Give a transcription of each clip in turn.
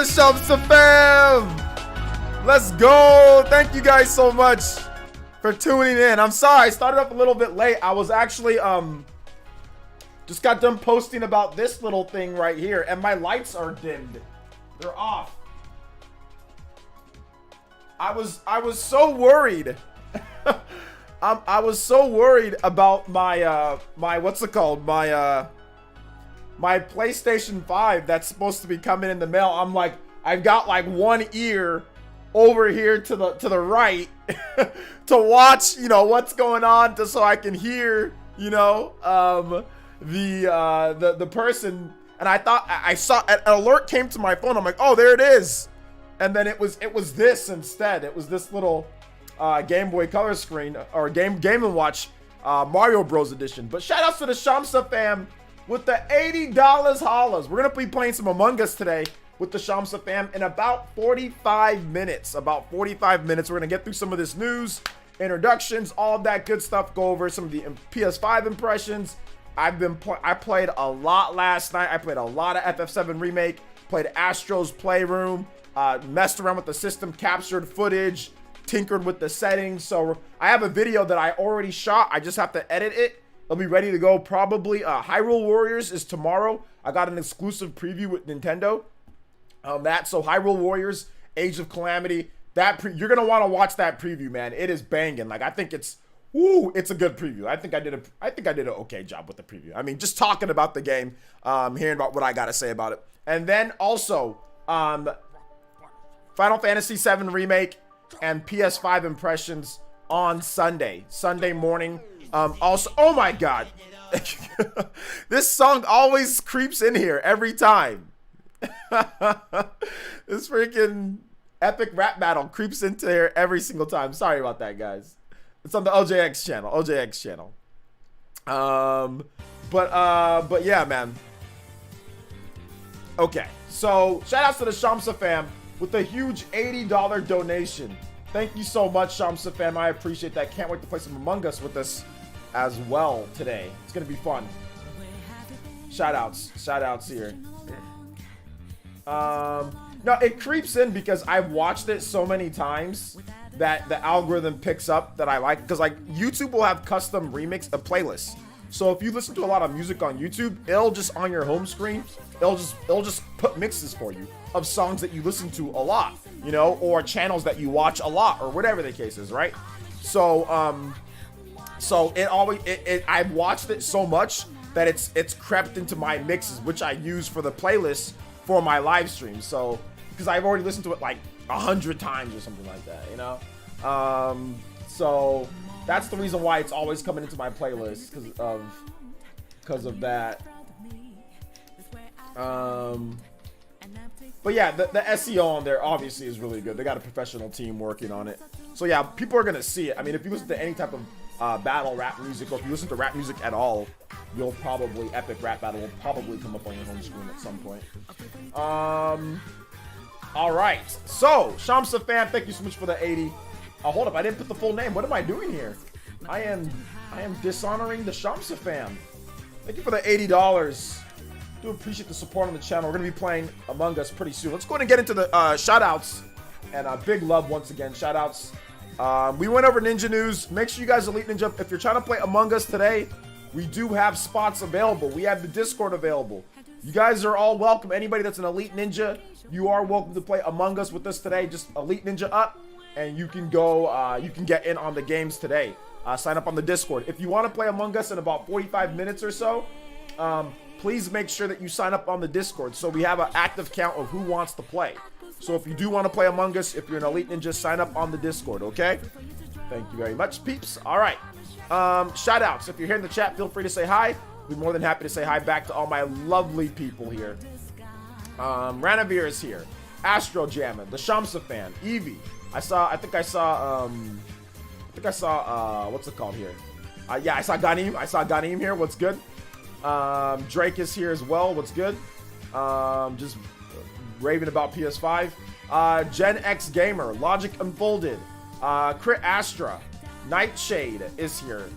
Shamsa fam! Let's go! Thank you guys so much for tuning in. I'm sorry, I started up a little bit late. I was actually, just got done posting about this little thing right here, and my lights are dimmed. They're off. I was so worried. I was so worried about my what's it called? My PlayStation 5 that's supposed to be coming in the mail. I'm like, I've got like one ear over here to the right to watch, you know, what's going on, so I can hear, you know, the person. And I thought I saw an alert came to my phone. I'm like, oh, there it is. And then it was this instead. It was this little Game Boy Color screen, or Game & Watch Mario Bros edition. But shout outs to the Shamsa fam with the $80 hollers. We're gonna be playing some Among Us today with the Shamsa fam in about 45 minutes. We're gonna get through some of this news, introductions, all that good stuff. Go over some of the PS5 impressions. I played a lot last night. I played a lot of FF7 Remake. Played Astro's Playroom. Messed around with the system, captured footage, tinkered with the settings. So I have a video that I already shot. I just have to edit it. It'll be ready to go probably. Hyrule Warriors is tomorrow. I got an exclusive preview with Nintendo. So Hyrule Warriors, Age of Calamity. You're gonna want to watch that preview, man. It is banging. Like, I think it's a good preview. I think I did an okay job with the preview. I mean, just talking about the game, hearing about what I gotta say about it, and then also Final Fantasy VII Remake and PS5 impressions on Sunday morning. Also, oh my God, this song always creeps in here every time. This freaking epic rap battle creeps into here every single time. Sorry about that, guys. It's on the OJX channel. But yeah, man. Okay, so shout outs to the Shamsa fam with a huge $80 donation. Thank you so much, Shamsa fam. I appreciate that. Can't wait to play some Among Us with us as well today. It's gonna be fun. Shout outs here. No, it creeps in because I've watched it so many times that the algorithm picks up that I like, because like YouTube will have custom remix of playlists. So if you listen to a lot of music on YouTube, it'll just on your home screen, it'll just put mixes for you of songs that you listen to a lot, you know, or channels that you watch a lot, or whatever the case is, right? So I've watched it so much that it's crept into my mixes, which I use for the playlist for my live stream. So because I've already listened to it like 100 times or something like that, you know. So that's the reason why it's always coming into my playlist, because of that. But yeah, the SEO on there obviously is really good. They got a professional team working on it. So yeah, people are gonna see it. I mean, if you listen to any type of battle rap music, or if you listen to rap music at all, you'll probably, epic rap battle will probably come up on your home screen at some point. All right, so Shamsa fam, thank you so much for the 80. Hold up, I didn't put the full name. What am I doing here? I am dishonoring the Shamsa fam. Thank you for the $80. Do appreciate the support on the channel. We're gonna be playing Among Us pretty soon. Let's go ahead and get into the shout outs, and big love once again. Shout outs. We went over Ninja News. Make sure you guys Elite Ninja, if you're trying to play Among Us today, we do have spots available. We have the Discord available. You guys are all welcome. Anybody that's an Elite Ninja, you are welcome to play Among Us with us today. Just Elite Ninja up, and you can go, you can get in on the games today. Sign up on the Discord. If you want to play Among Us in about 45 minutes or so, please make sure that you sign up on the Discord, so we have an active count of who wants to play. So if you do want to play Among Us, if you're an Elite Ninja, sign up on the Discord, okay? Thank you very much, peeps. All right. Shout outs. If you're here in the chat, feel free to say hi. We'd be more than happy to say hi back to all my lovely people here. Ranavir is here. Astro Jammin', the Shamsa fan, Evie. I think I saw what's it called here? Yeah, I saw Ganeem here. What's good? Drake is here as well. What's good? Just raving about PS5. Gen X Gamer, Logic Unfolded, Crit Astra, Nightshade is here.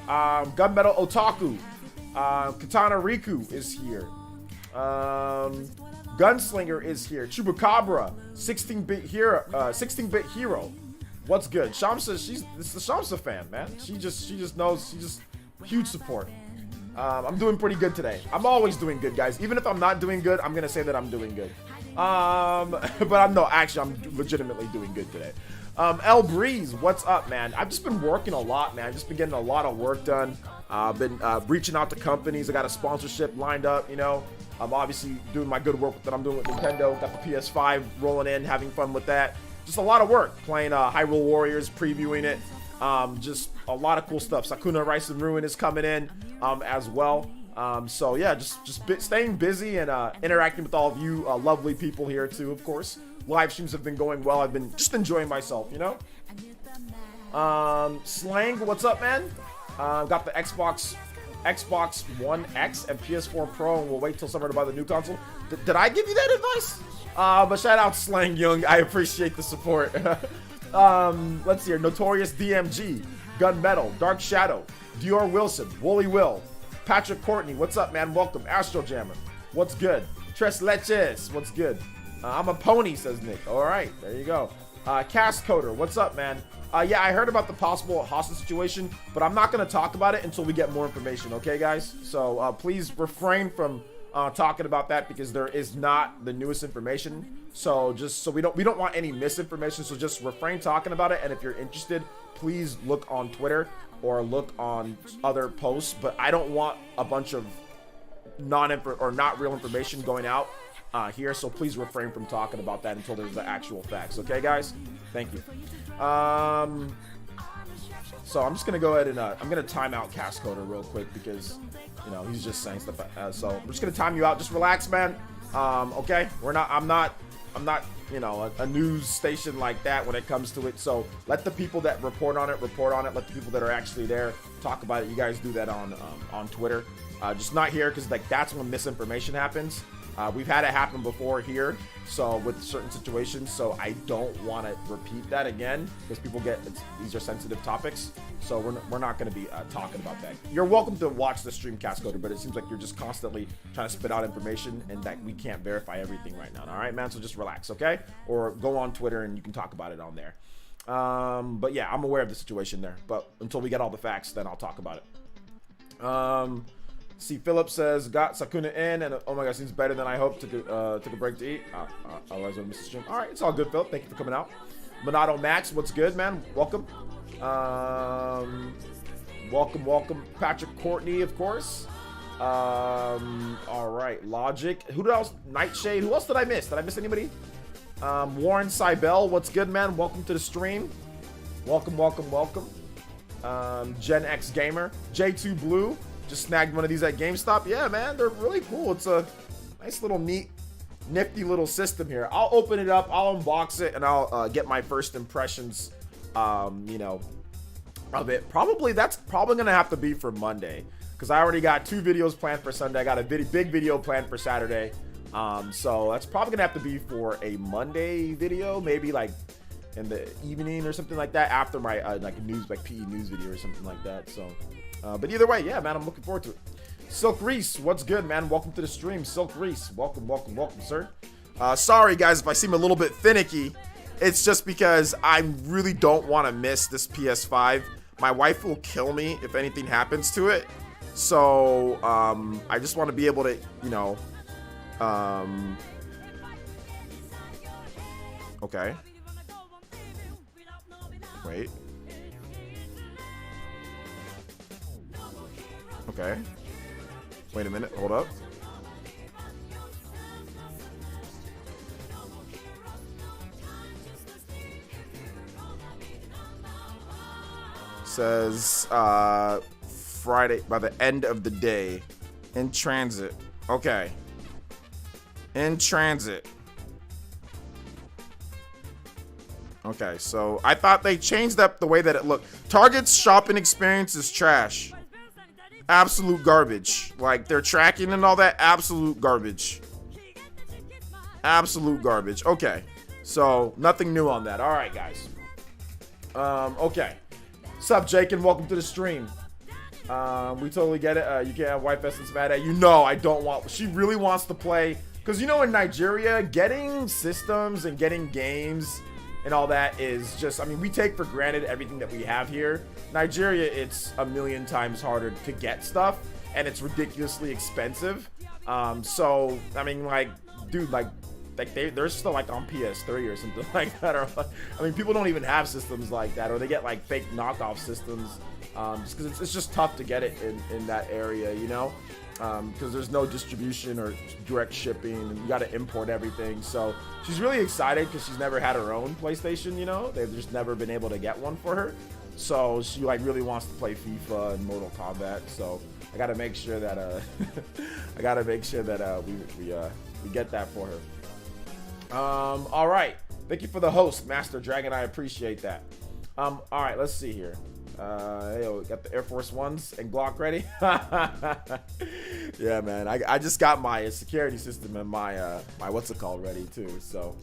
Gunmetal Otaku, Katana Riku is here. Gunslinger is here. Chupacabra, 16-bit hero, 16-bit hero. What's good? Shamsa, it's the Shamsa fan, man. She just knows, huge support. I'm doing pretty good today. I'm always doing good, guys. Even if I'm not doing good, I'm gonna say that I'm doing good. But I'm legitimately doing good today. El Breeze, what's up, man? I've just been working a lot, man. I've just been getting a lot of work done. Been reaching out to companies. I got a sponsorship lined up, you know. I'm obviously doing my good work that I'm doing with Nintendo. Got the PS5 rolling in, having fun with that. Just a lot of work. Playing Hyrule Warriors, previewing it. Just a lot of cool stuff. Sakuna Rice and Ruin is coming in as well. So yeah, just staying busy and interacting with all of you lovely people here too, of course. Live streams have been going well. I've been just enjoying myself, you know. Slang, what's up, man? Got the Xbox One X and PS4 Pro, and we'll wait till summer to buy the new console. Did I give you that advice? But shout out Slang Young. I appreciate the support. Let's see here. Notorious DMG, Gunmetal, Dark Shadow, Dior Wilson, Wooly Will, Patrick Courtney, what's up, man? Welcome. Astro Jammer, what's good? Tres Leches, what's good? I'm a pony, says Nick. All right, there you go. Cast Coder, what's up, man? Yeah, I heard about the possible hostage situation, but I'm not going to talk about it until we get more information, okay, guys? So please refrain from talking about that because there is not the newest information. So we don't want any misinformation. So just refrain talking about it. And if you're interested, please look on Twitter or look on other posts. But I don't want a bunch of not real information going out here. So please refrain from talking about that until there's the actual facts. Okay, guys? Thank you. So I'm just gonna go ahead and I'm gonna time out Cast Coder real quick because you know he's just saying stuff. So I'm just gonna time you out. Just relax, man. Okay, I'm not you know a news station like that when it comes to it. So let the people that report on it. Let the people that are actually there talk about it. You guys do that on Twitter. Just not here because like that's when misinformation happens. We've had it happen before here, so with certain situations, so I don't want to repeat that again because people these are sensitive topics, so we're not going to be talking about that. You're welcome to watch the stream, Cast Coder, but it seems like you're just constantly trying to spit out information and that we can't verify everything right now. All right, man, so just relax, okay? Or go on Twitter and you can talk about it on there. But yeah, I'm aware of the situation there, but until we get all the facts, then I'll talk about it. See, Philip says, got Sakuna in, and oh my gosh, seems better than I hoped. Took a break to eat. Otherwise, I missed the stream. All right, it's all good, Philip. Thank you for coming out. Monado Max, what's good, man? Welcome. Welcome. Patrick Courtney, of course. All right, Logic. Who else? Nightshade. Who else did I miss? Did I miss anybody? Warren Cybel, what's good, man? Welcome to the stream. Welcome. Gen X Gamer. J2 Blue. Just snagged one of these at GameStop. Yeah, man, they're really cool. It's a nice little nifty little system here. I'll open it up, I'll unbox it, and I'll get my first impressions, you know, of it. That's probably gonna have to be for Monday because I already got 2 videos planned for Sunday. I got a big video planned for Saturday. So that's probably gonna have to be for a Monday video, maybe like in the evening or something like that after my like PE news video or something like that. So. But either way, yeah, man, I'm looking forward to it. Silk Reese, what's good, man? Welcome to the stream. Silk Reese, welcome, sir. Sorry, guys, if I seem a little bit finicky. It's just because I really don't want to miss this PS5. My wife will kill me if anything happens to it. So, I just want to be able to, you know, okay. Wait. Okay. Wait a minute. Hold up. Says Friday by the end of the day. In transit. Okay. In transit. Okay, so I thought they changed up the way that it looked. Target's shopping experience is trash. Absolute garbage. Like, their tracking and all that, absolute garbage. Absolute garbage. Okay. So, nothing new on that. All right, guys. Okay. What's up, Jake, and welcome to the stream. We totally get it. You can't have Wife Essence mad at you. No, I don't want... She really wants to play... Because, you know, in Nigeria, getting systems and getting games and all that is just, I mean, we take for granted everything that we have here. Nigeria, it's a million times harder to get stuff, and it's ridiculously expensive. So, I mean, like, dude, like they're still like on PS3 or something like that. Or like, I mean, people don't even have systems like that, or they get like fake knockoff systems, just because it's just tough to get it in that area, you know. Because there's no distribution or direct shipping, and you got to import everything. So she's really excited because she's never had her own PlayStation, you know. They've just never been able to get one for her. So she like really wants to play FIFA and Mortal Kombat. So I got to make sure that we get that for her. All right. Thank you for the host, Master Dragon. I appreciate that. All right, let's see here. Hey, we got the Air Force Ones and Glock ready. Yeah, man. I just got my security system and my what's it called ready too. So,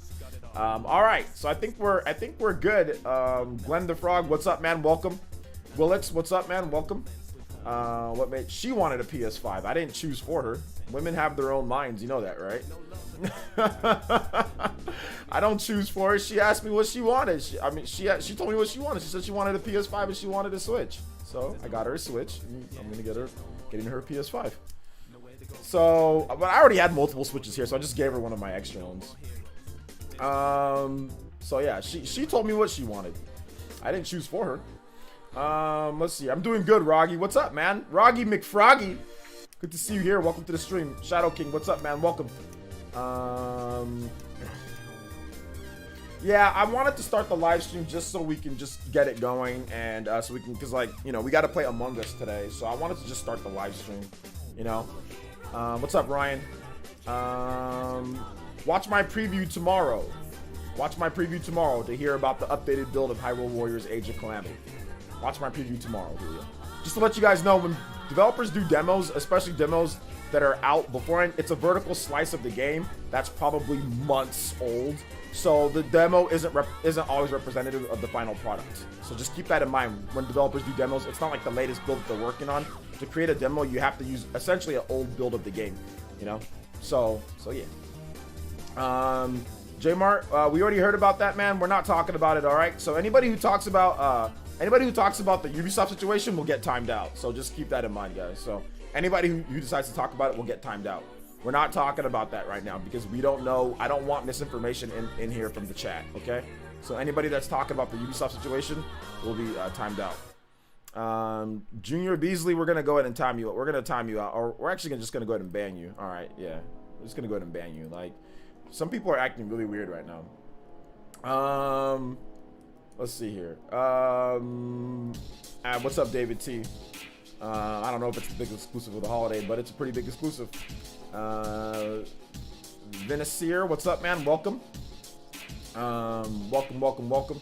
all right. So I think we're good. Glenn the Frog, what's up, man? Welcome. Willix, what's up, man? Welcome. What made she wanted a PS5? I didn't choose for her. Women have their own minds, you know that, right? I don't choose for her. She asked me what she wanted. She told me what she wanted. She said she wanted a PS5 and she wanted a Switch. So I got her a Switch. And I'm gonna getting her a PS5. So, but I already had multiple Switches here, so I just gave her one of my extra ones. So yeah, she told me what she wanted. I didn't choose for her. Let's see. I'm doing good, Roggy. What's up, man? Roggy McFroggy. Good to see you here. Welcome to the stream. Shadow King, what's up, man? Welcome. Yeah, I wanted to start the live stream just so we can just get it going, and so we can, because, like, you know, we got to play Among Us today, so I wanted to just start the live stream, you know. What's up, Ryan? Watch my preview tomorrow. Watch my preview tomorrow to hear about the updated build of Hyrule Warriors Age of Calamity. Watch my preview tomorrow, Julia. Just to let you guys know, when developers do demos, especially demos that are out beforehand, it's a vertical slice of the game that's probably months old. So the demo isn't always representative of the final product. So just keep that in mind when developers do demos. It's not like the latest build that they're working on. To create a demo, you have to use essentially an old build of the game, you know? So yeah. J-Mart, we already heard about that, man. We're not talking about it, all right? So anybody who talks about the Ubisoft situation will get timed out. So just keep that in mind, guys. So anybody who decides to talk about it will get timed out. We're not talking about that right now because we don't know. I don't want misinformation in here from the chat, okay? So anybody that's talking about the Ubisoft situation will be timed out. Junior Beasley, we're going to go ahead and time you out. We're going to time you out. Or we're actually just going to go ahead and ban you. All right, yeah. We're just going to go ahead and ban you. Like, some people are acting really weird right now. Let's see here. What's up, David T? I don't know if it's a big exclusive of the holiday, but it's a pretty big exclusive. Vinicier, what's up, man? Welcome. Welcome.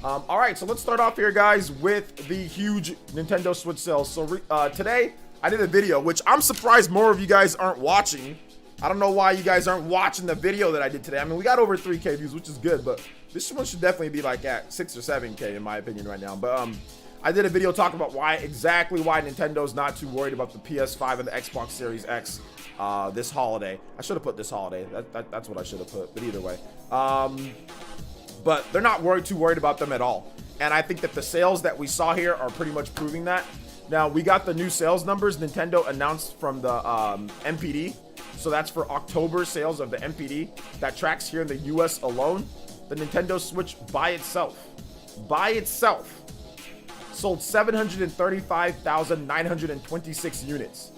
All right, so let's start off here, guys, with the huge Nintendo Switch sales. So today, I did a video, which I'm surprised more of you guys aren't watching. I don't know why you guys aren't watching the video that I did today. I mean, we got over 3K views, which is good, but this one should definitely be like at 6 or 7K in my opinion right now. But I did a video talking about why Nintendo's not too worried about the PS5 and the Xbox Series X this holiday. I should have put this holiday. That's what I should have put, but either way. But they're not too worried about them at all. And I think that the sales that we saw here are pretty much proving that. Now, we got the new sales numbers Nintendo announced from the NPD. So that's for October sales of the NPD. That tracks here in the US alone. The Nintendo Switch by itself sold 735,926 units.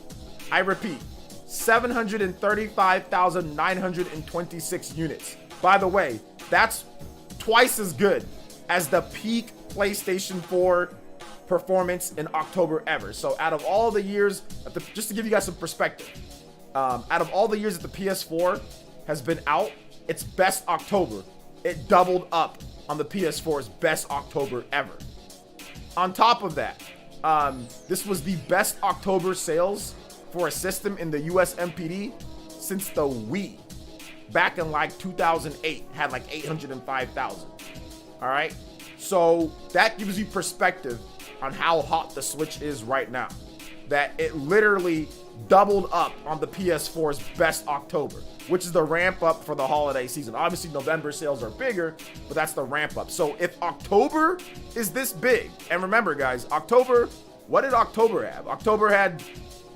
I repeat, 735,926 units. By the way, that's twice as good as the peak PlayStation 4 performance in October ever. So out of all the years, just to give you guys some perspective, out of all the years that the PS4 has been out, its best October, it doubled up on the PS4's best October ever. On top of that, this was the best October sales for a system in the US NPD since the Wii. Back in like 2008, had like 805,000. All right. So that gives you perspective on how hot the Switch is right now. That it literally doubled up on the PS4's best October, which is the ramp up for the holiday season. Obviously, November sales are bigger, but that's the ramp up. So if October is this big, and remember, guys, October, what did October have? October had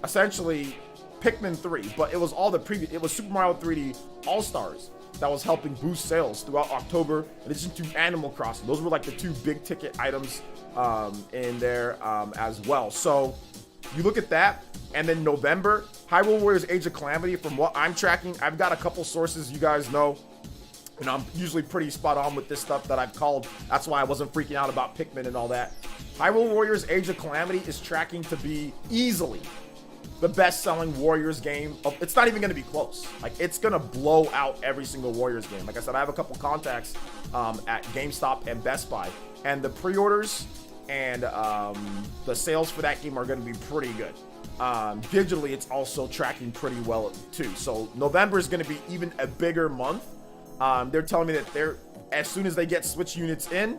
essentially Pikmin 3, but it was all the previous, it was Super Mario 3D All-Stars that was helping boost sales throughout October, in addition to Animal Crossing. Those were like the 2 big ticket items in there as well. So you look at that, and then November, Hyrule Warriors Age of Calamity, from what I'm tracking, I've got a couple sources, you guys know, and I'm usually pretty spot on with this stuff that I've called. That's why I wasn't freaking out about Pikmin and all that. Hyrule Warriors Age of Calamity is tracking to be easily the best-selling Warriors game. It's not even going to be close. Like, it's going to blow out every single Warriors game. Like I said, I have a couple contacts at GameStop and Best Buy, and the pre-orders and the sales for that game are going to be pretty good. Digitally, it's also tracking pretty well too. So November is going to be even a bigger month. They're telling me that as soon as they get Switch units in,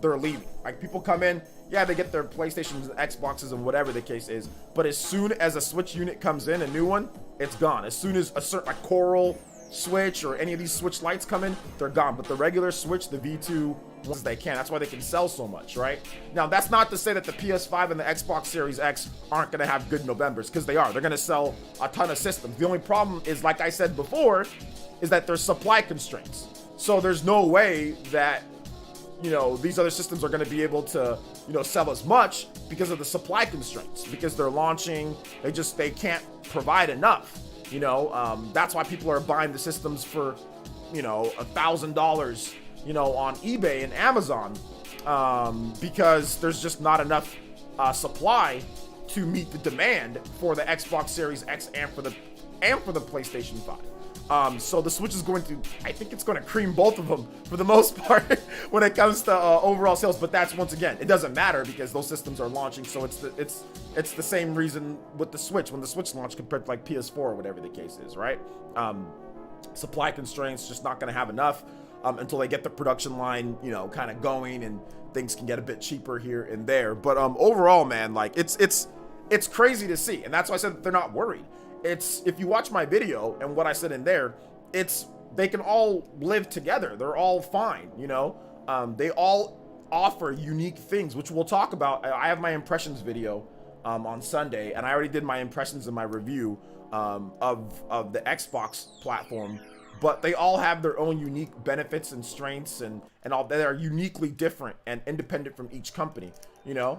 they're leaving. Like, people come in, yeah, they get their PlayStations and Xboxes and whatever the case is, but as soon as a Switch unit comes in, a new one, it's gone. As soon as a certain, like, Coral Switch or any of these Switch Lights come in, they're gone. But the regular Switch, the V2 ones, they can. That's why they can sell so much, right? Now, that's not to say that the PS5 and the Xbox Series X aren't going to have good Novembers, because they are. They're going to sell a ton of systems. The only problem is, like I said before, is that there's supply constraints. So there's no way that, you know, these other systems are going to be able to, you know, sell as much because of the supply constraints, because they're launching, they can't provide enough, you know. That's why people are buying the systems for, you know, $1,000, you know, on eBay and Amazon, because there's just not enough supply to meet the demand for the Xbox Series X and for the PlayStation 5. So the Switch is going to, I think it's going to cream both of them for the most part when it comes to overall sales. But that's, once again, it doesn't matter because those systems are launching. So it's the same reason with the Switch, when the Switch launched compared to like PS4 or whatever the case is, right? Supply constraints, just not going to have enough until they get the production line, you know, kind of going, and things can get a bit cheaper here and there. But overall, man, like, it's crazy to see, and that's why I said that they're not worried. It's, if you watch my video and what I said in there, they can all live together. They're all fine, you know. They all offer unique things, which we'll talk about. I have my impressions video on Sunday, and I already did my impressions in my review of the Xbox platform. But they all have their own unique benefits and strengths, and all that are uniquely different and independent from each company, you know.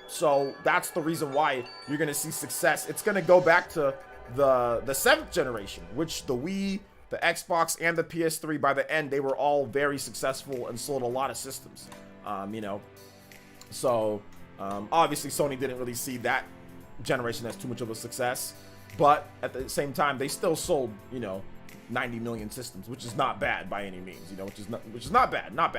So that's the reason why you're gonna see success. It's gonna go back to the 7th generation, which the Wii, the Xbox, and the PS3, by the end, they were all very successful and sold a lot of systems, you know. So obviously Sony didn't really see that generation as too much of a success, but at the same time, they still sold, you know, 90 million systems, which is not bad by any means, you know, which is not bad, not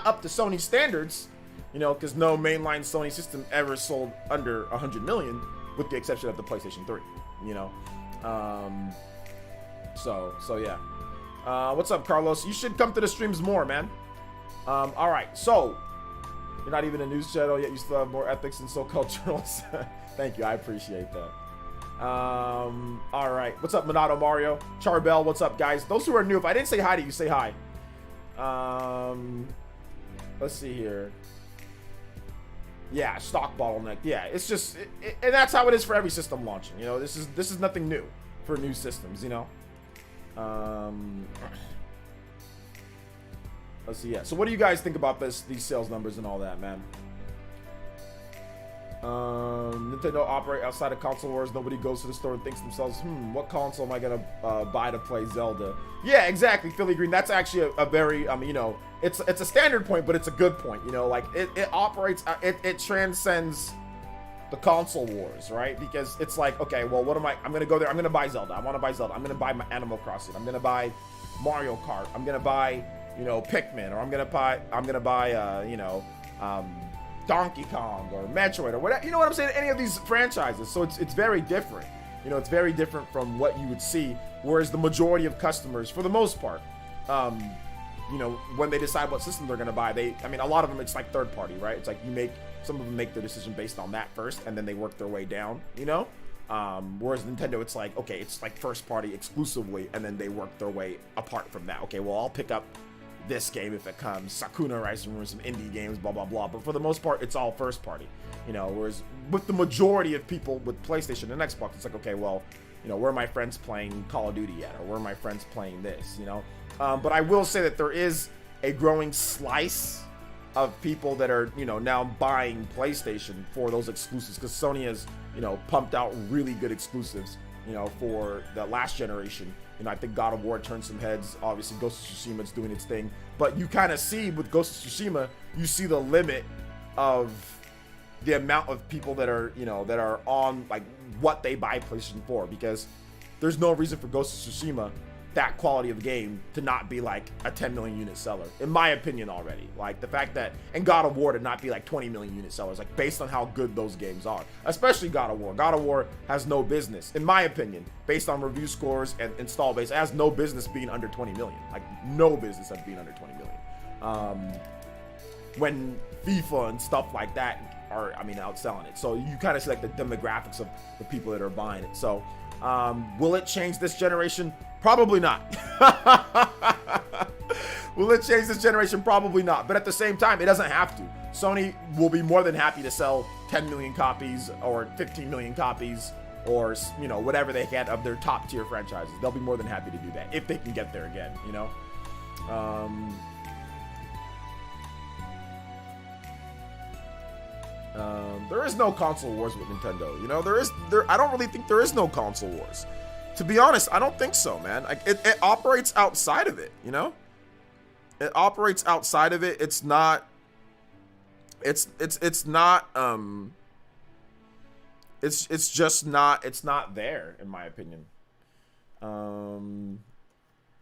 up to Sony standards, you know, because no mainline Sony system ever sold under 100 million, with the exception of the PlayStation 3, you know. So yeah. What's up, Carlos? You should come to the streams more, man. All right, so you're not even a news channel yet, you still have more ethics and so-called journalists. Thank you, I appreciate that. All right, what's up, Minato Mario? Charbel, what's up, guys? Those who are new, if I didn't say hi to you, say hi. Let's see here. Yeah, stock bottleneck. Yeah, it's just, and that's how it is for every system launching, you know. This is nothing new for new systems, you know. Let's see. Yeah, so what do you guys think about these sales numbers and all that, man? Nintendo operate outside of console wars. Nobody goes to the store and thinks to themselves, what console am I gonna buy to play Zelda? Yeah, exactly, Philly Green. That's actually a very, you know, it's a standard point, but it's a good point, you know. Like, it operates, it transcends the console wars, right? Because it's like, okay, well, what am I'm gonna go there, I'm gonna buy Zelda, I want to buy Zelda, I'm gonna buy my Animal Crossing, I'm gonna buy Mario Kart, I'm gonna buy, you know, Pikmin, or I'm gonna buy you know, Donkey Kong or Metroid or whatever, you know what I'm saying, any of these franchises. So it's very different, you know. It's very different from what you would see, whereas the majority of customers, for the most part, you know, when they decide what system they're going to buy, I mean, a lot of them, it's like third party, right? It's like some of them make their decision based on that first, and then they work their way down, you know. Whereas Nintendo, it's like, okay, it's like first party exclusively, and then they work their way apart from that. Okay, well, I'll pick up this game if it comes, Sakuna Rising or some indie games, blah, blah, blah. But for the most part, it's all first party, you know, whereas with the majority of people with PlayStation and Xbox, it's like, okay, well, you know, where are my friends playing Call of Duty at, or where are my friends playing this, you know? But I will say that there is a growing slice of people that are, you know, now buying PlayStation for those exclusives, because Sony has, you know, pumped out really good exclusives, you know, for the last generation. You know, I think God of War turned some heads. Obviously, Ghost of Tsushima's doing its thing. But you kind of see with Ghost of Tsushima, you see the limit of the amount of people that are, you know, that are on, like, what they buy PlayStation 4. Because there's no reason for Ghost of Tsushima, that quality of game, to not be like a 10 million unit seller, in my opinion already. Like the fact that, and God of War to not be like 20 million unit sellers, like based on how good those games are, especially God of War. God of War has no business, in my opinion, based on review scores and install base, it has no business being under 20 million, like no business of being under 20 million. When FIFA and stuff like that are, I mean, outselling it. So you kind of see like the demographics of the people that are buying it. So will it change this generation? Probably not. Will it change this generation? Probably not. But at the same time, it doesn't have to. Sony will be more than happy to sell 10 million copies or 15 million copies or, you know, whatever they get of their top tier franchises. They'll be more than happy to do that if they can get there again, you know? There is no console wars with Nintendo, you know? I don't really think there is no console wars. To be honest, I don't think so, man. Like it operates outside of it, you know? It operates outside of it. It's not it's just not, it's not there, in my opinion.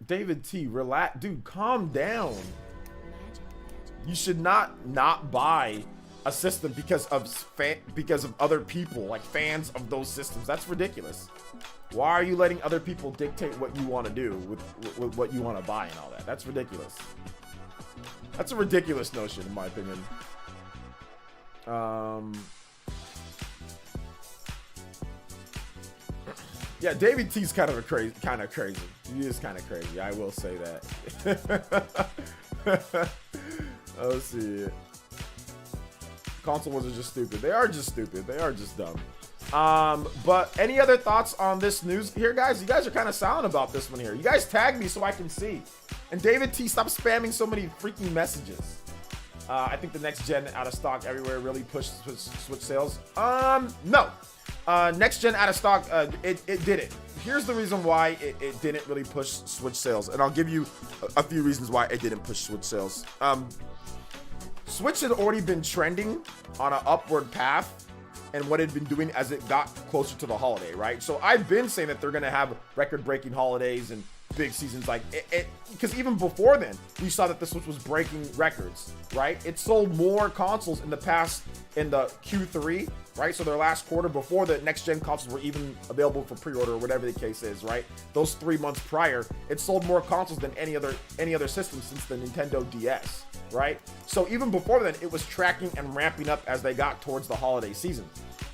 David T, relax, dude, calm down. You should not buy a system because of other people, like fans of those systems. That's ridiculous. Why are you letting other people dictate what you want to do with what you want to buy and all that? That's ridiculous. That's a ridiculous notion, in my opinion. Yeah, David T's kind of crazy. He is kind of crazy. I will say that. Let's see. Console wars are just stupid. They are just stupid. They are just dumb. But any other thoughts on this news here, guys? You guys are kind of silent about this one here. You guys tag me so I can see. And David T, stop spamming so many freaking messages. I think the next gen out of stock everywhere really pushed Switch sales. No. Next gen out of stock, it didn't. Here's the reason why it didn't really push Switch sales. And I'll give you a few reasons why it didn't push Switch sales. Switch had already been trending on an upward path and what it had been doing as it got closer to the holiday, right? So I've been saying that they're going to have record-breaking holidays and big seasons like it, because even before then, we saw that the Switch was breaking records, right? It sold more consoles in the Q3, right? So their last quarter before the next-gen consoles were even available for pre-order or whatever the case is, right? Those 3 months prior, it sold more consoles than any other system since the Nintendo DS, right? So even before then, it was tracking and ramping up as they got towards the holiday season.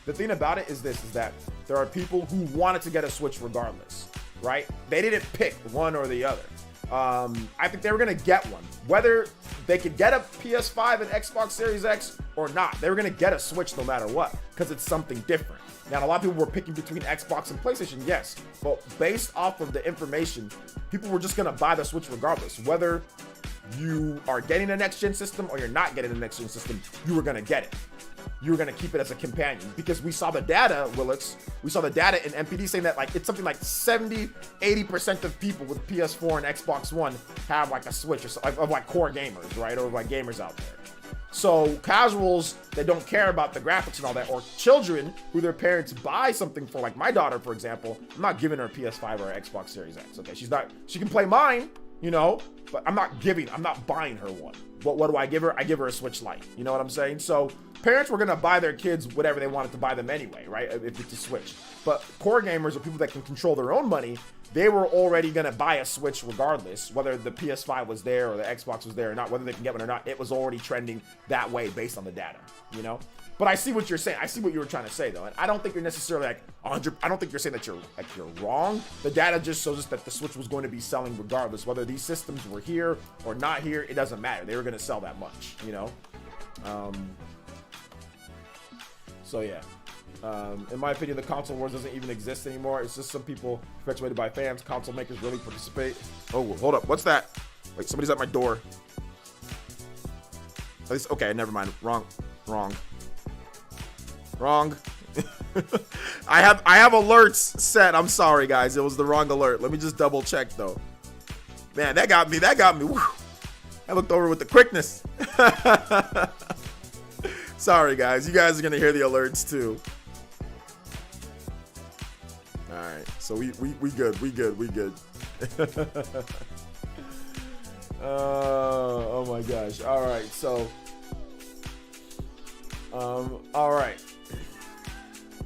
The thing about it is that there are people who wanted to get a Switch regardless, right? They didn't pick one or the other. I think they were going to get one. Whether they could get a PS5 and Xbox Series X or not, they were going to get a Switch no matter what, because it's something different. Now, a lot of people were picking between Xbox and PlayStation, yes, but based off of the information, people were just going to buy the Switch regardless. Whether you are getting a next-gen system or you're not getting a next-gen system, you were going to get it. You were going to keep it as a companion, because we saw the data, Willits, we saw the data in NPD saying that like it's something like 70-80% of people with PS4 and Xbox One have like a Switch of like core gamers, right? Or like gamers out there. So casuals that don't care about the graphics and all that, or children who their parents buy something for, like my daughter, for example, I'm not giving her a PS5 or an Xbox Series X, okay? She can play mine, you know, but I'm not buying her one. But what do I give her? I give her a Switch Lite. You know what I'm saying? So parents were going to buy their kids whatever they wanted to buy them anyway, right? If it's a Switch. But core gamers or people that can control their own money, they were already going to buy a Switch regardless, whether the PS5 was there or the Xbox was there or not, whether they can get one or not. It was already trending that way based on the data, you know? But I see what you're saying. I see what you were trying to say, though. And I don't think you're necessarily like 100. I don't think you're saying that you're wrong. The data just shows us that the Switch was going to be selling regardless. Whether these systems were here or not here, it doesn't matter. They were going to sell that much, you know? So, yeah. In my opinion, the console wars doesn't even exist anymore. It's just some people perpetuated by fans. Console makers really participate. Oh, hold up. What's that? Wait, somebody's at my door. At least, okay, never mind. Wrong. I have alerts set. I'm sorry, guys. It was the wrong alert. Let me just double check, though. Man, that got me. Whew. I looked over with the quickness. Sorry, guys. You guys are going to hear the alerts, too. All right. So we good. Oh my gosh. All right. So all right.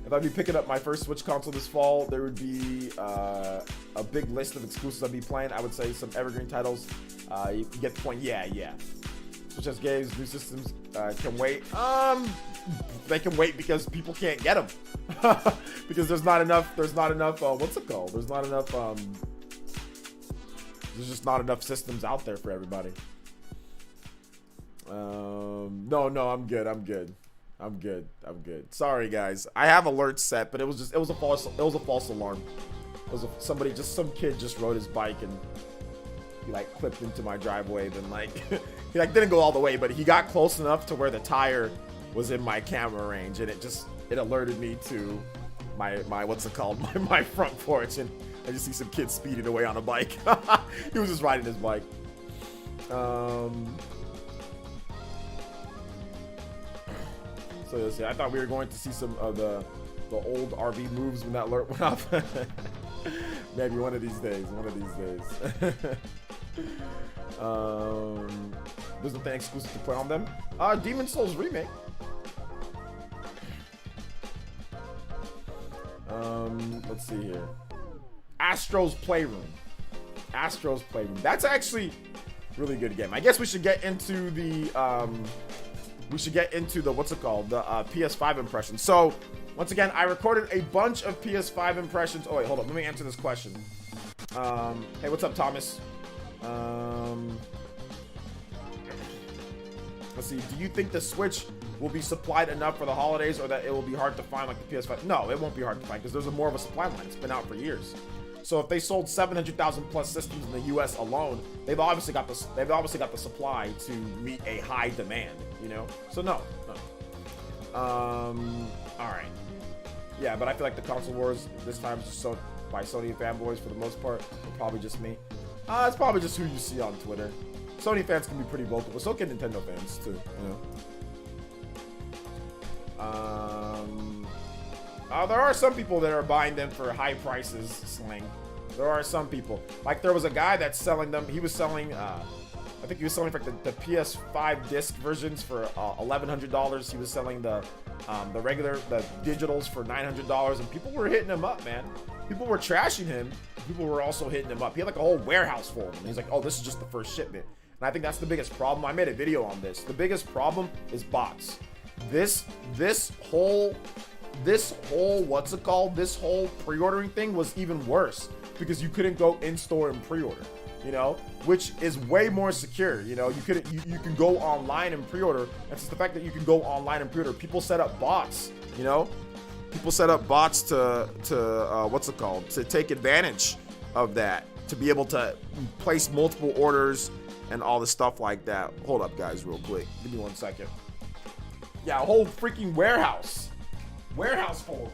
If I'd be picking up my first Switch console this fall, there would be a big list of exclusives I'd be playing. I would say some evergreen titles. You get the point. Yeah. Switch has games, new systems can wait. They can wait because people can't get them. Because there's not enough, what's it called? There's just not enough systems out there for everybody. No, I'm good. Sorry, guys. I have alerts set, but it was a false alarm. Some kid just rode his bike and he like clipped into my driveway, then like he like didn't go all the way, but he got close enough to where the tire was in my camera range, and it alerted me to my what's it called, my front porch, and I just see some kid speeding away on a bike. He was just riding his bike. So yeah, I thought we were going to see some of the old RV moves when that alert went off. Maybe one of these days. There's nothing exclusive to play on them. Demon Souls remake. Let's see here. Astro's Playroom. That's actually really good game. I guess we should get into the what's it called? The PS5 impressions. So once again, I recorded a bunch of PS5 impressions. Oh wait, hold up. Let me answer this question. Hey, what's up, Thomas? Let's see. Do you think the Switch will be supplied enough for the holidays, or that it will be hard to find like the PS5? No, it won't be hard to find because there's more of a supply line. It's been out for years. So if they sold 700,000 plus systems in the U.S. alone, they've obviously got the supply to meet a high demand. You know. So no. All right. Yeah, but I feel like the console wars this time is just by Sony fanboys for the most part. Or probably just me. It's probably just who you see on Twitter. Sony fans can be pretty vocal, but so can Nintendo fans too. You know. There are some people that are buying them for high prices. Sling. There are some people. Like there was a guy that's selling them. He was selling. I think he was selling for the PS5 disc versions for $1,100. He was selling the digitals for $900, and people were hitting him up, man. People were trashing him. People were also hitting him up. He had like a whole warehouse full of them. He's like, oh, this is just the first shipment. And I think that's the biggest problem. I made a video on this. The biggest problem is bots. This whole what's it called? This whole pre-ordering thing was even worse because you couldn't go in store and pre-order. You know, which is way more secure. You know, you can go online and pre-order. And it's the fact that you can go online and pre-order. People set up bots. You know, people set up bots to what's it called? To take advantage of that, to be able to place multiple orders and all the stuff like that. Hold up, guys, real quick. Give me 1 second. Yeah, a whole freaking warehouse full of them.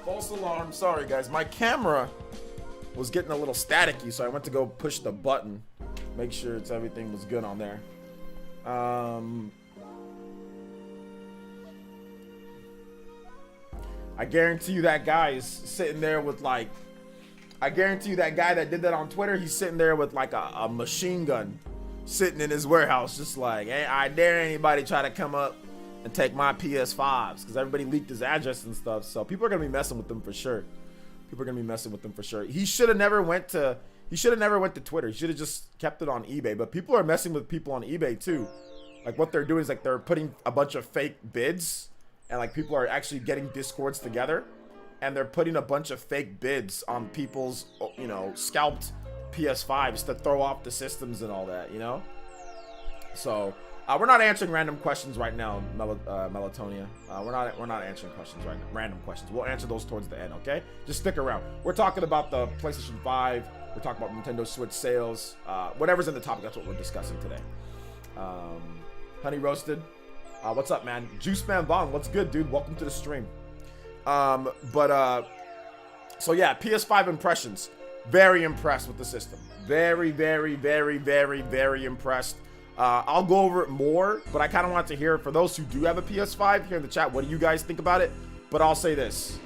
False alarm. Sorry, guys. My camera was getting a little staticky, so I went to go push the button, make sure everything was good on there. I guarantee you that guy is sitting there with like, I guarantee you that guy that did that on Twitter, he's sitting there with like a machine gun, sitting in his warehouse, just like, hey, I dare anybody try to come up and take my PS5s, because everybody leaked his address and stuff. So people are gonna be messing with them for sure. He should have never went to Twitter. He should have just kept it on eBay. But people are messing with people on eBay too. Like, what they're doing is, like, they're putting a bunch of fake bids, and, like, people are actually getting discords together, and they're putting a bunch of fake bids on people's, you know, scalped PS5s to throw off the systems and all that, you know. So we're not answering random questions right now, Melatonia. We're not answering questions right now, random questions. We'll answer those towards the end, okay? Just stick around. We're talking about the PlayStation 5. We're talking about Nintendo Switch sales. Whatever's in the topic, that's what we're discussing today. Honey Roasted, what's up, man? Juice Man Vaughn, what's good, dude? Welcome to the stream. So yeah, PS5 impressions. Very impressed with the system. Very, very, very, very, very impressed. I'll go over it more, but I kind of want to hear, for those who do have a PS5, here in the chat, what do you guys think about it? But I'll say this.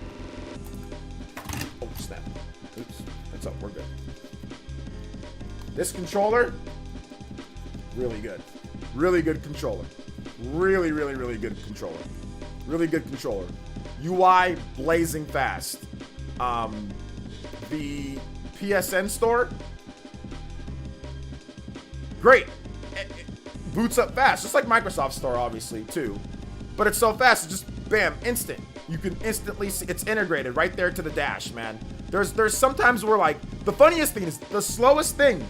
Oh, snap. Oops. What's up? We're good. This controller, really good. Really good controller. Really, really, really good controller. Really good controller. UI blazing fast. The PSN store, great. It boots up fast, just like Microsoft store, obviously, too. But it's so fast, it's just bam, instant. You can instantly see it's integrated right there to the dash, man. There's sometimes where, like, the funniest thing is the slowest thing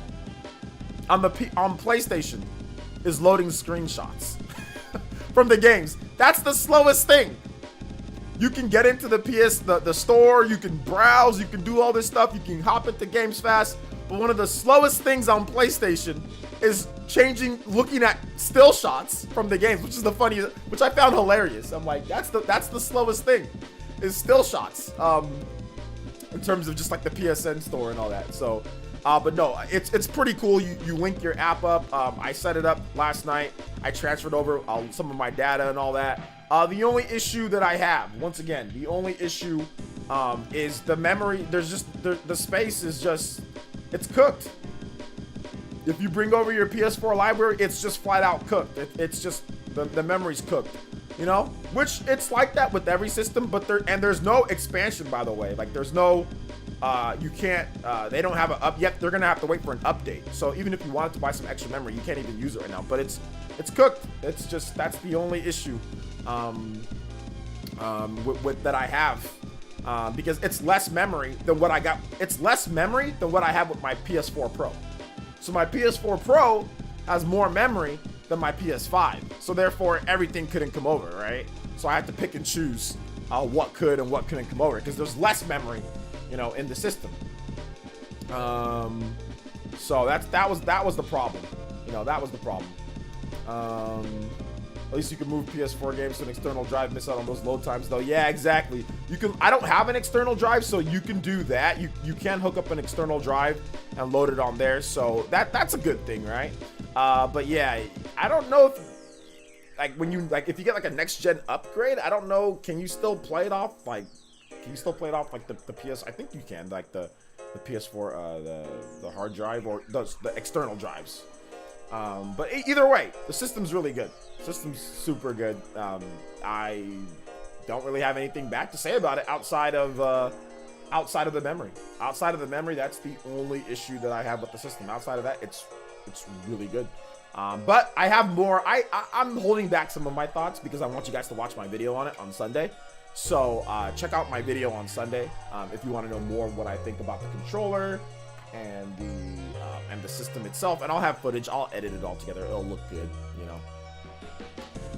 on PlayStation is loading screenshots from the games. That's the slowest thing. You can get into the store, you can browse, you can do all this stuff, you can hop into games fast, but one of the slowest things on PlayStation is looking at still shots from the games, which is the funniest, which I found hilarious. I'm like, that's the slowest thing, is still shots, in terms of just like the PSN store and all that. So, but no, it's pretty cool. You link your app up. I set it up last night. I transferred over some of my data and all that. The only issue that I have, once again, the only issue is the memory. There's just the space is just, it's cooked. If you bring over your PS4 library, it's just flat out cooked. It's just the memory's cooked, you know. Which it's like that with every system, but there's no expansion, by the way. Like, there's no you can't. They don't have an up yet. They're gonna have to wait for an update. So even if you wanted to buy some extra memory, you can't even use it right now. But it's cooked. It's just, that's the only issue with that I have, because it's less memory than what I got. It's less memory than what I have with my PS4 Pro. So my PS4 Pro has more memory than my PS5. So therefore, everything couldn't come over, right? So I had to pick and choose what could and what couldn't come over, because there's less memory, you know, in the system. So that was the problem. You know, that was the problem. At least you can move PS4 games to an external drive, miss out on those load times though. Yeah, exactly. You can. I don't have an external drive, so you can do that. You can hook up an external drive and load it on there. So that's a good thing, right? But yeah, I don't know if, like, if you get like a next gen upgrade, I don't know. Can you still play it off? Like, can you still play it off like the PS? I think you can. Like the PS4, the hard drive, or the external drives. But either way, the system's really good. System's super good. I don't really have anything back to say about it outside of the memory. Outside of the memory, that's the only issue that I have with the system. Outside of that, it's really good. But I have more. I'm holding back some of my thoughts because I want you guys to watch my video on it on Sunday. So check out my video on Sunday if you want to know more of what I think about the controller and the system itself. And I'll have footage. I'll edit it all together. It'll look good, you know.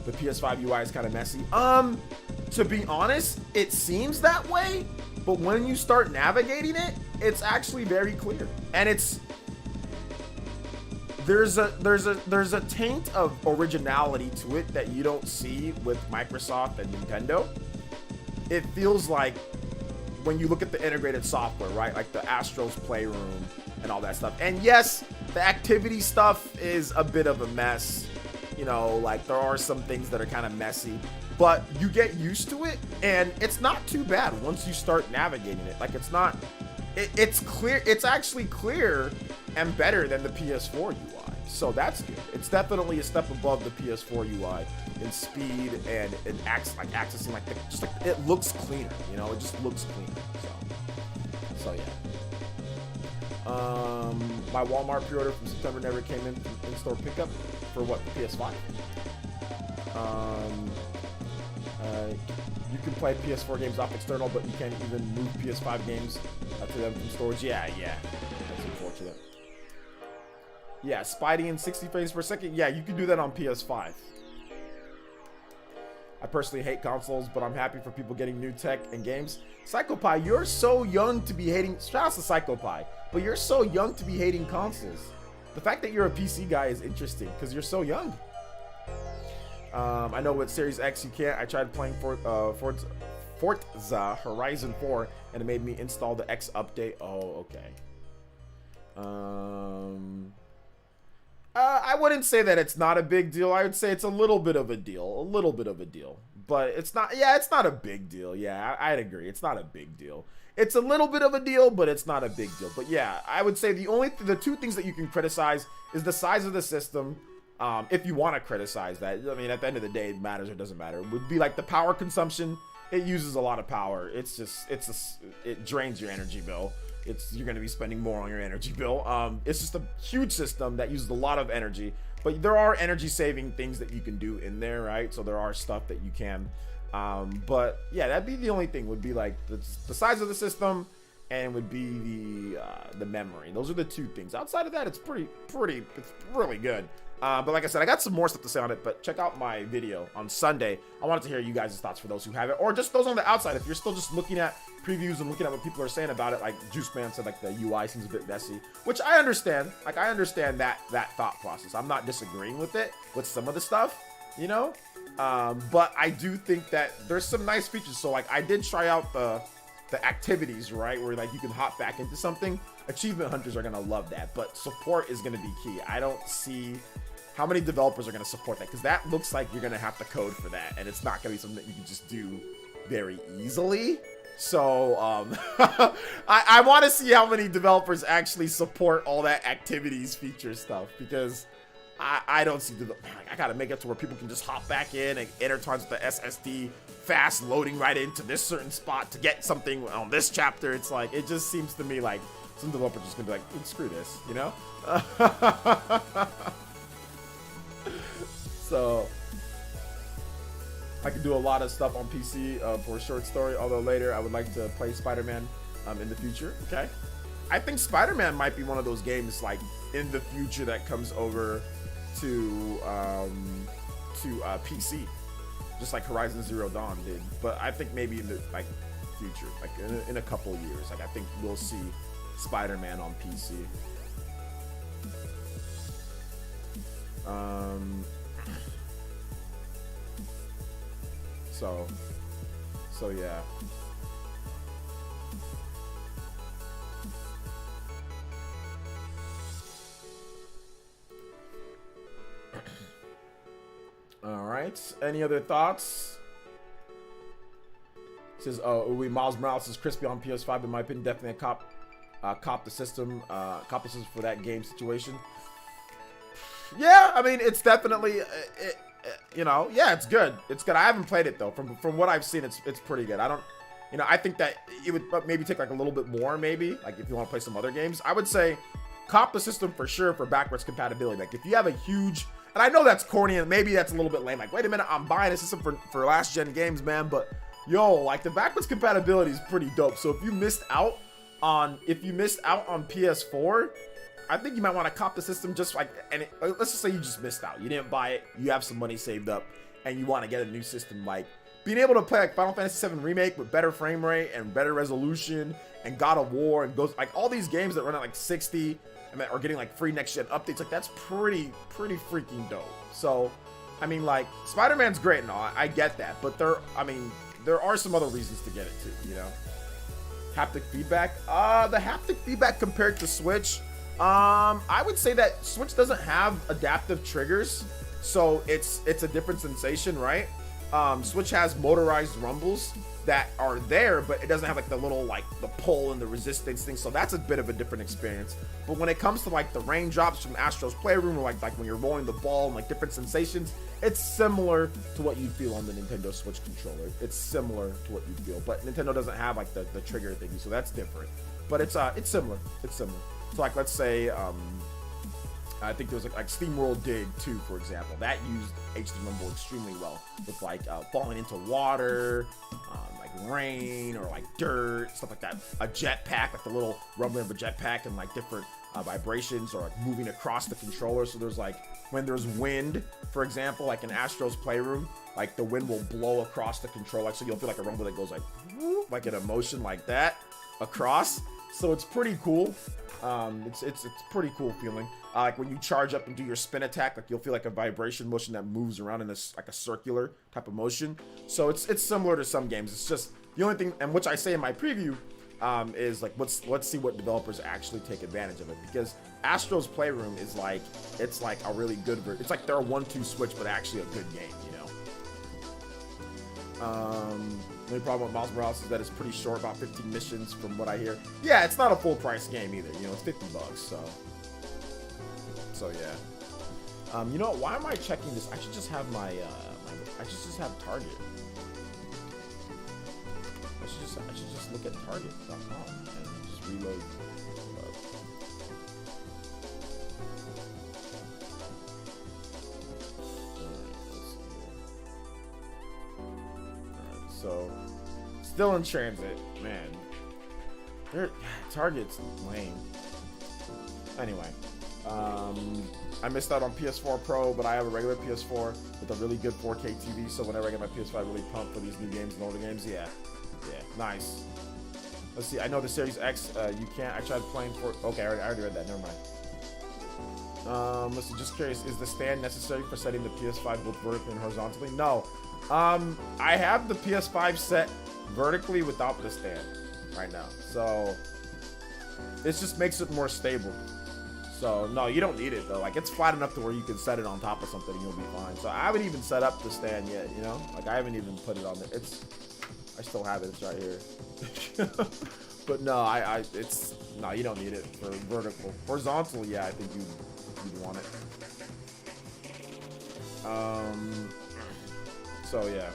The PS5 UI is kind of messy. To be honest, it seems that way, but when you start navigating it, it's actually very clear. And there's a taint of originality to it that you don't see with Microsoft and Nintendo. It feels like when you look at the integrated software, right? Like the Astro's Playroom and all that stuff. And yes, the activity stuff is a bit of a mess. You know, like there are some things that are kind of messy, but you get used to it and it's not too bad once you start navigating it. Like it's clear. It's actually clear and better than the PS4 UI. So that's good. It's definitely a step above the PS4 UI in speed and accessing it looks cleaner. You know, it just looks cleaner. So yeah. My Walmart pre-order from September never came in store pickup for what, the PS5. You can play PS4 games off external, but you can't even move PS5 games to them from storage. Yeah, that's unfortunate. Yeah, Spidey in 60 frames per second. Yeah, you can do that on PS5. I personally hate consoles, but I'm happy for people getting new tech and games. PsychoPie, you're so young to be hating. Shout out to PsychoPie, but you're so young to be hating consoles. The fact that you're a PC guy is interesting because you're so young. I know with Series X you can't. I tried playing Forza Horizon 4 and it made me install the X update. Oh, okay. I wouldn't say that it's not a big deal. I would say it's a little bit of a deal. But it's not, it's not a big deal. Yeah, I'd agree. It's not a big deal. It's a little bit of a deal, but it's not a big deal. But yeah, I would say the two things that you can criticize is the size of the system. If you want to criticize that, I mean, at the end of the day, it matters or doesn't matter. It would be like the power consumption. It uses a lot of power. It drains your energy bill. You're going to be spending more on your energy bill. It's just a huge system that uses a lot of energy, but there are energy saving things that you can do in there, right? So there are stuff that you can, but yeah, that'd be the only thing, would be like the size of the system, and would be the memory. Those are the two things. Outside of that, it's it's really good. But like I said, I got some more stuff to say on it, but check out my video on Sunday. I wanted to hear you guys' thoughts for those who have it, or just those on the outside. If you're still just looking at previews and looking at what people are saying about it, like Juice Man said, like the UI seems a bit messy, which I understand. Like, I understand that thought process. I'm not disagreeing with it, with some of the stuff, you know? But I do think that there's some nice features. So like, I did try out the activities, right, where like you can hop back into something. Achievement hunters are gonna love that, but support is gonna be key. I don't see how many developers are gonna support that, because that looks like you're gonna have to code for that, and it's not gonna be something that you can just do very easily. So I want to see how many developers actually support all that activities feature stuff, because I don't see I gotta make it to where people can just hop back in and enter times with the SSD fast loading right into this certain spot to get something on this chapter. It's like, it just seems to me like some developers are just gonna be like, screw this, you know? So I can do a lot of stuff on PC for a short story, although later I would like to play Spider-Man in the future. Okay, I think Spider-Man might be one of those games like in the future that comes over to PC, just like Horizon Zero Dawn did. But I think maybe in the future, like in a couple years, like I think we'll see Spider-Man on PC. So yeah. All right. Any other thoughts? It says, Miles Morales is crispy on PS5. In my opinion, definitely a cop the system for that game situation. Yeah, I mean, it's definitely, you know, yeah, it's good. It's good. I haven't played it though. From what I've seen, it's pretty good. I don't, you know, I think that it would maybe take like a little bit more, maybe, like if you want to play some other games. I would say cop the system for sure for backwards compatibility. Like if you have a huge, and I know that's corny and maybe that's a little bit lame. Like, wait a minute, I'm buying a system for last gen games, man. But yo, like the backwards compatibility is pretty dope. So if you missed out on PS4, I think you might want to cop the system just like, and let's just say you just missed out. You didn't buy it. You have some money saved up and you want to get a new system. Like being able to play like Final Fantasy VII Remake with better frame rate and better resolution, and God of War and Ghost, like all these games that run at like 60 and that are getting like free next gen updates, like that's pretty freaking dope. So, I mean, like Spider-Man's great and all, I get that, but there are some other reasons to get it too, you know? Haptic feedback, the haptic feedback compared to Switch, I would say that Switch doesn't have adaptive triggers, so it's a different sensation, right? Switch has motorized rumbles that are there, but it doesn't have like the little like the pull and the resistance thing, so that's a bit of a different experience. But when it comes to like the raindrops from Astro's Playroom, or like when you're rolling the ball and like different sensations, it's similar to what you feel on the Nintendo Switch controller. It's similar to what you feel, but Nintendo doesn't have like the trigger thingy, so that's different. But it's similar. It's similar. So like let's say I think there was like SteamWorld Dig 2, for example, that used HD Rumble extremely well with like falling into water, like rain or like dirt, stuff like that. A jetpack, like the little rumbling of a jetpack, and like different vibrations, or like moving across the controller. So there's like when there's wind, for example, like in Astro's Playroom, like the wind will blow across the controller, like, so you'll feel like a rumble that goes like in a motion like that across. So it's pretty cool. It's pretty cool feeling. Like when you charge up and do your spin attack, like you'll feel like a vibration motion that moves around in this like a circular type of motion. So it's similar to some games. It's just the only thing, and which I say in my preview, is like let's see what developers actually take advantage of it, because Astro's Playroom is like, it's like a really good version. It's like they're a 1-2 switch, but actually a good game, you know. The only problem with Miles Morales is that it's pretty short, about 15 missions from what I hear. Yeah, it's not a full price game either, you know, it's $50, so yeah. You know what, why am I checking this? I should just have my, I should just have Target. I should just look at Target.com and just reload. So, still in transit, man. Target's lame. Anyway, I missed out on PS4 Pro, but I have a regular PS4 with a really good 4K TV. So whenever I get my PS5 really pumped for these new games and older games, yeah, nice. Let's see. I know the Series X, you can't. I tried playing for. Okay, I already read that. Never mind. Let's see. Just curious, is the stand necessary for setting the PS5 both vertically and horizontally? No. I have the PS5 set vertically without the stand right now, so it just makes it more stable. So no, you don't need it though. Like, it's flat enough to where you can set it on top of something and you'll be fine. So I haven't even set up the stand yet, you know? Like, I haven't even put it on there. I still have it. It's right here. But no, no, you don't need it for vertical. Horizontal, yeah, I think you'd want it. So yeah,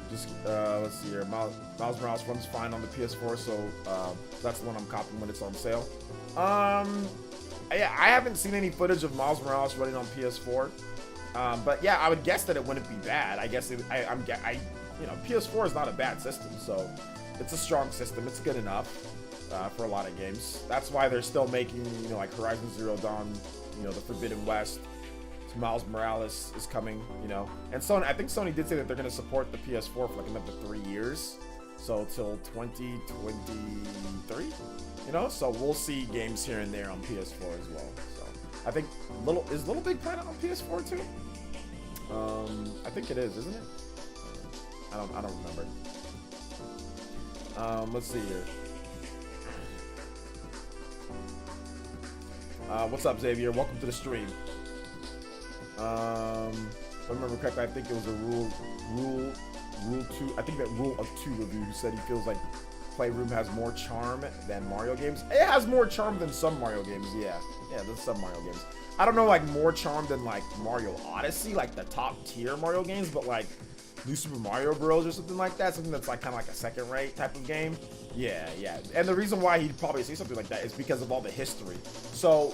just let's see here. Miles Morales runs fine on the PS4, so that's the one I'm copying when it's on sale. Yeah, I haven't seen any footage of Miles Morales running on PS4, but yeah, I would guess that it wouldn't be bad. I guess you know, PS4 is not a bad system, so it's a strong system. It's good enough for a lot of games. That's why they're still making, you know, like Horizon Zero Dawn, you know, the Forbidden West. Miles Morales is coming, you know, and Sony, I think Sony did say that they're going to support the PS4 for like another 3 years, so till 2023, you know, so we'll see games here and there on PS4 as well. So I think is Little Big Planet on PS4 too? I think it is, isn't it? I don't remember. Let's see here. What's up, Xavier? Welcome to the stream. If I remember correctly, I think it was a Rule 2. I think that Rule of 2 review who said he feels like Playroom has more charm than Mario games. It has more charm than some Mario games, yeah. Yeah, there's some Mario games. I don't know, like, more charm than, like, Mario Odyssey, like the top tier Mario games, but, like, New Super Mario Bros. Or something like that, something that's, like, kind of like a second-rate type of game. Yeah. And the reason why he'd probably say something like that is because of all the history. So,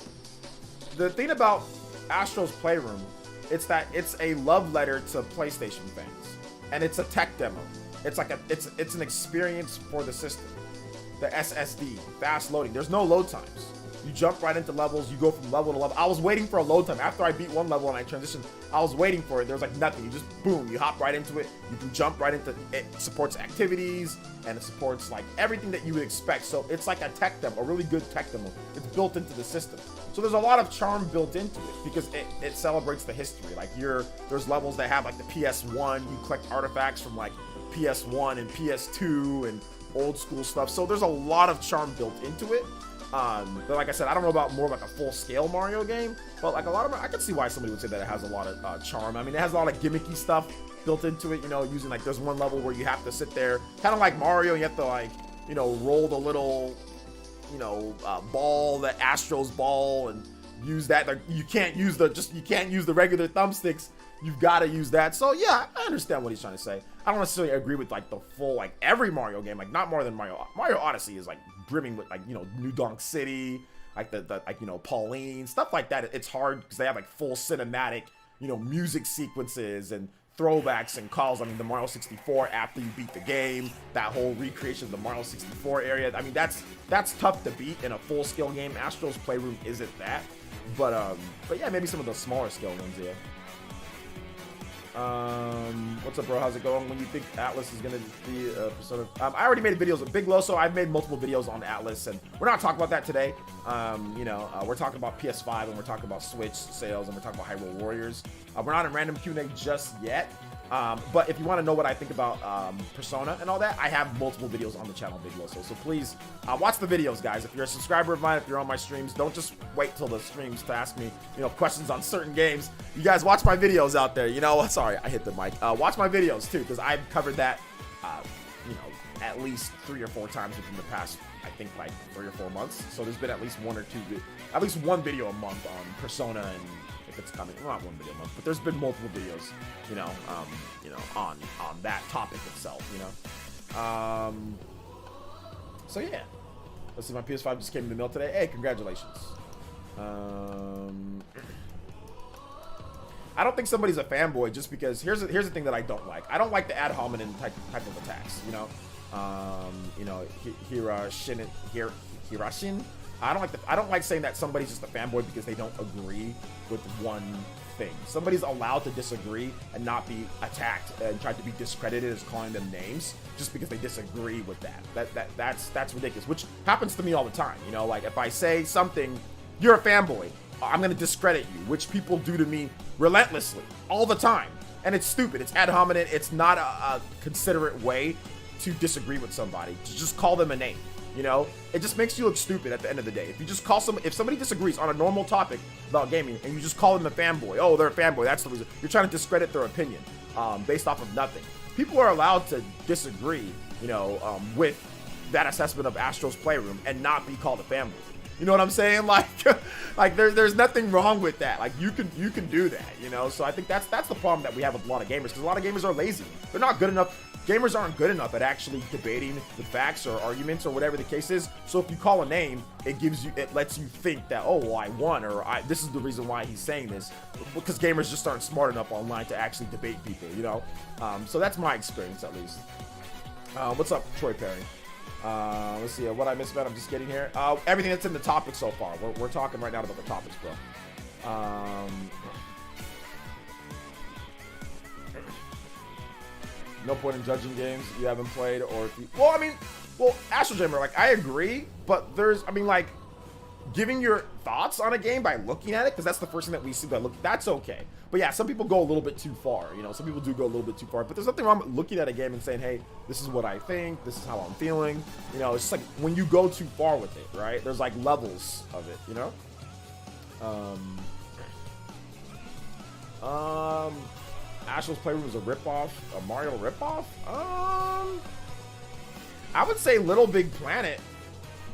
the thing about Astro's Playroom, it's that it's a love letter to PlayStation fans, and it's a tech demo. It's like it's an experience for the system. The SSD, fast loading. There's no load times. You jump right into levels. You go from level to level. I was waiting for a load time after I beat one level and I transitioned. I was waiting for it. There was like nothing. You just boom. You hop right into it. You can jump right into it. It supports activities and it supports like everything that you would expect. So it's like a tech demo, a really good tech demo. It's built into the system. So there's a lot of charm built into it because it celebrates the history. Like there's levels that have like the PS1. You collect artifacts from like PS1 and PS2 and old school stuff. So there's a lot of charm built into it. But like I said, I don't know about more about the full-scale Mario game, but like a lot of, I can see why somebody would say that it has a lot of charm. I mean, it has a lot of gimmicky stuff built into it, you know, using like, there's one level where you have to sit there, kind of like Mario, you have to like, you know, roll the little, you know, ball, the Astro's ball, and use that. Like, you can't use the regular thumbsticks. You've got to use that. So yeah, I understand what he's trying to say. I don't necessarily agree with like the full, like every Mario game, like not more than Mario Odyssey is like brimming with like, you know, New Donk City, like the like, you know, Pauline, stuff like that. It's hard because they have like full cinematic, you know, music sequences and throwbacks and calls. I mean, the Mario 64 after you beat the game, that whole recreation of the Mario 64 area. I mean, that's tough to beat in a full-scale game. Astro's Playroom isn't that, but yeah, maybe some of the smaller scale ones, yeah. What's up, bro? How's it going? When you think Atlas is gonna be Persona? I already made videos of Big Loso. I've made multiple videos on Atlas, and we're not talking about that today. You know, we're talking about PS5, and we're talking about Switch sales, and we're talking about Hyrule Warriors. We're not in random Q&A just yet. But if you want to know what I think about Persona and all that, I have multiple videos on the channel, Big Loso. So please watch the videos, guys. If you're a subscriber of mine, if you're on my streams, don't just wait till the streams to ask me, you know, questions on certain games. You guys watch my videos out there. You know, sorry, I hit the mic. Watch my videos too, because I've covered that, you know, at least 3 or 4 times within the past, I think, like 3 or 4 months. So there's been at least at least one video a month on Persona, and if it's coming, well, not one video a month, but there's been multiple videos, you know, on that topic itself, you know. So yeah, let's see, my PS5 just came in the mail today. Hey, congratulations. I don't think somebody's a fanboy just because here's the thing that I don't like. I don't like the ad hominem type of attacks, you know. Hirashin. I don't like saying that somebody's just a fanboy because they don't agree with one thing. Somebody's allowed to disagree and not be attacked and tried to be discredited as calling them names just because they disagree with that. That's ridiculous, which happens to me all the time. You know, like if I say something, you're a fanboy, I'm gonna discredit you, which people do to me relentlessly all the time. And it's stupid. It's ad hominem. It's not a considerate way to disagree with somebody. To just call them a name. You know, it just makes you look stupid at the end of the day. If you just call if somebody disagrees on a normal topic about gaming and you just call them a fanboy, oh, they're a fanboy, that's the reason. You're trying to discredit their opinion based off of nothing. People are allowed to disagree, you know, with that assessment of Astro's Playroom and not be called a fanboy. You know what I'm saying? Like, like there's nothing wrong with that. Like you can do that, you know. So I think that's the problem that we have with a lot of gamers, because a lot of gamers are lazy. They're not good enough. Gamers aren't good enough at actually debating the facts or arguments or whatever the case is. So if you call a name, it lets you think that, oh, well, I won, or this is the reason why he's saying this, because gamers just aren't smart enough online to actually debate people, you know. So that's my experience, at least. What's up, Troy Perry? Let's see what I missed about. I'm just getting here. Everything that's in the topic so far. We're talking right now about the topics, bro. No point in judging games you haven't played, or if you, Astro Jammer, like, I agree, but there's, I mean, like, giving your thoughts on a game by looking at it, because that's the first thing that we see by look, that's okay. But yeah, some people go a little bit too far, you know, some people do go a little bit too far, but there's nothing wrong with looking at a game and saying, hey, this is what I think, this is how I'm feeling, you know. It's just like when you go too far with it, right? There's like levels of it, you know. Astro's Playroom was a ripoff, a Mario ripoff. I would say Little Big Planet,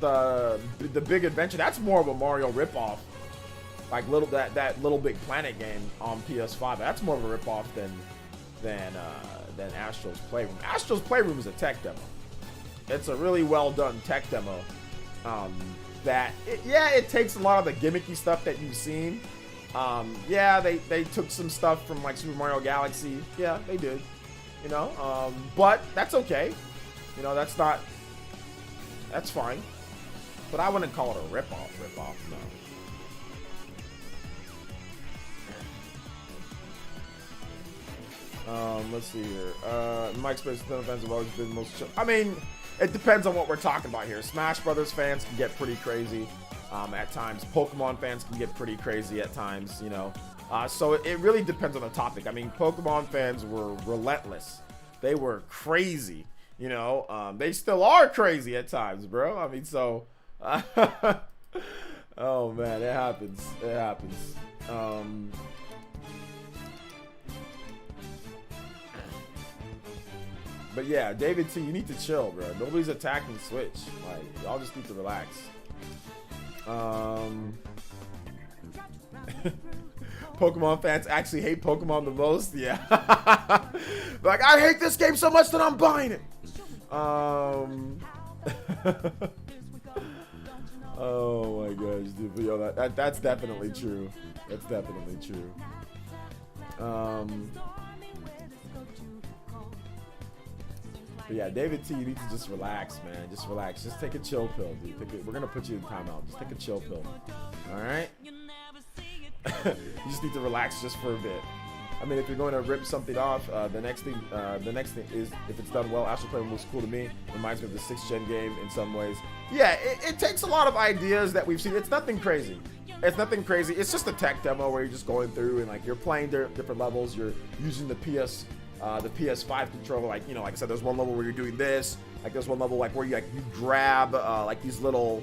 the Big Adventure. That's more of a Mario ripoff, like that Little Big Planet game on PS5. That's more of a ripoff than Astro's Playroom. Astro's Playroom is a tech demo. It's a really well done tech demo. It takes a lot of the gimmicky stuff that you've seen. Yeah, they took some stuff from like Super Mario Galaxy. Yeah, they did. You know, but that's okay. You know, that's fine. But I wouldn't call it a ripoff, no. Let's see here. My experience with Nintendo fans have always been the most chill. I mean, it depends on what we're talking about here. Smash Brothers fans can get pretty crazy at times. Pokemon fans can get pretty crazy at times, you know. So it really depends on the topic. I mean, Pokemon fans were relentless. They were crazy, you know. They still are crazy at times, bro. I mean, so Oh man, it happens. It happens. But yeah, David T, you need to chill, bro. Nobody's attacking Switch. Like, y'all just need to relax. Pokemon fans actually hate Pokemon the most. Yeah. Like, I hate this game so much that I'm buying it. Oh my gosh, dude. But yo, that's definitely true. That's definitely true. But yeah, David T, you need to just relax, man. Just relax. Just take a chill pill, dude. We're gonna put you in timeout. Just take a chill pill. All right. You just need to relax just for a bit. I mean, if you're going to rip something off, the next thing is, if it's done well, Astral Plane looks cool to me. Reminds me of the 6th gen game in some ways. Yeah, it takes a lot of ideas that we've seen. It's nothing crazy. It's nothing crazy. It's just a tech demo where you're just going through and like you're playing different levels. You're using the PS5 controller. Like, you know, like I said, there's one level where you're doing this. Like there's one level like where you grab like these little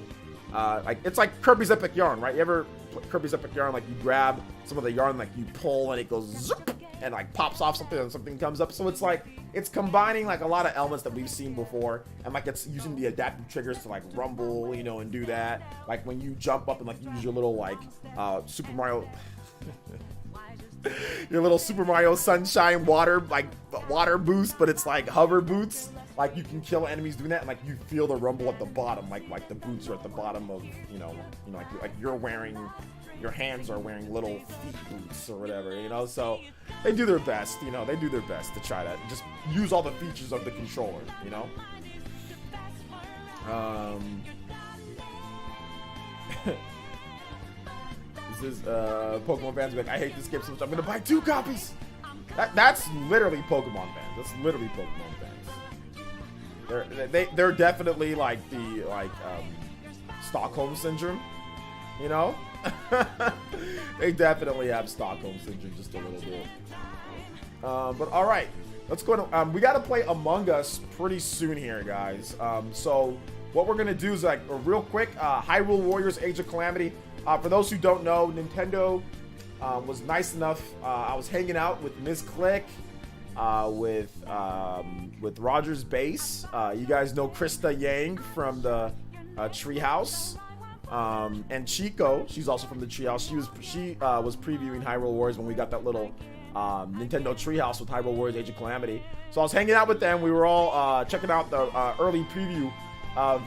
like it's like Kirby's Epic Yarn, right? You ever Kirby's Epic Yarn, like you grab some of the yarn, like you pull and it goes zoop, and like pops off something and something comes up. So it's like it's combining like a lot of elements that we've seen before, and like it's using the adaptive triggers to like rumble, you know, and do that. Like when you jump up and like use your little like Super Mario your little Super Mario Sunshine water boost, but it's like hover boots. Like you can kill enemies doing that, and like you feel the rumble at the bottom, like the boots are at the bottom of, you know, like you're wearing, your hands are wearing little feet boots or whatever, you know. So they do their best, you know, they do their best to try to just use all the features of the controller, you know. This is Pokemon fans be like, I hate this game so much, I'm gonna buy 2 copies. That's literally Pokemon fans. That's literally Pokemon fans. They're definitely like the Stockholm syndrome, you know. They definitely have Stockholm syndrome just a little bit. But all right, let's go to we got to play Among Us pretty soon here, guys. So what we're gonna do is like real quick, Hyrule Warriors Age of Calamity. For those who don't know, Nintendo was nice enough. I was hanging out with Ms. Click, with Roger's Base. You guys know Krista Yang from the Treehouse, and Chico. She's also from the Treehouse. She was previewing Hyrule Warriors when we got that little Nintendo Treehouse with Hyrule Warriors Age of Calamity. So I was hanging out with them. We were all checking out the early preview of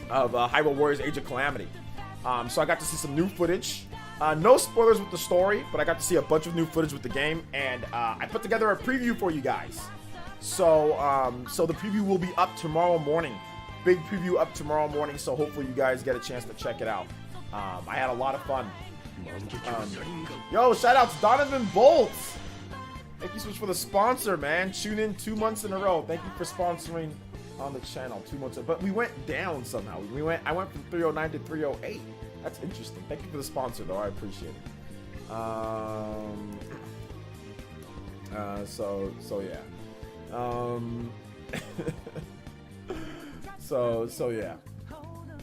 Hyrule Warriors Age of Calamity. So I got to see some new footage. No spoilers with the story, but I got to see a bunch of new footage with the game, and I put together a preview for you guys. So so the preview will be up tomorrow morning. Big preview up tomorrow morning, so hopefully you guys get a chance to check it out. I had a lot of fun. Yo, shout out to Donovan Bolts. Thank you so much for the sponsor, man. Tune in 2 months in a row. Thank you for sponsoring on the channel 2 months. But we went down somehow. I went from 309 to 308. That's interesting. Thank you for the sponsor, though. I appreciate it. So yeah. So yeah.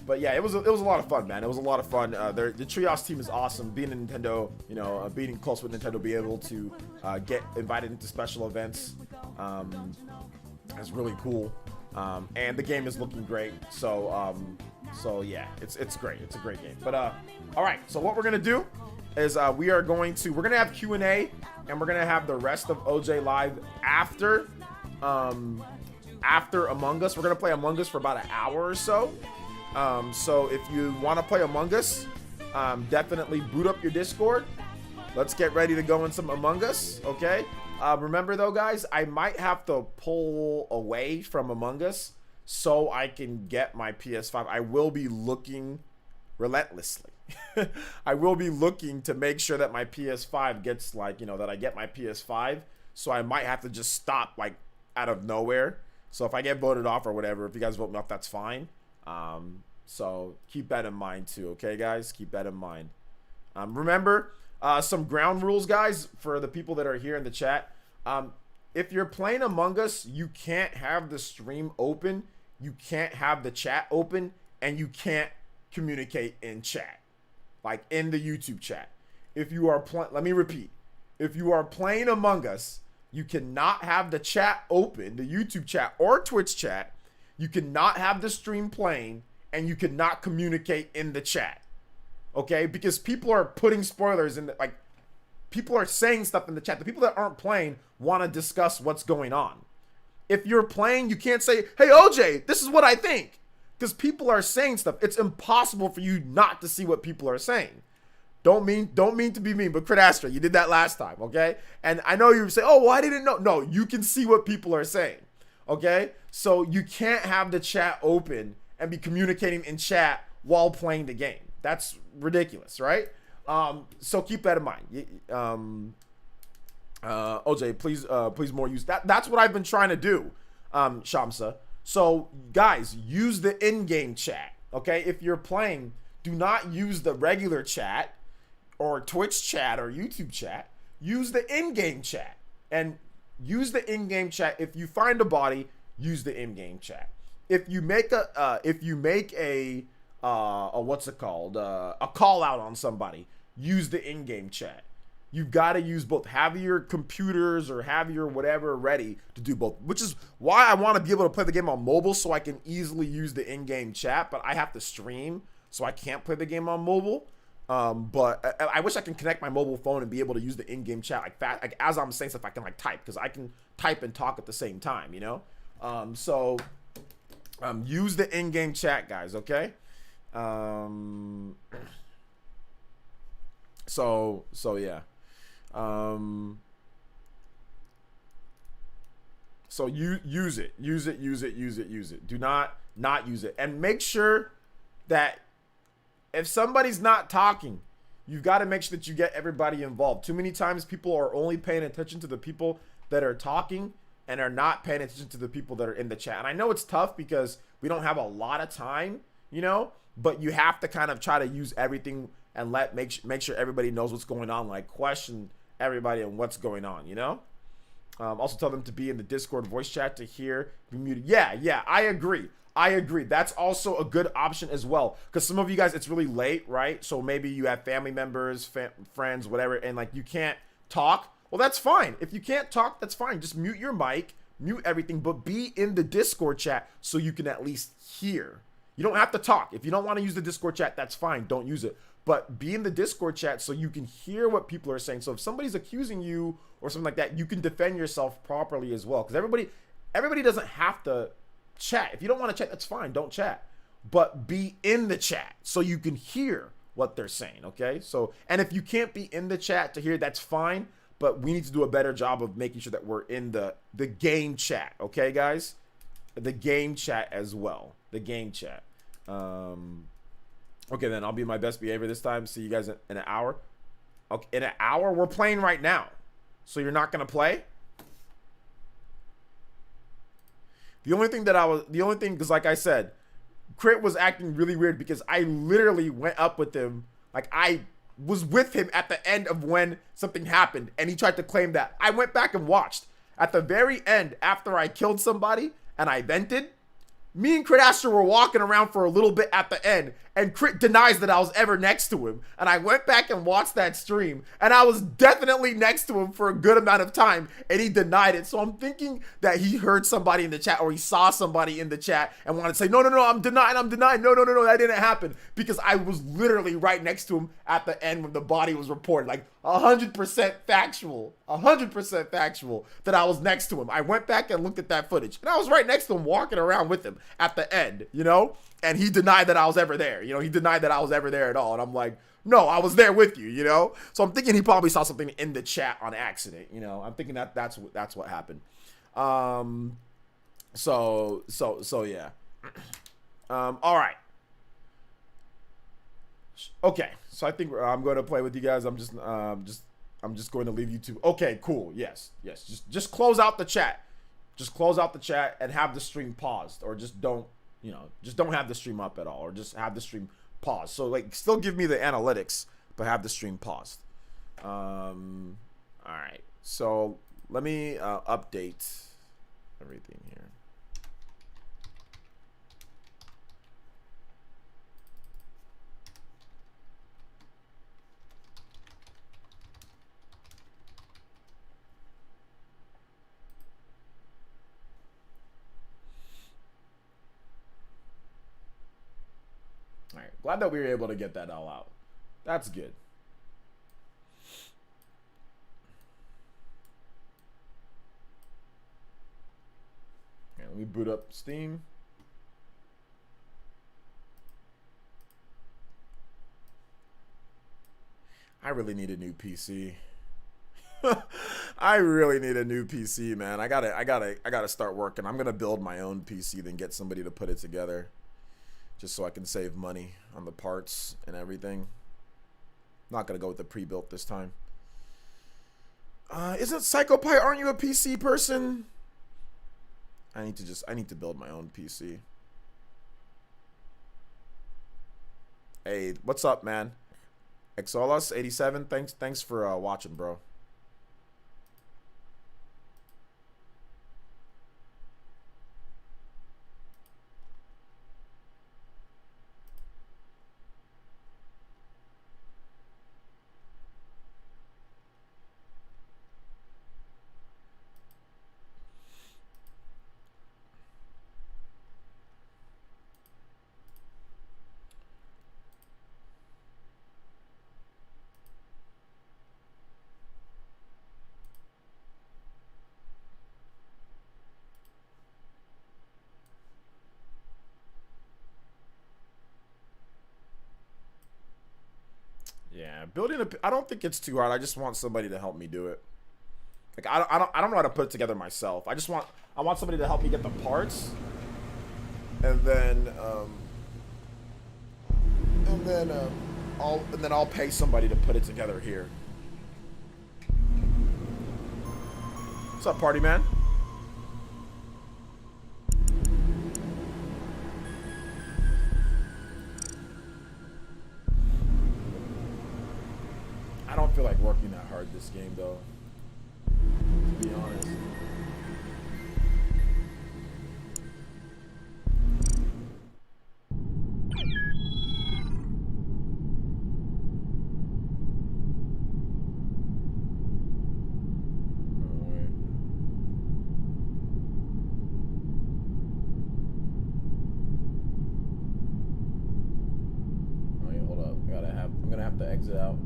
But yeah, it was a lot of fun, man. It was a lot of fun. The Treehouse team is awesome. Being in Nintendo, you know, being close with Nintendo, be able to get invited into special events, is really cool. And the game is looking great. So yeah, it's great. It's a great game. But all right. So what we're gonna do is we're gonna have Q&A, and we're gonna have the rest of OJ Live after Among Us. We're gonna play Among Us for about an hour or so. So if you want to play Among Us, definitely boot up your Discord. Let's get ready to go in some Among Us, okay? Remember though, guys, I might have to pull away from Among Us so I can get my PS5. I will be looking relentlessly. I will be looking to make sure that my PS5 gets, like, you know, that I get my PS5. So I might have to just stop, like, out of nowhere. So if I get voted off or whatever, if you guys vote me off, that's fine. So keep that in mind too, okay, guys? Keep that in mind. Remember, some ground rules, guys, for the people that are here in the chat. If you're playing Among Us, you can't have the stream open, you can't have the chat open, and you can't communicate in chat, like in the YouTube chat. If you are playing, let me repeat, if you are playing Among Us, you cannot have the chat open, the YouTube chat or Twitch chat. You cannot have the stream playing, and you cannot communicate in the chat. Okay? Because people are putting spoilers in the, like, people are saying stuff in the chat. The people that aren't playing want to discuss what's going on. If you're playing, you can't say, hey, OJ, this is what I think. Because people are saying stuff. It's impossible for you not to see what people are saying. Don't mean to be mean, but Crit Astra, you did that last time, okay? And I know you say, oh, well, I didn't know. No, you can see what people are saying, okay? So you can't have the chat open and be communicating in chat while playing the game. That's ridiculous, right? So keep that in mind. OJ, please more use that. That's what I've been trying to do, Shamsa. So guys, use the in-game chat, okay? If you're playing, do not use the regular chat or Twitch chat or YouTube chat. Use the in-game chat, and use the in-game chat. If you find a body, use the in-game chat. If you make a what's it called, a call out on somebody, use the in-game chat. You've got to use both. Have your computers or have your whatever ready to do both, which is why I want to be able to play the game on mobile, so I can easily use the in-game chat, but I have to stream, so I can't play the game on mobile. But I wish I can connect my mobile phone and be able to use the in-game chat like fast, like as I'm saying stuff, I can like type, because I can type and talk at the same time, you know. Use the in-game chat, guys. Okay. So yeah. So you use it. Do not use it, and make sure that if somebody's not talking, you've got to make sure that you get everybody involved. Too many times people are only paying attention to the people that are talking and are not paying attention to the people that are in the chat. And I know it's tough because we don't have a lot of time, you know, but you have to kind of try to use everything and make sure everybody knows what's going on, like question everybody on what's going on, you know. Also tell them to be in the Discord voice chat to hear, be muted. Yeah, I agree. That's also a good option as well, because some of you guys, it's really late, right? So maybe you have family members, friends, whatever, and like you can't talk. Well, that's fine. If you can't talk, that's fine. Just mute your mic, mute everything, but be in the Discord chat so you can at least hear. You don't have to talk. If you don't want to use the Discord chat, that's fine. Don't use it. But be in the Discord chat so you can hear what people are saying. So if somebody's accusing you or something like that, you can defend yourself properly as well. Because everybody doesn't have to chat. If you don't want to chat, that's fine. Don't chat. But be in the chat so you can hear what they're saying, okay? So, and if you can't be in the chat to hear, that's fine. But we need to do a better job of making sure that we're in the game chat, okay, guys? The game chat as well. The game chat. Okay, then I'll be my best behavior this time. See you guys in an hour. Okay, in an hour? We're playing right now. So you're not going to play? The only thing, because like I said, Crit was acting really weird because I literally went up with him. Like, I was with him at the end of when something happened, and he tried to claim that. I went back and watched. At the very end, after I killed somebody and I vented, me and Crit Astra were walking around for a little bit at the end, and Crit denies that I was ever next to him. And I went back and watched that stream, and I was definitely next to him for a good amount of time, and he denied it. So I'm thinking that he heard somebody in the chat, or he saw somebody in the chat and wanted to say, no, I'm denying. No, that didn't happen. Because I was literally right next to him at the end when the body was reported. Like 100% factual that I was next to him. I went back and looked at that footage, and I was right next to him walking around with him at the end, you know? And he denied that I was ever there. You know, he denied that I was ever there at all. And I'm like, no, I was there with you, you know? So I'm thinking he probably saw something in the chat on accident, you know? I'm thinking that's what happened. So yeah. All right. Okay. So I think I'm going to play with you guys. I'm just going to leave YouTube. Okay, cool. Yes. Just close out the chat. Just close out the chat and have the stream paused, or just don't have the stream up at all, or just have the stream paused. So like, still give me the analytics, but have the stream paused. All right. So let me update everything here. Glad that we were able to get that all out. That's good. Okay, let me boot up Steam. I really need a new PC. I really need a new PC, man. I gotta start working. I'm gonna build my own PC, then get somebody to put it together, just so I can save money on the parts and everything. Not gonna go with the pre-built this time. Isn't Psychopie? Aren't you a PC person? I need to build my own PC. Hey, what's up, man? Exolas87, thanks for watching, bro. Yeah, building a. I don't think it's too hard. I just want somebody to help me do it. Like I don't know how to put it together myself. I want somebody to help me get the parts, and then I'll pay somebody to put it together here. What's up, party man? I don't feel like working that hard this game, though, to be honest. Oh, wait, hold up. I'm gonna have to exit out.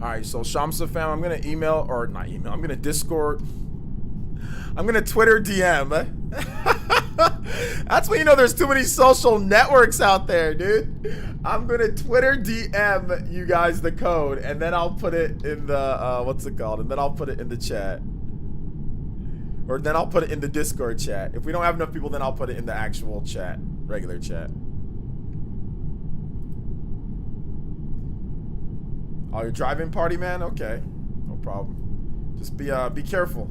Alright, so Shamsa fam, I'm gonna email, or not email, I'm gonna Discord. I'm gonna Twitter DM. That's when you know there's too many social networks out there, dude. I'm gonna Twitter DM you guys the code, and then I'll put it in the, what's it called? And then I'll put it in the chat. Or then I'll put it in the Discord chat. If we don't have enough people, then I'll put it in the actual chat, regular chat. Oh, you're driving, party man? Okay, no problem. Just be careful.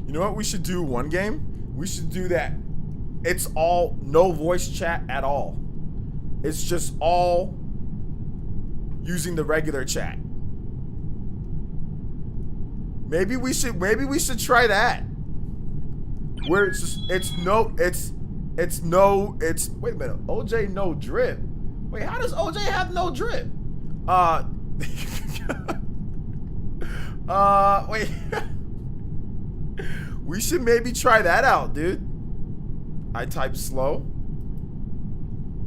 You know what we should do one game? We should do that. It's all no voice chat at all. It's just all using the regular chat. Maybe we should try that. Where it's just wait a minute, OJ no drip. Wait, how does OJ have no drip? Wait. We should maybe try that out, dude. I type slow.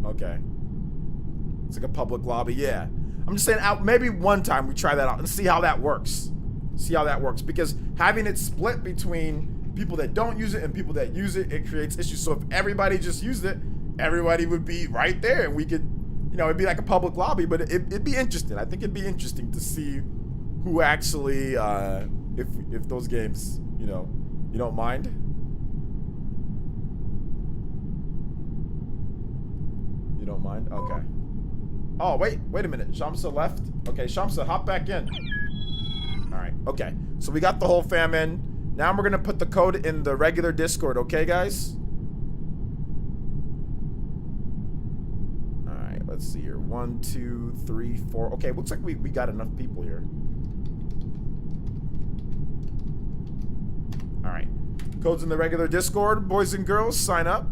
Okay. It's like a public lobby, yeah. I'm just saying, maybe one time we try that out and see how that works. See how that works. Because having it split between people that don't use it and people that use it, it creates issues. So if everybody just used it, everybody would be right there. And we could, you know, it'd be like a public lobby, but it'd be interesting. I think it'd be interesting to see who actually, if those games, you know, you don't mind? You don't mind? Okay. Oh, wait a minute. Shamsa left? Okay, Shamsa, hop back in. Alright, okay. So we got the whole fam in. Now we're gonna put the code in the regular Discord, okay, guys? All right, let's see here. 1, 2, 3, 4. Okay, looks like we got enough people here. All right, code's in the regular Discord. Boys and girls, sign up.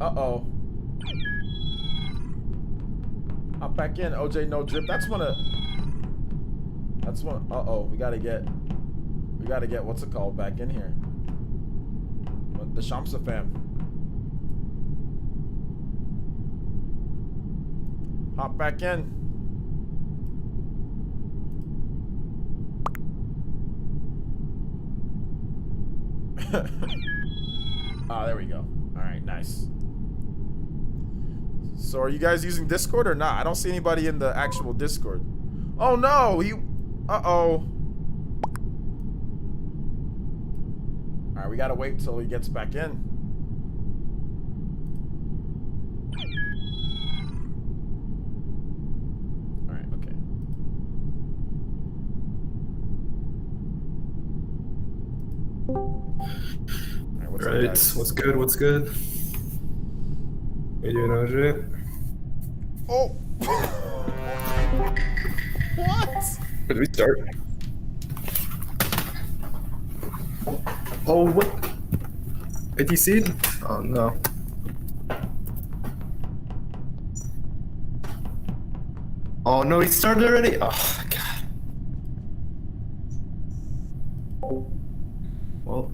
Uh-oh. Hop back in, OJ No Drip. That's one. Uh-oh, we gotta get what's it called back in here. The Shamsa fam. Hop back in. Ah, there we go. Alright, nice. So are you guys using Discord or not? I don't see anybody in the actual Discord. Oh no, uh-oh. Alright, we gotta wait till he gets back in. Alright, okay. Alright, what's up, guys? What's good? What's good? How you doing, OJ? Oh! What? Did we start? Oh, what? ATC? Oh, no. Oh, no, he started already? Oh, God. Well.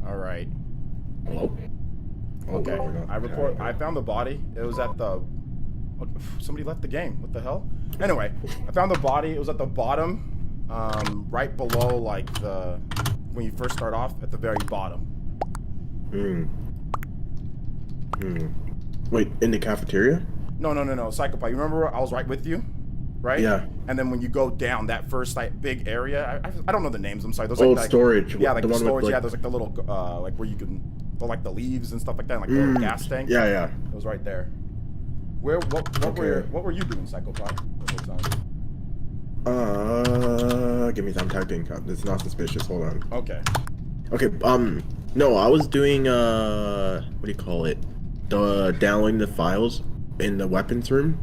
Alright. Hello? Okay, I found the body. It was at the... Somebody left the game. What the hell? Anyway, I found the body. It was at the bottom, right below, like, when you first start off, at the very bottom. Wait, in the cafeteria? No, Psychopath. You remember I was right with you? Right? Yeah. And then when you go down that first, like, big area, I don't know the names, I'm sorry. Those Old like, storage. Yeah, like the storage, like... yeah, there's like the little, like where you can, like the leaves and stuff like that, like the little gas tank. Yeah, yeah. It was right there. What were you doing, Psychopath? Give me time typing. It's not suspicious. Hold on. Okay. Okay, no, I was doing, what do you call it? Downloading the files in the weapons room.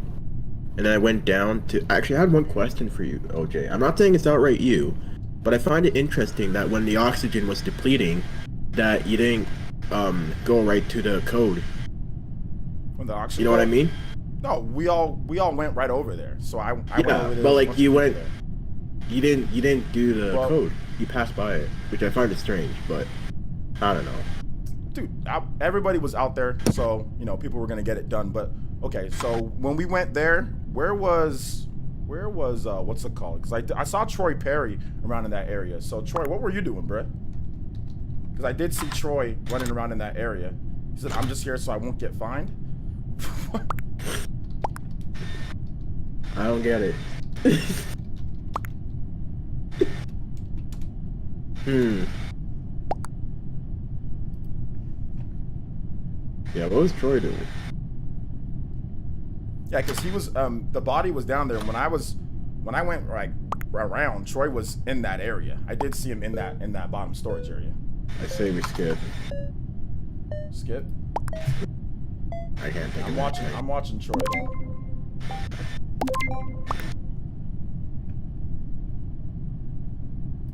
And then I went down to, actually I had one question for you, OJ. I'm not saying it's outright you, but I find it interesting that when the oxygen was depleting, that you didn't, go right to the code. When the oxygen, you know what I mean? No, we all went right over there. So I went over there. But like you didn't do the code. You passed by it, which I find it strange, but I don't know. Dude, everybody was out there, so, you know, people were gonna get it done. But okay, so when we went there, where was Where was what's it called? Because I saw Troy Perry around in that area. So Troy, what were you doing, bruh? Because I did see Troy running around in that area. He said, "I'm just here so I won't get fined." I don't get it. Yeah, what was Troy doing? Yeah, because he was the body was down there. And when I went like around, Troy was in that area. I did see him in that bottom storage area. I say we skip. Skip. I can't think. I'm watching Troy though.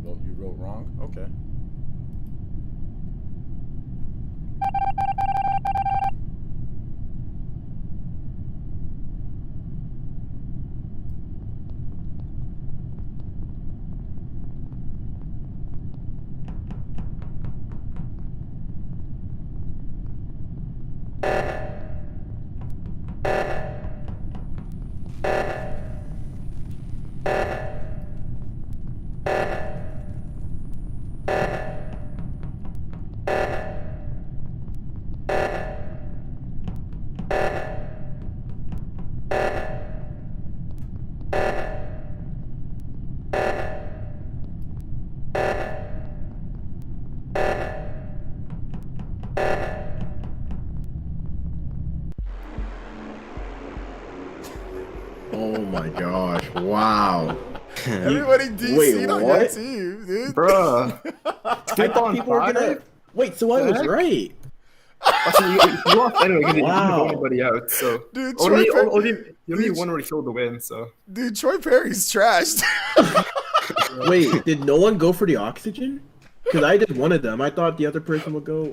Well, you wrote wrong. Okay. Oh my gosh! Wow. Everybody DC'd on what? that team, dude. Bruh. I thought people were gonna. Wait, so I was right. Actually, you lost anyway because you didn't Wow. vote anybody out. So Dude, only Troy only one already killed the win. So Dude, Troy Perry's trashed. Wait, did no one go for the oxygen? Because I did one of them. I thought the other person would go.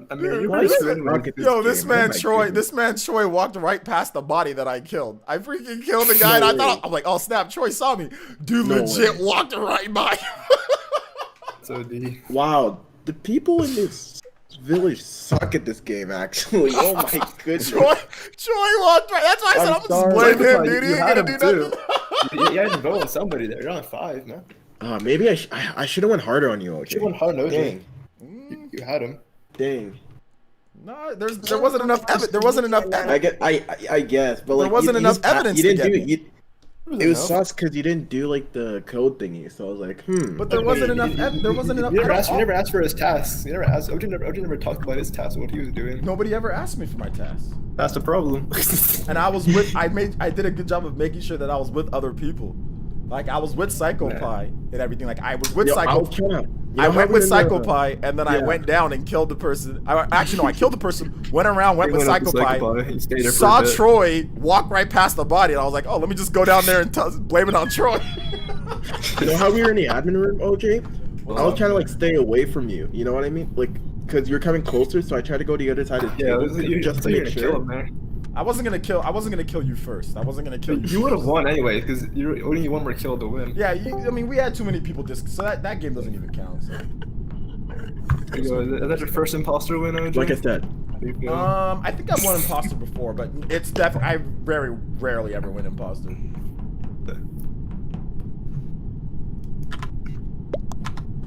I mean, you Why already is win with Rocket Yo, this game? man Oh my Troy, goodness. this man Troy walked right past the body that I killed. I freaking killed the guy, and I thought, I'm like, oh snap, Troy saw me. Dude, No legit way. walked right by. So the Wow, the people in this village suck at this game. Actually, oh my goodness. Troy walked right. That's why I said I'm just sorry. blame him, You dude. He ain't had gonna him do too. nothing. You had to vote on somebody there. You're on 5, man. Maybe I should have went harder on you, OJ. You went hard on OJ. Dang, You had him. dang. No, there wasn't enough evidence. There wasn't enough evidence. I guess, but like There wasn't enough evidence You to didn't get do me. it. It was sus because you didn't do like the code thingy. So I was like, But there wasn't enough. There wasn't enough. You never asked for his tasks. You never asked. OJ never talked about his tasks. What he was doing. Nobody ever asked me for my tasks. That's the problem. And I was with. I did a good job of making sure that I was with other people. Like I was with Psycho Pie and everything. Like I was with Psycho. I went with Psycho Pie, and then I went down and killed the person. Actually, no, I killed the person. Went around, went with Psycho Pie. Saw Troy walk right past the body, and I was like, "Oh, let me just go down there and blame it on Troy." You know how we were in the admin room, OJ? I was trying to like stay away from you. You know what I mean? Like, cause you're coming closer, so I tried to go to the other side of the table just to make sure. I wasn't gonna kill you first. I wasn't gonna kill you. You would have won anyway, because you only one more kill to win. Yeah, I mean, we had too many people so that game doesn't even count. So. Is that your first imposter win, OJ? Like I said, I think I've won imposter before, but it's definitely I very rarely ever win imposter.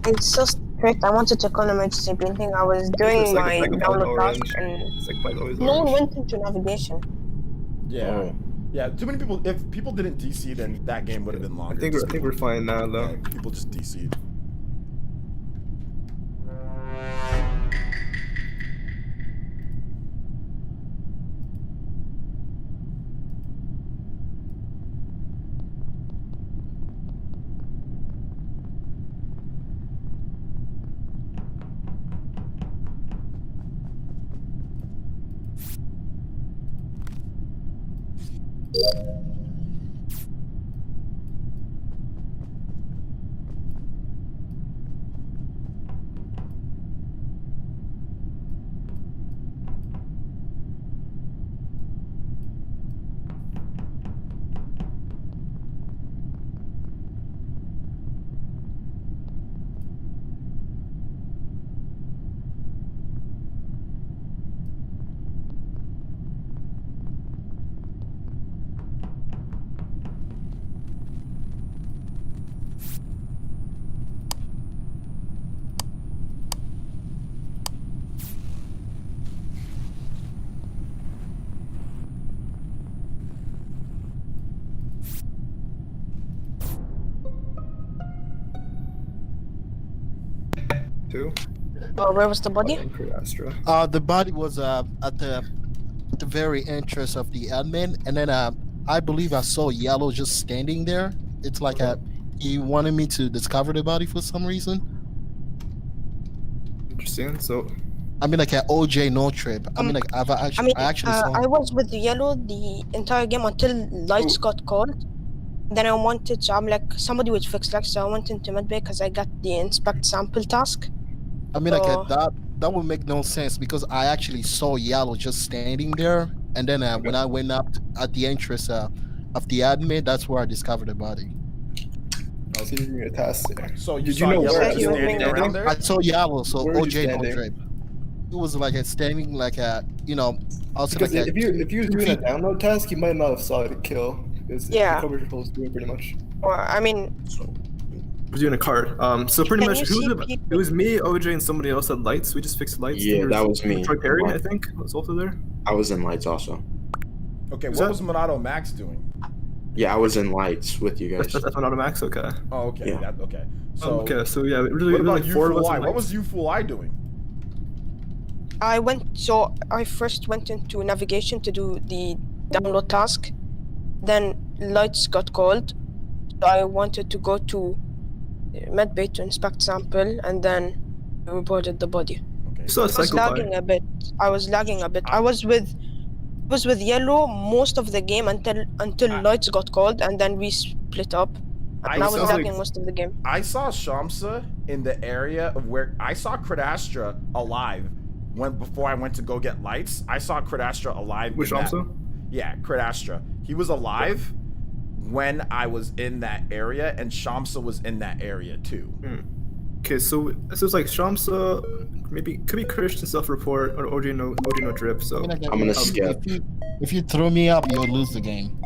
It's so strict. I wanted to call him a sibling thing. I was doing my download task and no one went into navigation. Yeah. Oh. Yeah, too many people. If people didn't DC, then that game would have been longer. I think we're fine now, though. Yeah, people just DC'd. too. Where was the body? Astra. The body was at the very entrance of the admin, and then I believe I saw Yellow just standing there. It's like he wanted me to discover the body for some reason. Interesting. So, I mean, like an OJ no trip. I mean, like I actually saw. I was with Yellow the entire game until lights got cold. Then I wanted to, I'm like, somebody would fix that, so I went into medbay because I got the inspect sample task. I mean, like that would make no sense because I actually saw Yellow just standing there, and then when I went up at the entrance of the admin, that's where I discovered the body. I'll see if you get a task there. So Did you know Yellow where just standing around there? I saw Yellow, so Where was you OJ no standing? trip. It was like a standing, like a also Because like if you was doing a download task, you might not have saw it kill. Because Yeah. it covers your whole screen pretty much. Or, I mean, I was doing a card. So pretty Can much, you see it was me, OJ, and somebody else at lights. We just fixed lights. Yeah, There that was me. Troy Perry, I think, was also there. I was in lights also. Okay, Was what that- was Monado Max doing? Yeah, I was in lights with you guys. That's not a max. Okay. Oh, okay, Yeah. okay. So, Okay. So yeah, really, what really about like you, 4 of Fool us. Eye? in What lights. was you, Fool Eye, doing? I first went into navigation to do the download task. Then lights got cold. So I wanted to go to medbay to inspect sample, and then we reported the body. Okay. You saw a I was cycle lagging a bit. I was with Yellow most of the game until lights got cold, and then we split up. And I was sounds like- lagging most of the game. I saw Shamsa in the area of where I saw Credastra alive before I went to go get lights. I saw Credastra alive. Which in that- also? Yeah, Credastra. He was alive when I was in that area, and Shamsa was in that area too. Okay, so this is like Shamsa, maybe could be Christian self-report or OJ no drip. So I mean, like, I'm gonna if you- skip. If you throw me up, you'll lose the game.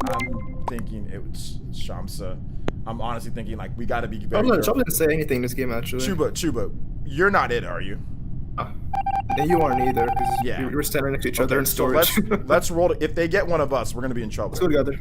I'm thinking it was Shamsa. I'm honestly thinking like we got to be very Shamsa careful. didn't say anything in this game actually. Chuba, you're not it, are you? And you aren't either, because Yeah. you were standing next to each other in So storage. let's roll it. If they get one of us, we're gonna be in trouble. Let's go together.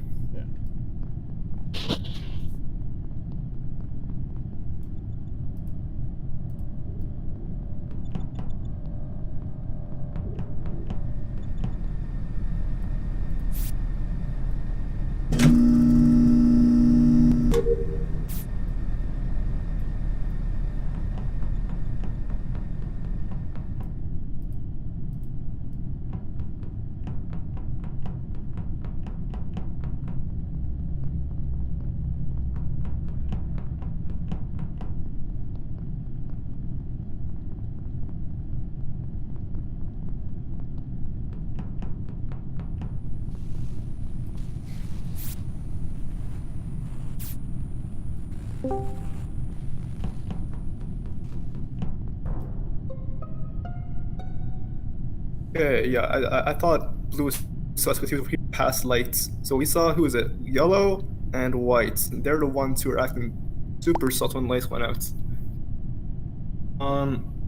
Yeah. Yeah, I thought blue was sus because he was past lights. So we saw, who is it? Yellow and white. They're the ones who were acting super sus when lights went out.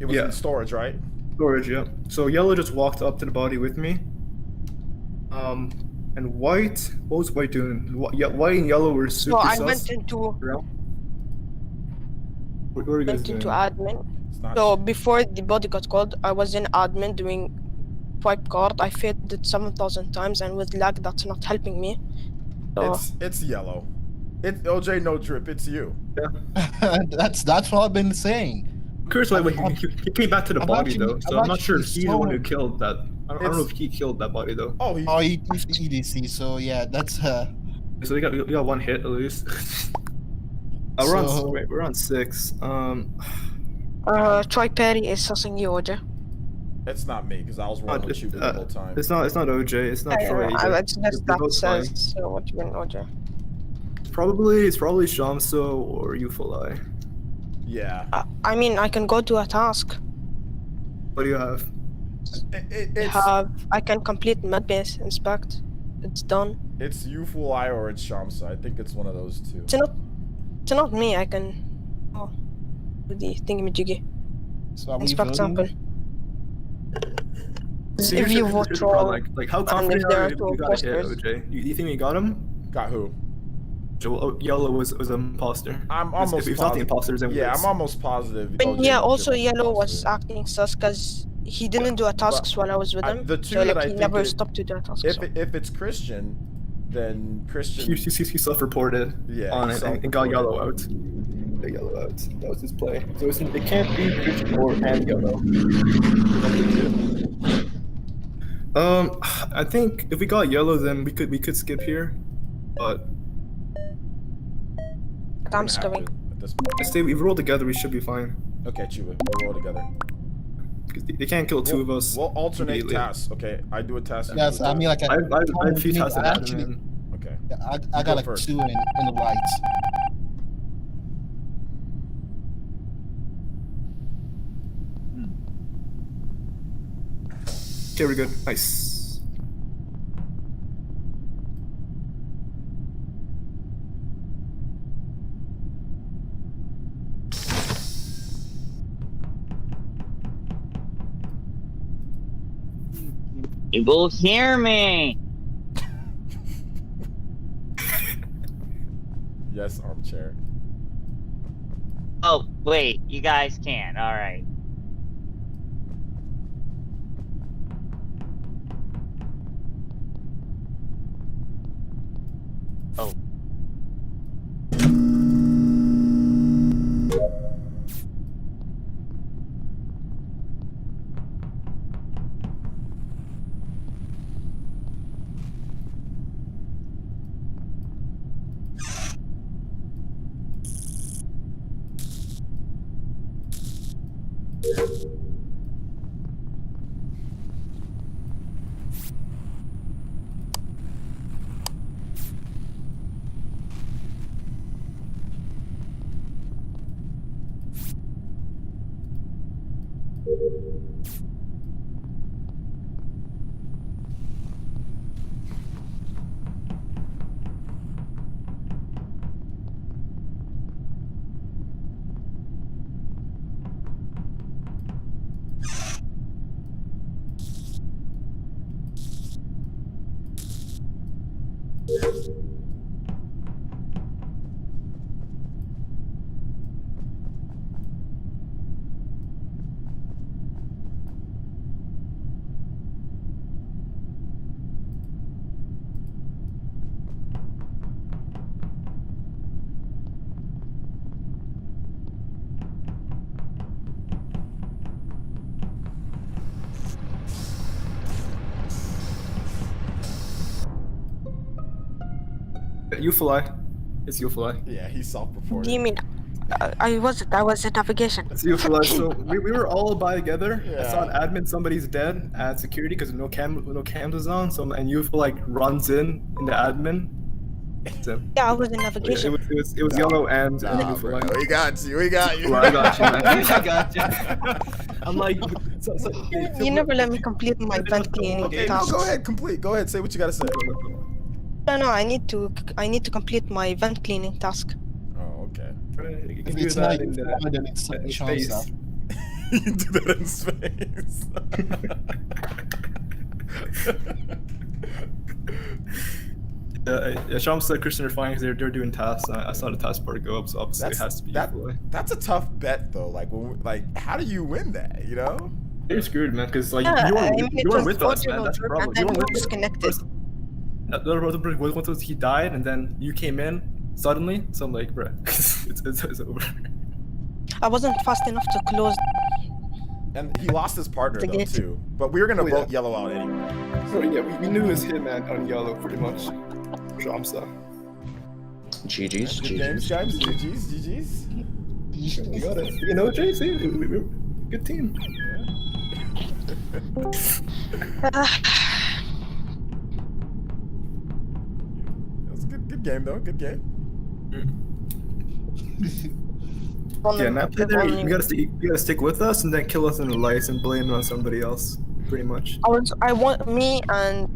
It was yeah, in storage, right? storage, yeah. So yellow just walked up to the body with me. And white, what was white doing? Yeah, white and yellow were super So I sus. went into What were you guys doing? admin. It's not. So before the body got cold, I was in admin doing wipe card. I failed it 7,000 times, and with lag, that's not helping me. So It's yellow. It's OJ no drip. It's you. that's what I've been saying. Curious why he came back to the I'm body actually- though, so I'm I'm not sure if actually he's the one who so- killed that. I don't know if he killed that body though. Oh, he. Oh, he's EDC, so yeah, that's So we got one hit at least. We're So- we're on 6. Troy Perry is sussing you, OJ. It's not me because I was rolling with you the whole time. It's not OJ. It's not Troy. either. That's They're both fine. says so what you mean, OJ. It's probably Shamso or Ufalai. Yeah. I mean, I can go do a task. What do you have? I can complete medbase inspect. It's done. It's you, Fool Eye, or it's Shamsa. I think it's one of those two. It's not me. I can do the thingamajiggy. so are we Inspect voting? sample. See, If here's you the- vote here's the problem, troll, like how and confident if there are are you two you got a hit, imposters. OJ? You think we got him? Got who? Yellow was an imposter. I'm If almost he's not the positive. imposter, then Yeah, Blitz. I'm almost positive. But OJ yeah, was also your Yellow was imposter. acting sus because he didn't do a tasks while I was with him. The two so that like I he think never it- stopped to do a task. If it's Christian, then Christian. He self-reported Yeah, on he it and got self-reported. Yellow out. The Yellow out. That was his play. So it can't be Christian or and Yellow. I think if we got Yellow, then we could skip here, but But I'm We're gonna have skipping. to at this point. I say we roll together, we should be fine. Okay, Chuba, we'll roll together. Because they can't kill two of us. We'll alternate immediately. tasks. Okay, I do a task. you Yes, do a I mean task. like I had a few tasks in I actually, admin. Okay. yeah, I go got like first. 2 in the lights. Okay, we're good. Nice. You both hear me? Yes, armchair. Oh, wait, you guys can. Alright. Oh. You fly. It's you fly. Yeah, he's self-reported. Do you mean I was in navigation? It's you fly. So we were all by together. I saw an Yeah. admin, somebody's dead at security because no cams was on. So and you like runs in the admin. So, Yeah, I was in it navigation. was Yellow and Nah, you bro, fly. we got you. We got you. Well, I got you, man. I got you. I'm like, You never let me complete my vent cleaning Okay, now tasks. go ahead, complete. Go ahead, say what you gotta say. No, I need to complete my vent cleaning task. Oh, okay. You If can do it's that not in you, the then it's in Sean's space. stuff. You do that in space. Sham said Christian are fine because they're doing tasks. I saw the task bar go up, so obviously it has to be that, you fly. that's a tough bet though. Like, how do you win that? You know? You're screwed, man, because like Yeah, you I weren't, mean, it you weren't was with us, audio man. That's the load, problem. and You then weren't you with us. disconnected. Once he died, and then you came in suddenly. So I'm like, bruh, it's over. I wasn't fast enough to close. And he lost his partner The though gate. too. But we were gonna Oh, yeah. vote yellow out anyway. So yeah, we knew it was him on Yellow pretty much. Shamsa. GG's. Good games, GG's. guys. GG's. You got it. You know, JC, we're good team. It was a good game though. Good game. Yeah, now play there. You gotta stick with us and then kill us in the lights and blame it on somebody else, pretty much. I want me and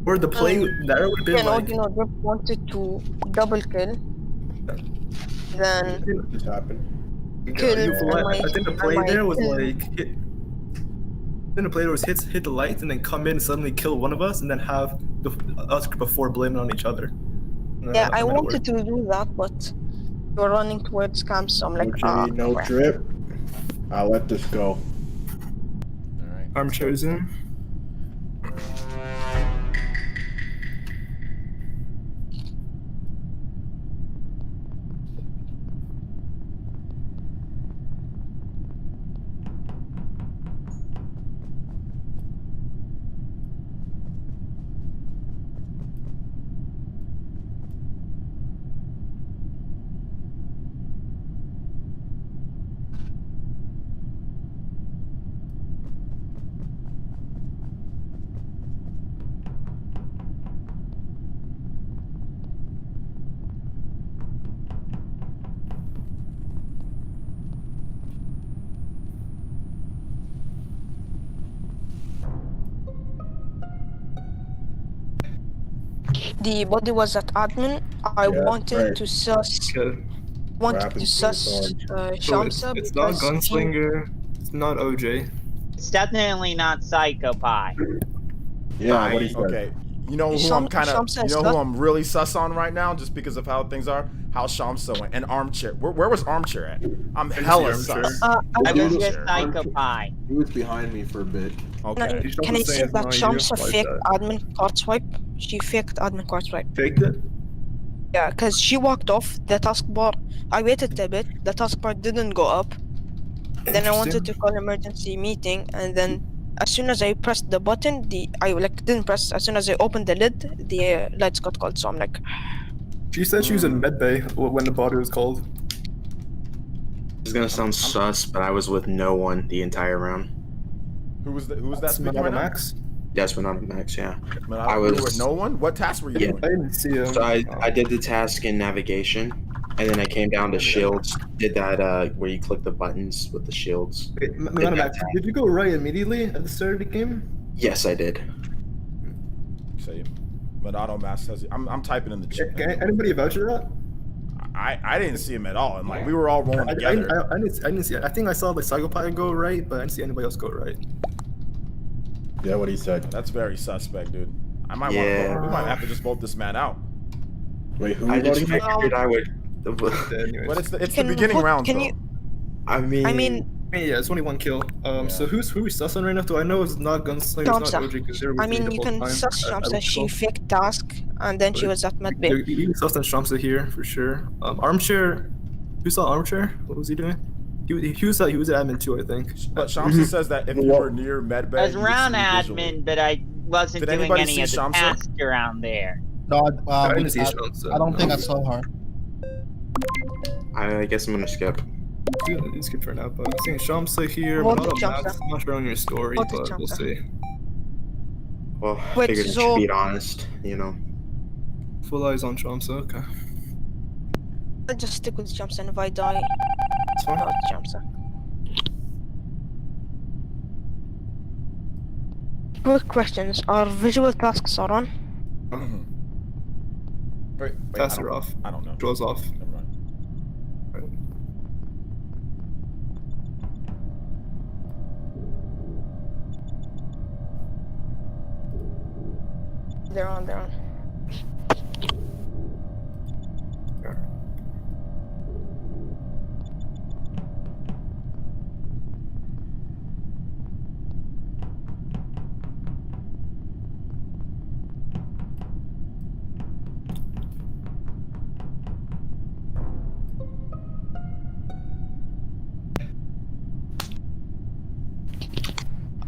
Or the play there would have been like. Drip wanted to double kill. Then This happened. kill I think the play there was kill. like hit. Then the play there was hit the lights and then come in and suddenly kill one of us and then have us before blaming on each other. Yeah, I might wanted to do that, but you're running towards camps, so I'm like, OG, no crap. drip. I'll let this go. All right. Armchair's in. The body was at admin. I Yeah, wanted right. to suss. Okay. Wanted to happens to suss the So Shamsa it's not because he, Gunslinger. It's not OJ. It's definitely not Psycho Pie. Yeah, what he said. Okay. You know who Sham- I'm kind of. Shamsa You is know who sus- I'm really sus on right now, just because of how things are. How Shamsa went and Armchair. Where was Armchair at? I'm hella Armchair. sus. I I was wanted- with Sure. Psycho Pie. He was behind me for a bit. Okay. Can I Shamsa say saying that it's Shamsa not you? faked Why is admin card swipe? She faked admin card swipe. Faked it? Yeah, because she walked off the taskbar. I waited a bit. The taskbar didn't go up. Then I wanted to call emergency meeting, and then as soon as I pressed the button, I didn't press. As soon as I opened the lid, the lights got called. So I'm like, She said she was in medbay when the body was called. This is gonna sound sus, but I was with no one the entire round. Who was that speaking Manado right now? Max? Yes, but not a max, yeah. Man, I you were was- with no one. What task were you Yeah. doing? I didn't see him. So I did the task in navigation, and then I came down to shields, did that where you click the buttons with the shields. Wait, Manado Max, did you go right immediately at the start of the game? Yes, I did. Say, Monado Mask says I'm typing in the chat. Can anybody vouch for that? I didn't see him at all, and like we were all rolling together. I didn't see it. I think I saw the Psychopie go right, but I didn't see anybody else go right. Yeah, what he said. That's very suspect, dude. I might Yeah. want to. We might have to just vote this man out. Wait, who I was just voting? figured I would. Anyways. But it's the Can beginning vote- round, can though. you- I mean, Yeah, it's only one kill. So who we sussing right now? Do I know it's not Gunslinger, it's not Shamsa. OJ, because they're with I me mean, the you whole can time. suss I Shamsa. She recall. faked task, and then she was at medbay. You sussed on Shamsa here for sure. Armchair. Who saw Armchair? What was he doing? He was at admin too, I think. But Shamsa says that if you were near medbay, I was you would around see me visually. admin, but I wasn't Did doing anybody any see of the Shamsa? tasks around there. No, I didn't see Shamsa. I don't think I saw her. I guess I'm gonna skip. It's good for now, but I'm seeing Shamsa here. Vote But not Shamsa. Max. I'm not sure on your story, Vote but we'll Shamsa. see. Well, Wait, figured it so- should be honest, you know. Full eyes on Shamsa, okay. I'll just stick with Shamsa, and if I die, It's fine. not Shamsa. Quick questions. Are visual tasks on? Mhm. Wait, Tasks I don't- are off. I don't know. Draws off. Never mind. They're on.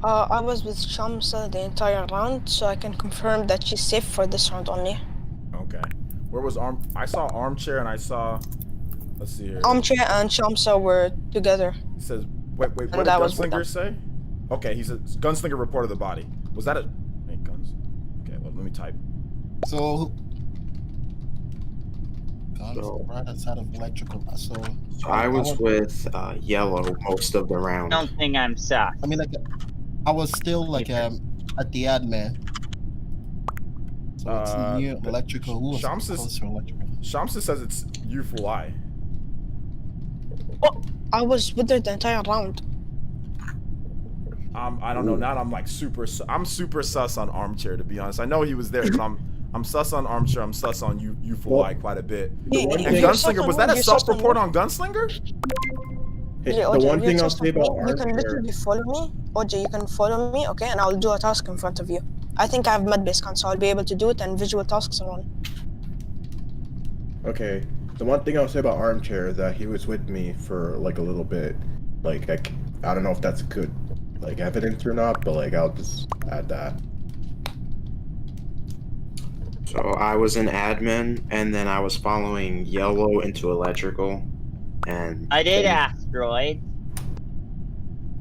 I was with Shamsa the entire round, so I can confirm that she's safe for this round only. Okay. Where was I saw Armchair and I saw. Let's see here. Armchair and Shamsa were together. He says, wait, what And did that was with Gunslinger say? Okay, he said Gunslinger reported the body. Was that a? Wait, guns. Okay, let me type. So, guns So- right outside of electrical. So I was with yellow most of the round. Don't think I'm sus. I mean, like, I was still like at the admin. So it's near electrical. Who was Shamsa's- close to electrical? Shamsa says it's you full eye. Oh, I was with her the entire round. I don't know. Now I'm like I'm super sus on Armchair, to be honest. I know he was there, but I'm sus on Armchair. I'm sus on you for why quite a bit. The one And thing- Gunslinger, was that a You're sus on self-report me. on Gunslinger? Hey, Yeah, the OJ, one you're thing I'll sus say on me. about You can Armchair. literally follow me. OJ, you can follow me, okay? And I'll do a task in front of you. I think I have med-based con, so I'll be able to do it, and visual tasks are on. Okay. The one thing I'll say about Armchair is that he was with me for like a little bit. Like I don't know if that's good like evidence or not, but like I'll just add that. So I was an admin, and then I was following Yellow into electrical, and I did asteroid.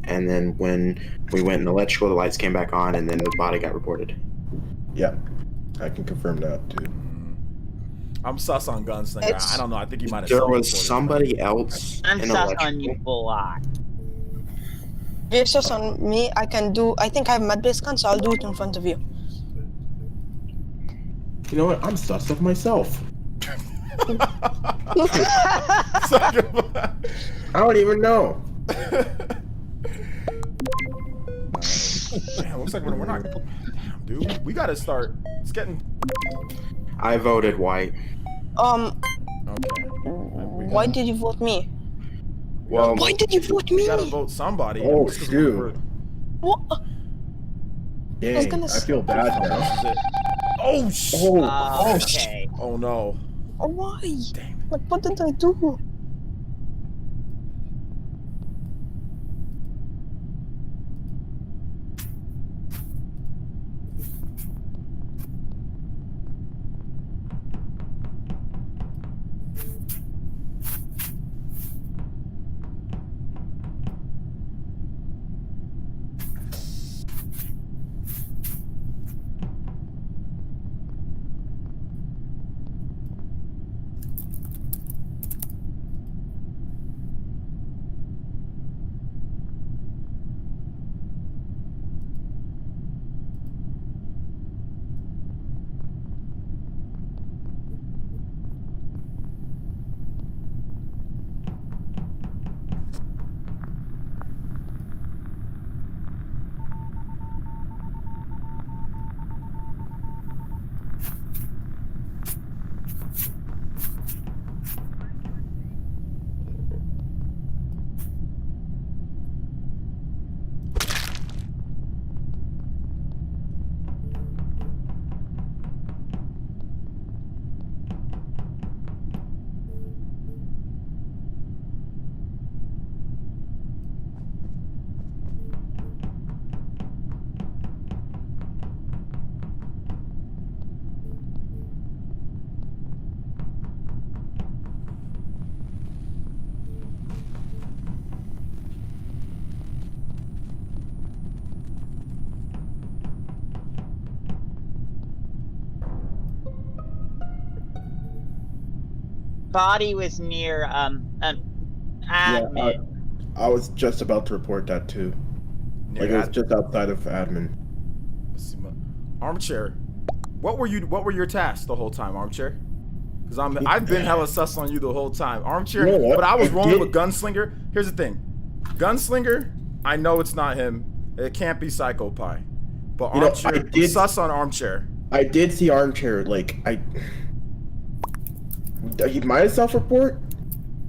And then when we went in electrical, the lights came back on, and then the body got reported. Yeah, I can confirm that too. I'm sus on Gunslinger. I don't know. I think he might have. There self-reported. was somebody else I'm in sus on you electrical. full lot. If you're sus on me, I think I have med-based con, so I'll do it in front of you. You know what? I'm sus of myself. I don't even know. Damn, looks like we're not. Damn, dude. We gotta start. It's getting. I voted white. Okay. Why did you vote me? Well, Why did you vote We me? gotta vote somebody. Oh, Just 'cause shoot. we're- What? Dang, gonna I feel bad now. This is it. Oh sh! Okay. Oh no. Oh, why? Damn. Like, what did I do? Body was near admin. I was just about to report that too. Like it was just outside of admin. Armchair. What were your tasks the whole time, Armchair? Because I've been hella sus on you the whole time, Armchair. You know what? But I was I rolling did- with Gunslinger. Here's the thing, Gunslinger. I know it's not him. It can't be Psycho Pie. But You know, Armchair, I did- sus on Armchair. I did see Armchair. Like he might have self-report.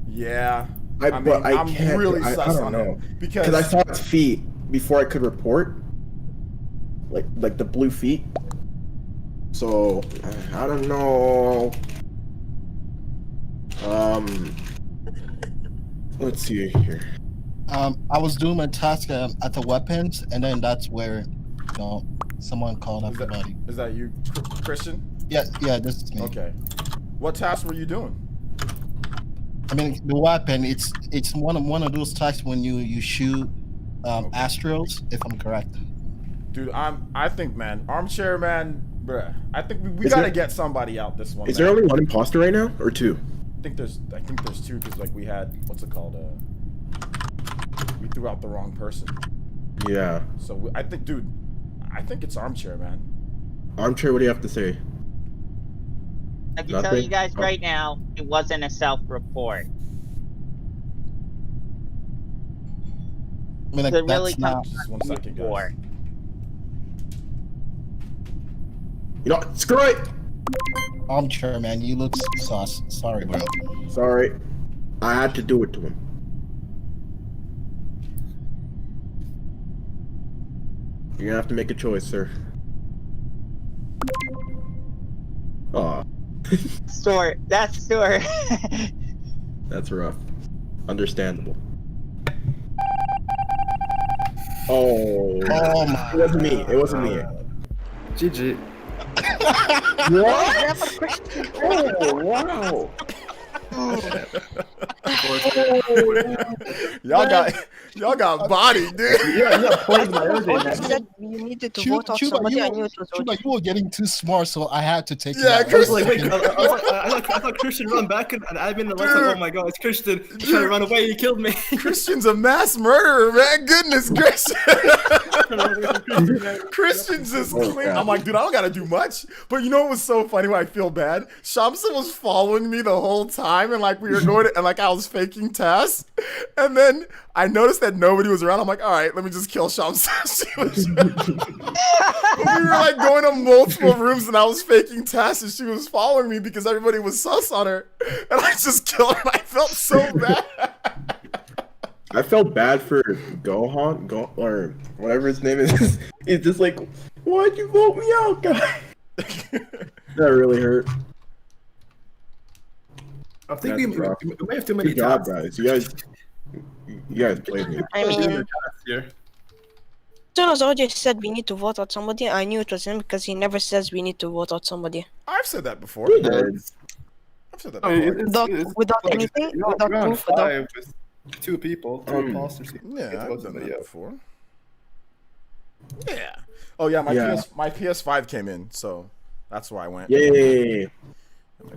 Yeah. But I'm can't. really I sus don't on know him because I saw his feet before I could report. Like the blue feet. So I don't know. Let's see here. I was doing my task at the weapons, and then that's where, someone called everybody. Is that you, Christian? Yeah, this is me. Okay. What tasks were you doing? I mean, the weapon, it's one of those tasks when you shoot Astros, if I'm correct. Dude, I think, man, Armchair, man, bruh. I think we Is gotta there- get somebody out this one. Is man. there only one imposter right now, or two? I think there's two because like we had what's it called? We threw out the wrong person. Yeah. So I think, dude, I think it's Armchair, man. Armchair, what do you have to say? I can tell Nothing? you guys right now, it wasn't a self-report. I mean, like, So really that's not. Just 1 second, guys. Report. You know, screw it. Armchair man, you look sus. Sorry, bro. Sorry, I had to do it to him. You're gonna have to make a choice, sir. Aw, Store. That's store. that's rough. Understandable. Oh, Oh my. it wasn't me. It wasn't me. GG. Oh, wow. y'all got body, dude. Yeah, points and I everything, just man. said you needed to vote out somebody. I knew it was Chuba, you were getting too smart, so I had to take Yeah, you out. I was like, wait, I thought Christian run back and admin and I was like, Dude. oh my god, it's Christian. He's trying to run away, he killed me. Christian's a mass murderer, man. Goodness gracious. Christian's just clean. I'm like, dude, I don't gotta do much. But you know what was so funny when I feel bad? Shamsa was following me the whole time, and like we were going to, and like I was faking tasks. And then I noticed that nobody was around. I'm like, all right, let me just kill Shamsa. We were like going to multiple rooms, and I was faking tasks, and she was following me because everybody was sus on her. And I just killed her, and I felt so bad. I felt bad for Gohan, or whatever his name is. He's just like, why'd you vote me out, guy? That really hurt. I think we may have too many Good job, tasks. guys. You guys played me. I mean, Here. as soon as OJ said we need to vote out somebody, I knew it was him because he never says we need to vote out somebody. I've said that before. You did. I've said that I mean, before. Without anything, without round proof, without. 5 with 2 people, 2 imposters. Yeah, I've done that Yeah. before. Yeah. Oh yeah, Yeah. my PS5 came in, so that's why I went. Yay!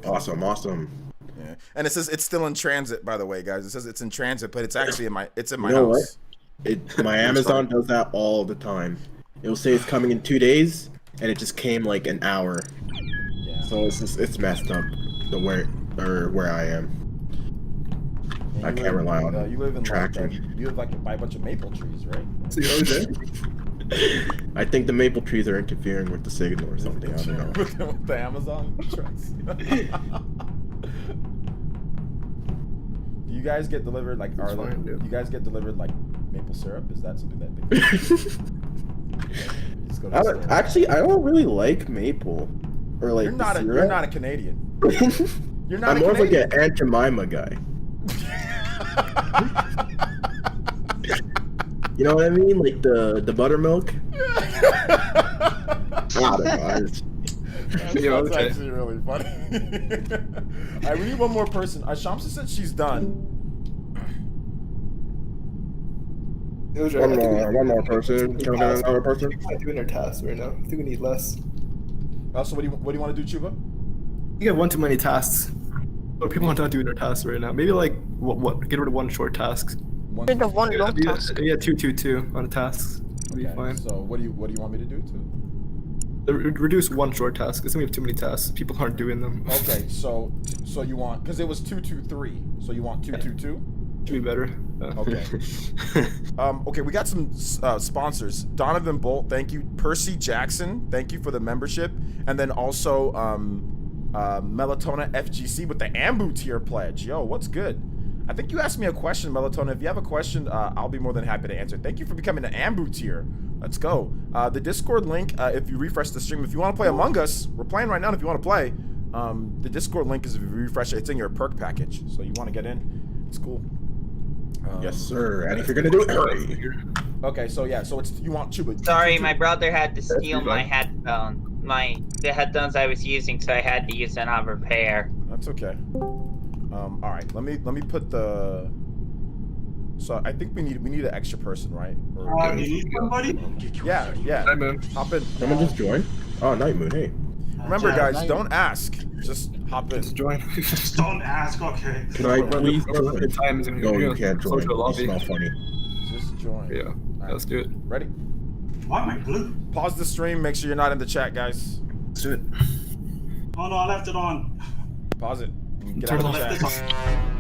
Awesome. Yeah. And it says it's still in transit, by the way, guys. It says it's in transit, but it's actually in my You know house. My Amazon does that all the time. It'll say it's coming in 2 days, and it just came like an hour. Yeah. So it's messed up. Where I am. And I you can't live- rely on you live in tracking. you live like by a bunch of maple trees, right? See OJ? I think the maple trees are interfering with the signal or something. I don't know. With the Amazon trucks. Do you guys get delivered like That's fine, dude. you guys get delivered like maple syrup? Is that something that they do? Just go to the store. Actually, I don't really like maple or like You're not a syrup. Canadian. You're not I'm a more of like Canadian. an Aunt Jemima guy. You know what I mean? Like the buttermilk. I don't know. That's okay. actually really funny. All right, we need one more person. Shamsa said she's done. OJ, One more person. Can we get another person? We're not doing our tasks right now. I think we need less. So what do you want to do, Chuba? You get one too many tasks. Or people are not doing their tasks right now. Maybe like what? Get rid of one short task. Rid of one long task. Yeah, 2 on the tasks. It'll be Okay, fine. so what do you want me to do too? Reduce one short task. Because we have too many tasks. People aren't doing them. Okay, so you want, because it was 223, so you want 222? Should be better. Okay. Okay, we got some sponsors. Donovan Bolt, thank you. Percy Jackson, thank you for the membership. And then also Melatonin FGC with the Ambu tier pledge. Yo, what's good? I think you asked me a question, Melatonin. If you have a question, I'll be more than happy to answer. Thank you for becoming an Ambu tier. Let's go. The Discord link, if you refresh the stream, if you want to play Among Us, we're playing right now. If you want to play, the Discord link is, if you refresh it, it's in your perk package. So you want to get in, it's cool. Yes, sir. And if you're gonna do it, hurry. Okay, so yeah, so it's, you want Chuba. Sorry, my brother had to steal my headphone. The headphones I was using, so I had to use them on repair. That's okay. All right, let me put the. So I think we need an extra person, right? Or, You need somebody? yeah. Hi, man. Hop in. Someone just joined. Oh, Night Moon. Hey. Remember, guys, Night- don't ask. Just hop in. Just join. Just don't ask, okay. Can I please Remember the join? times and No, you can't join. social You lobby. smell funny. Just join. Yeah, All right, let's do it. ready? Why am I blue? Pause the stream. Make sure you're not in the chat, guys. Let's do it. Oh no, I left it on. Pause it. Get Turn out of it the Left chat. this on.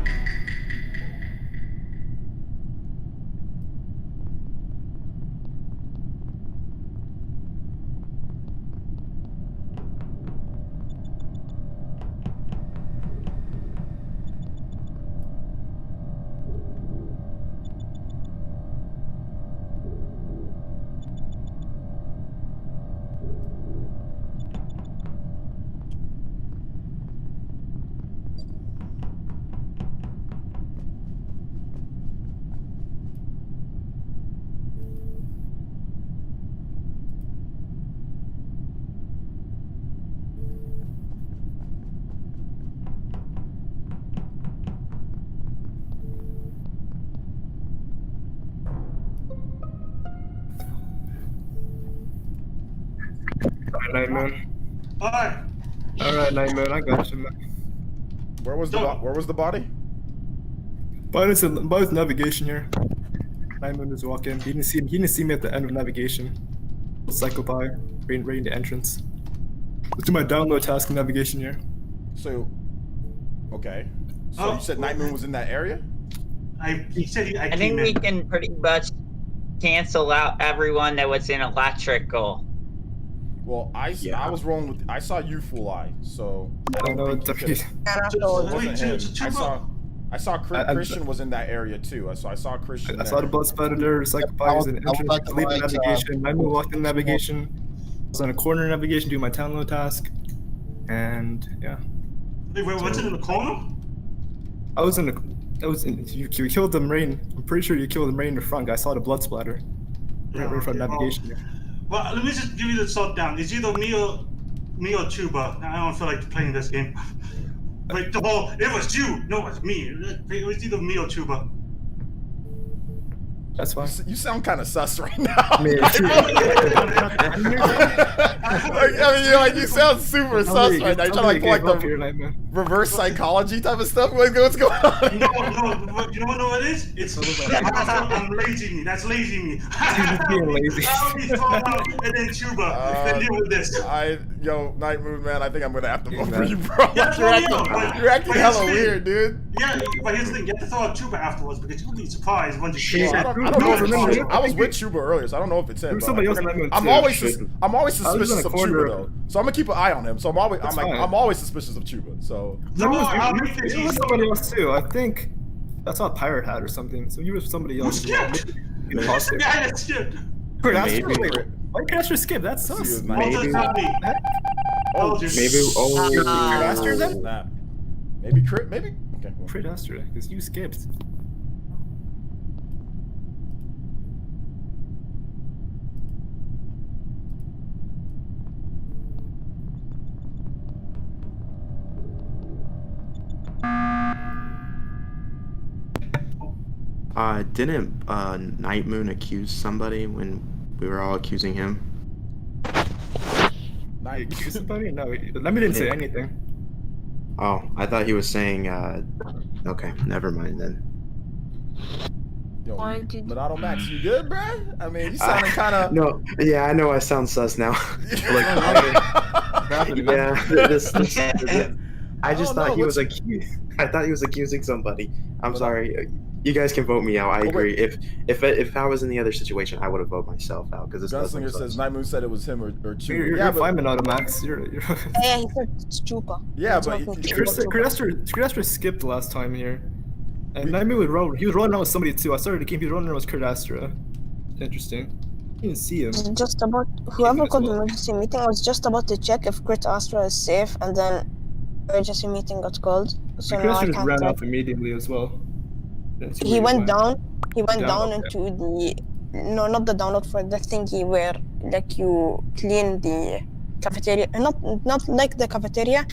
Alright, Night Moon. Alright. Alright, Night Moon, I got you, man. Where was the body? By navigation here. Night Moon just walk in. He didn't see me at the end of navigation. Cycle by, right in the entrance. Let's do my download task in navigation here. So, okay. So you said Night Moon was in that area? He said I I think came we in. can pretty much cancel out everyone that was in electrical. Well, I was rolling with. I saw you, Fool Eye. So I don't know. It wasn't him. I saw Christian was in that area too. I saw Christian. I saw the blood splatter there. Cycle by was in the entrance. Leave the navigation. Night Moon walked in navigation. I was on a corner navigation doing my download task, and yeah. Wait, what's it in the corner? You killed the Marine. I'm pretty sure you killed the Marine in the front. I saw the blood splatter. Right in front of navigation. Well, let me just give you the sort down. It's either me or Chuba. I don't feel like playing this game. Wait, it was you. No, it was me. It was either me or Chuba. That's fine. You sound kind of sus right now. I mean, you sound super sus right now. You're trying to pull like the reverse psychology type of stuff. What's going on? No, you know what it is? It's I'm lazy me. That's lazy me. being lazy. I'll be thrown out and then Chuba. Then deal with this. Night Moon, man. I think I'm gonna have to vote for you, bro. Yeah, you're acting hella weird, dude. Yeah, but here's the thing: you have to throw out Chuba afterwards because you'll be surprised when you see it. I don't know if I was with Chuba earlier, so I don't know if it's him. I'm always suspicious of Chuba though, so I'm gonna keep an eye on him. So I'm always suspicious of Chuba. So it was somebody else too. I think that's not Pirate Hat or something. So you were somebody else. Yeah, that's shit. Why can't you skip? That's sus. Maybe. Maybe. Okay. Crit Astra, because you skipped. Didn't Night Moon accuse somebody when we were all accusing him? Accuse somebody? No, let me didn't say anything. Oh, I thought he was saying, okay, never mind then. Yo, Monado Max, you good, bruh? I mean, you sounding kind of... No, yeah, I know I sound sus now. I just thought he was I thought he was accusing somebody. I'm sorry. You guys can vote me out. I agree. If I was in the other situation, I would have voted myself out because this Gunslinger says Night Moon said it was him or Chuba. You're fine, Monado Max. You're... Yeah, he said it's Chupa. Yeah, but Kurt skipped last time here. And Night Moon he was running around with somebody too. I started the game, he was running around with Kurt Astra. Interesting. I didn't see him. Just about whoever called the emergency meeting was just about to check if Kurt Astra is safe, and then emergency meeting got called. So Kurt Astra just ran off immediately as well. He went down. He went down into the not the download for the thingy where like you clean the cafeteria, not like the cafeteria,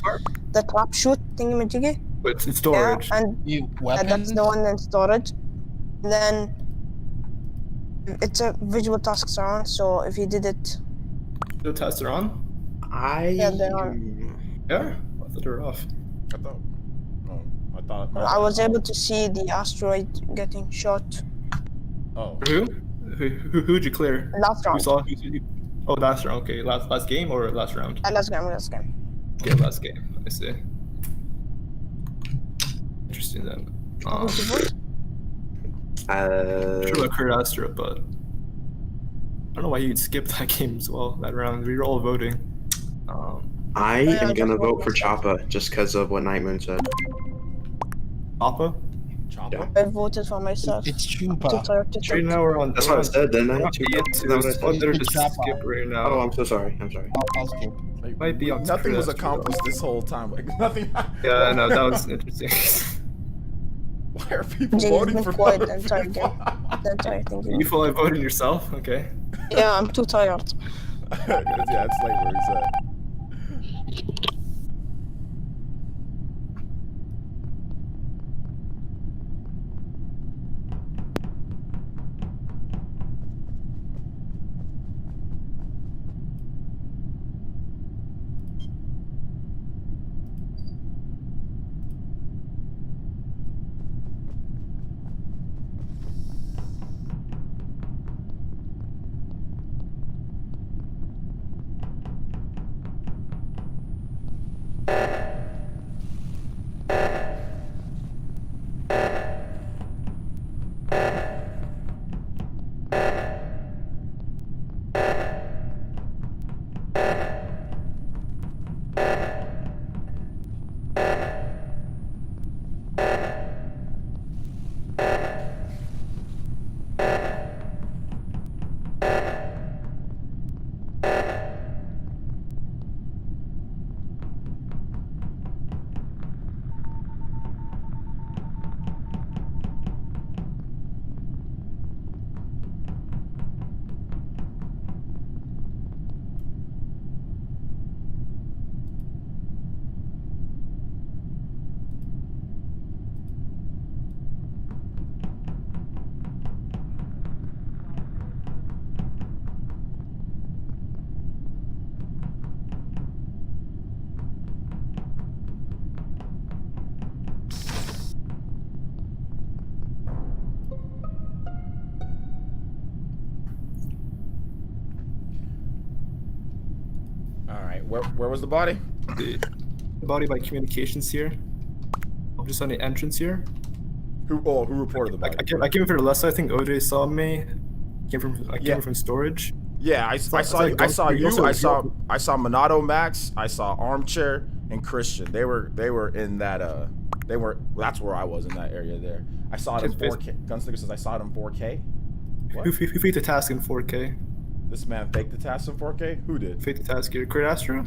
the trap shoot thingy. But it's in storage. Yeah, and that's the one in storage. Then it's a visual tasks are on. So if you did it, the tasks are on. Yeah, they're on. Yeah, I thought they were off. I was able to see the asteroid getting shot. Oh. Who'd you clear? Last round. Oh, last round. Okay, last game or last round? Last game. Okay, last game. I see. Interesting then. Sure about Kurt Astra, but I don't know why you'd skip that game as well. That round, we were all voting. I am gonna vote for Choppa just because of what Night Moon said. Choppa? Yeah. I voted for myself. It's Chupa. Right now we're on. That's what I said, didn't I? Better just skip right now. Oh, I'm so sorry. I'll skip. Might be on. Nothing was accomplished this whole time. Like nothing. Yeah, no, that was interesting. Why are people voting for the entire thing. You feel like voting yourself? Okay. Yeah, I'm too tired. Yeah, it's late where he's at. Alright, where was the body? The body by communications here. I'm just on the entrance here. Who reported the body? I came from the left side. I think OJ saw me. I came from storage. Yeah, I saw you. I saw Monado Max. I saw Armchair and Christian. They were in that. That's where I was in that area there. I saw it in 4K. Gunslinger says I saw it in 4K. What? Who faked the task in 4K? This man faked the task in 4K. Who did? Faked the task here. Crit Astra.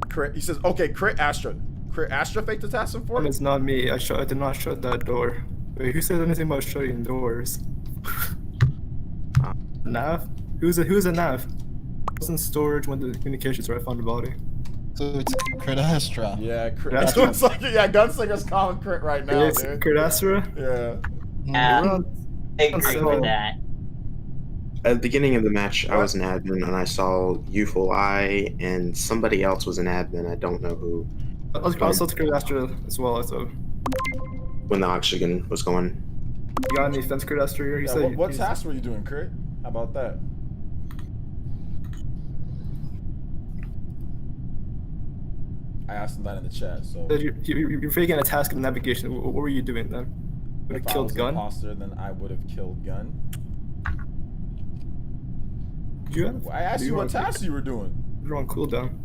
Crit. He says okay. Crit Astra. Crit Astra faked the task in 4K. It's not me. I did not shut that door. Wait, who said anything about shutting doors? Nav? Who's a Nav? I was in storage when the communications where I found the body. So it's Crit Astra. Yeah, Crit. Yeah, It's like, yeah, Gunslinger's calling Crit right now, It's dude. Crit Astra? Yeah. I agree with that. At the beginning of the match, I was an admin, and I saw Youthful Eye, and somebody else was an admin. I don't know who. I was to Crit Astra as well, I thought. When the oxygen was going. You got any defense Crit Astra here? He Yeah, said what task were you doing, Crit? How about that? I asked him that in the chat, so. You're faking a task in navigation. What were you doing then? Would have If I killed was an Gun? imposter, then I would have killed Gun. I asked you what task you were doing. You're on cooldown.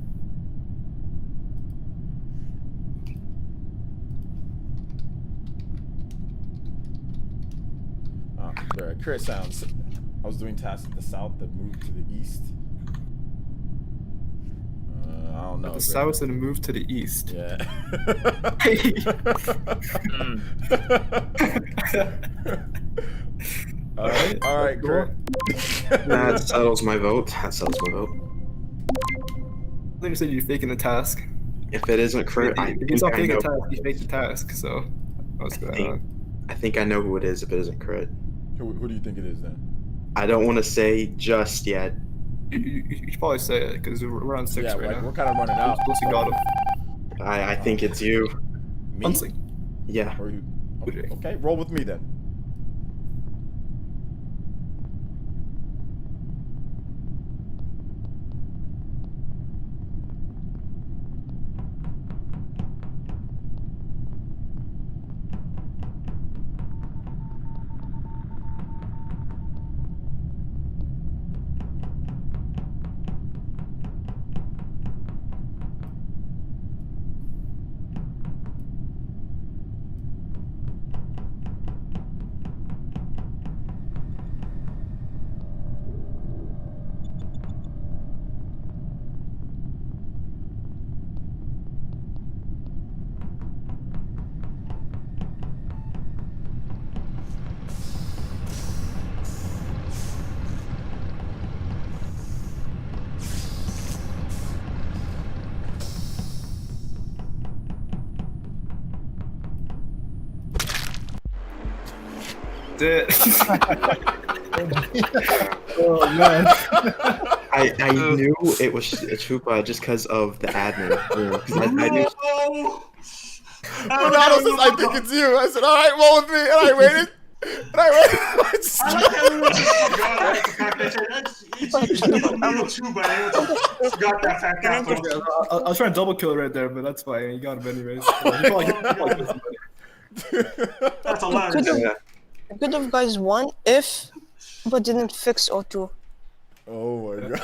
Crit sounds. I was doing tasks at the south that moved to the east. I don't know. The south and moved to the east. Yeah. All right, Crit. That settles my vote. That settles my vote. I think you said you're faking the task. If it isn't Crit, If he's not faking a task, you fake the task. So, what's going on? I think I know who it is if it isn't Crit. Who do you think it is then? I don't want to say just yet. You should probably say it because we're on 6 right now. We're kind of running out. Lucy got him. I think it's you. Me? Yeah. Or you? Okay, roll with me then. Oh man. I knew it was Chupa just because of the admin. I knew. Ronaldo says, I think it's you. I said, all right, roll with me. And I waited. And I waited. I like how everyone just forgot the fact that it's It's either me or Chuba. I got that fat cat. Okay, I was trying to double kill right there, but that's fine. You got him anyways. That's hilarious. It could have guys won if but didn't fix O2. Oh my god.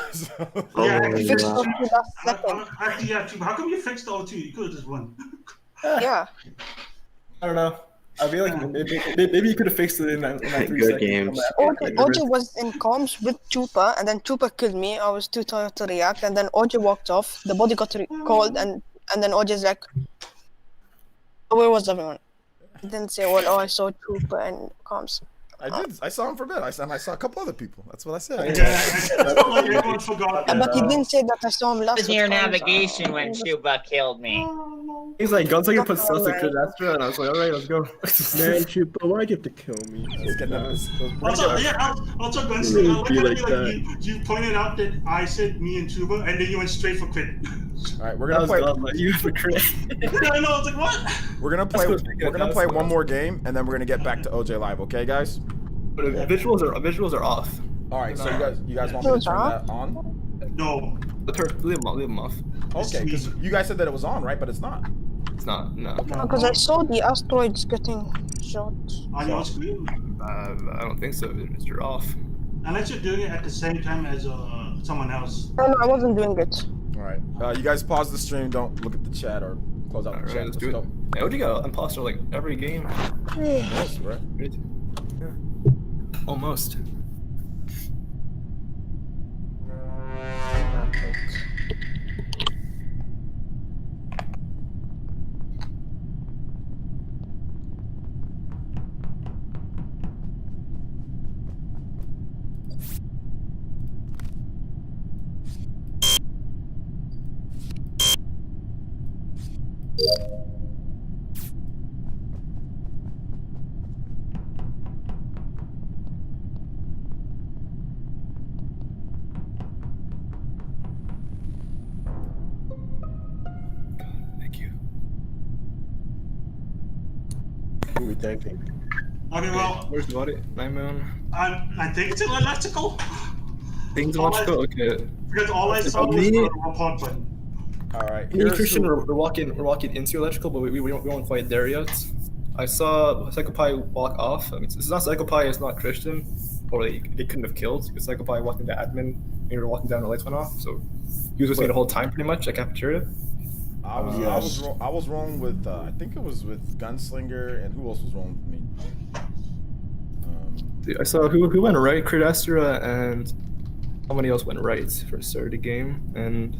Yeah, Fixed O2 last second. actually, yeah, Chuba. How come you fixed the O2? You could have just won. Yeah. I don't know. I feel like maybe you could have fixed it in that 3 Good seconds. games. OJ was in comms with Chupa, and then Chupa killed me. I was too tired to react, and then OJ walked off. The body got called, and then OJ's like, where was everyone? He didn't say, well, I saw Chupa and comms. I did. I saw him for a bit. I saw a couple other people. That's what I said. Everyone forgot. But he didn't say that I saw him last was near navigation when Chuba killed me. He's like, Gunslinger put sus to Credestra, and I was like, alright, let's go. Man, Chupa, why'd you have to kill me? Let's get those Also, Gunslinger, I like how you pointed out that I said me and Chuba, and then you went straight for crit. Alright, we're gonna play. You have a crit. I know. I was like, what? We're gonna play one more game, and then we're gonna get back to OJ Live. Okay, guys? But visuals are off. All right. So you guys want me to turn that on? No. Leave them off. Okay, because you guys said that it was on, right? But it's not. It's not. No. Because I saw the asteroids getting shot. On your screen? I don't think so. You're off. Unless you're doing it at the same time as someone else. Oh, no, I wasn't doing it. All right. You guys pause the stream. Don't look at the chat or close out the chat. Let's do it. Yeah, OG got imposter like every game. Yes, right? Yeah. Almost. Who are we thinking? Okay, well, Where's the body? Nightmoon. I think it's electrical. Things electrical. Okay. Because all I saw was the report button. All right. Me and Christian we're walking into electrical, but we weren't quite there yet. I saw Psychopie walk off. I mean, it's not Psychopie, it's not Christian, or they couldn't have killed because Psychopie walked into admin and we were walking down, the lights went off. So he was with me the whole time, pretty much at cafeteria. I was wrong with I think it was with Gunslinger, and who else was wrong with me? I saw who went right, Credestra, and somebody else went right for the start of the game, and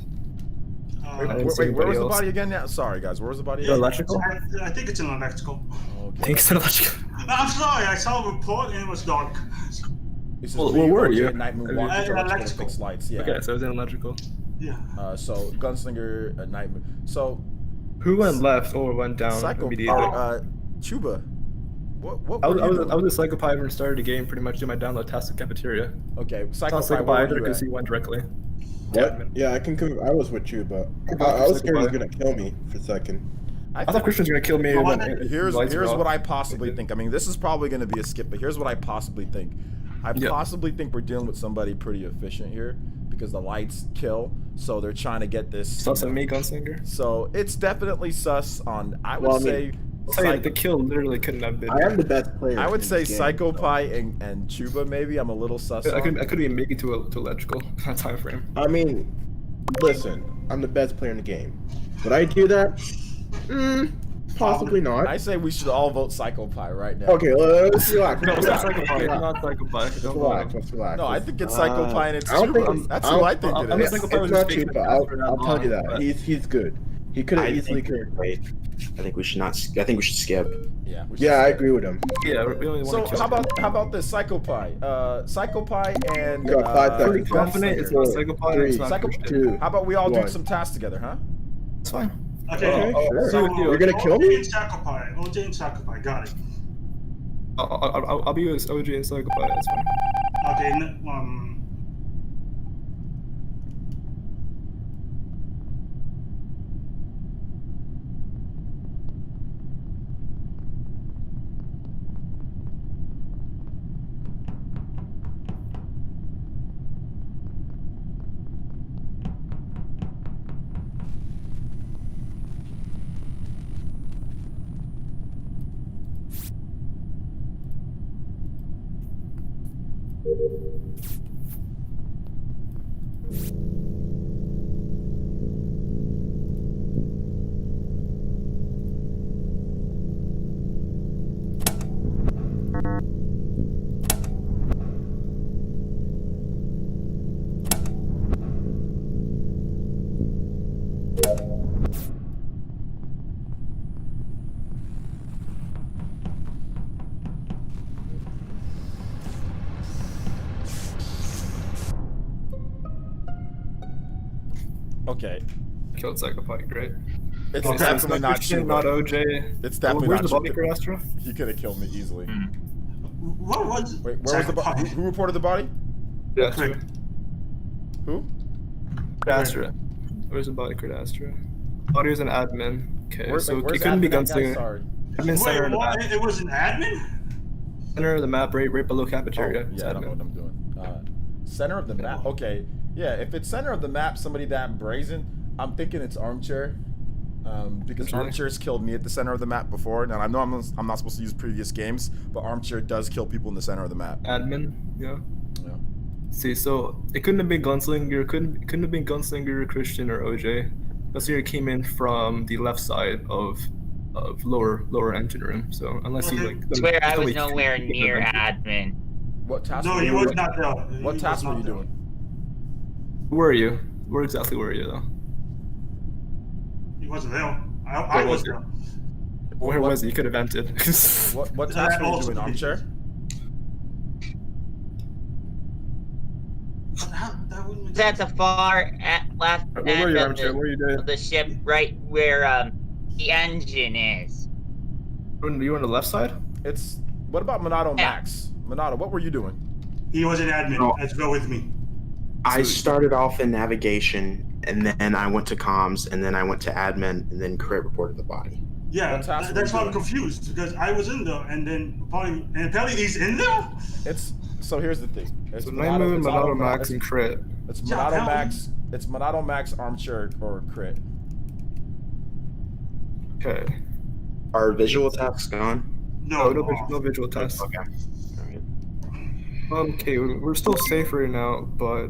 wait, where was the body again? Yeah, sorry guys, where was the body? The electrical? I think it's an electrical. Okay. I think it's an electrical. I'm sorry, I saw a report and it was dark. Well, where were you? Nightmoon walked into electrical to fix lights. Yeah. Okay, so it was an electrical. Yeah. So Gunslinger, Nightmoon. So who went left or went down? Chuba. What I was a Psychopie when I started the game, pretty much doing my download task at cafeteria. Okay, Psychopie either because he went directly. What? Yeah, I can. I was with you, but I was scared he was gonna kill me for a second. I thought Christian was gonna kill me. Here's what I possibly think. I mean, this is probably gonna be a skip, but here's what I possibly think. I possibly think we're dealing with somebody pretty efficient here because the lights kill, so they're trying to get this. Sus on me, Gunslinger. So it's definitely sus on. I would say. I'll tell you, the kill literally couldn't have been. I am the best player. I would say Psychopie and Chuba maybe. I'm a little sus. I could even make it to electrical that time frame. I mean, listen, I'm the best player in the game. Would I do that? Possibly not. I say we should all vote Psychopie right now. Okay, let's relax. No, it's not Psychopie. It's not Psychopie. Let's relax. No, I think it's Psychopie and it's Chuba. That's who I think it is. It's not Chuba. I'll tell you that. He's good. He could have easily killed. Wait, I think we should not. I think we should skip. Yeah. I agree with him. Yeah, we only want to kill. How about this Psychopie? Psychopie and you got 5 seconds. Confident it's not Psychopie. It's not Two. How about we all do some tasks together, huh? It's fine. Okay. Sure. So you're gonna kill me? OJ and Psychopie, got it. I'll be with OJ and Psychopie. That's fine. Okay. Okay. Killed Psychopathy, great. It's Okay, so definitely not Christian, Chuba. not OJ. It's definitely Where's not the body, Chuba. Astra? He could have killed me easily. What was? Wait, where was the body? Who reported the body? Astra. Who? Astra. Where's the body, Astra? Body was an admin. Okay, so where's it couldn't be admin at, guys? Gunslinger. Sorry. Admin center of the map. It was an admin? Center of the map, right below Oh, cafeteria. yeah, I don't know what I'm doing. Center of the map. Okay. Yeah, if it's center of the map, somebody that brazen, I'm thinking it's Armchair. Because Armchair's killed me at the center of the map before. Now I know I'm not supposed to use previous games, but Armchair does kill people in the center of the map. Admin, yeah. Yeah. See, so it couldn't have been Gunslinger, couldn't have been Gunslinger, Christian, or OJ. Gunslinger came in from the left side of lower engine room. So unless he like. I swear I was nowhere near admin. What task? No, were he you was doing? not there. What He task was were not you there. doing? Where are you? Where exactly were you though? He wasn't there. I was there. Where was he? You could have vented. What task were you doing, Armchair? That's a far left Where were end you, of Armchair? What were you doing? the ship, right where the engine is. You on the left side? It's what about Monado Yeah. Max? Monado, what were you doing? He was an admin No. as well with me. I started off in navigation, and then I went to comms, and then I went to admin, and then Crit reported the body. Yeah, What task were that's you why I'm doing? confused because I was in there, and then apparently he's in there. It's so here's the thing. It's So Night Moon, Monado Max, and Crit. It's Yeah, Monado how- Max. It's Monado Max, Armchair, or Crit. Okay. Are visual tasks gone? No, No visual test. Okay. All right. Okay, we're still safe right now, but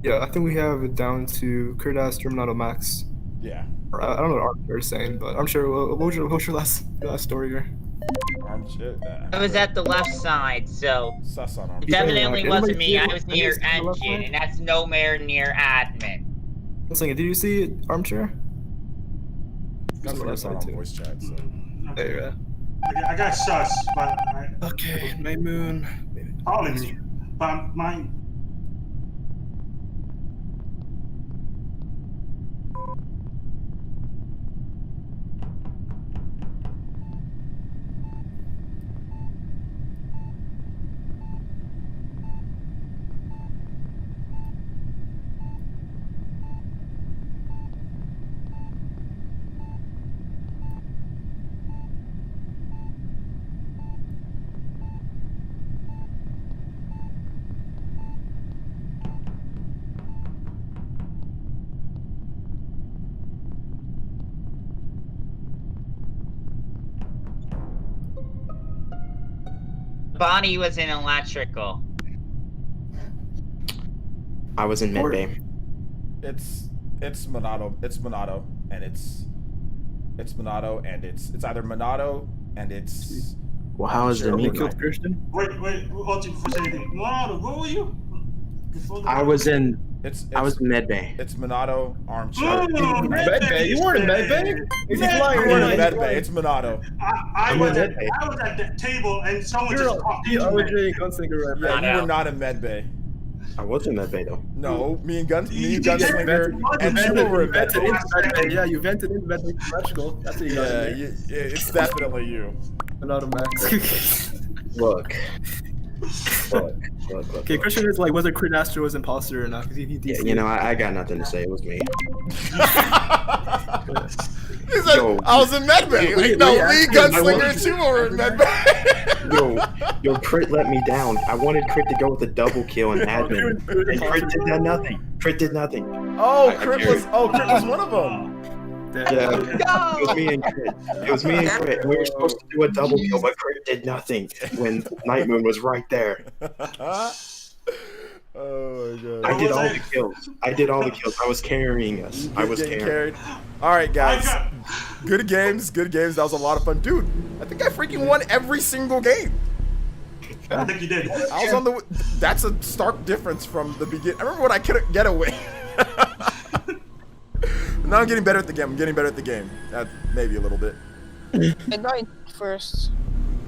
yeah, I think we have it down to Crit Astra, Monado Max. Yeah. Or, I don't know what Armchair is saying, but I'm sure. What was your last story here? Armchair. I was at the left side, so Sus on it Armchair. definitely Anybody wasn't me. see I it? was near Anybody see the left engine, side? and that's nowhere near admin. Did you see Armchair? That's on the what I left saw side on too. voice chat. So. There you go. I got sus, but Okay, Night Moon. probably, but mine. Bonnie was in electrical. I was in mid bay. It's Monado. It's Monado, and it's Monado, and it's either Monado and it's. Well, how is the Sure, You midnight? killed Christian? Wait, before saying anything. No, where were you? Before the- I was in It's I was in med bay. It's Monado, Armchair. Oh, Medbay? You weren't in Medbay? He's Medbay. lying. You weren't in He's Medbay. lying. It's Monado. I I'm was in at Medbay. I was at the table and someone You're just walked into OJ me. and Gunslinger right Yeah, now. you were not in Medbay. I was in med bay though. No, me and You Gunslinger and vented- Chuba were in vented Medbay. into Medbay. Yeah, you vented into Medbay electrical. That's what you got. Yeah, it's definitely you. Monado Max. Look. Okay, Christian is like whether Crit Astra was imposter or not because he Yeah, DC'd. you know, I got nothing to say. It was me. He said, Yo. I was in Medbay. Like, no, me, Gunslinger, and Chuba were in Medbay. Yo, Crit let me down. I wanted Crit to go with a double kill in admin, and Crit did nothing. Crit did nothing. Crit was one of them. Yeah, it was me and Crit. It was me and Crit. And we were supposed to do a double kill, but Crit did nothing when Night Moon was right there. Oh my god. I did all the kills. I was carrying us. I was Getting carrying. carried. All right, guys. Good games. That was a lot of fun, dude. I think I freaking won every single game. I don't think you did. I was on the. That's a stark difference from the beginning. I remember when I couldn't get away. Now I'm getting better at the game. Maybe a little bit. I died first.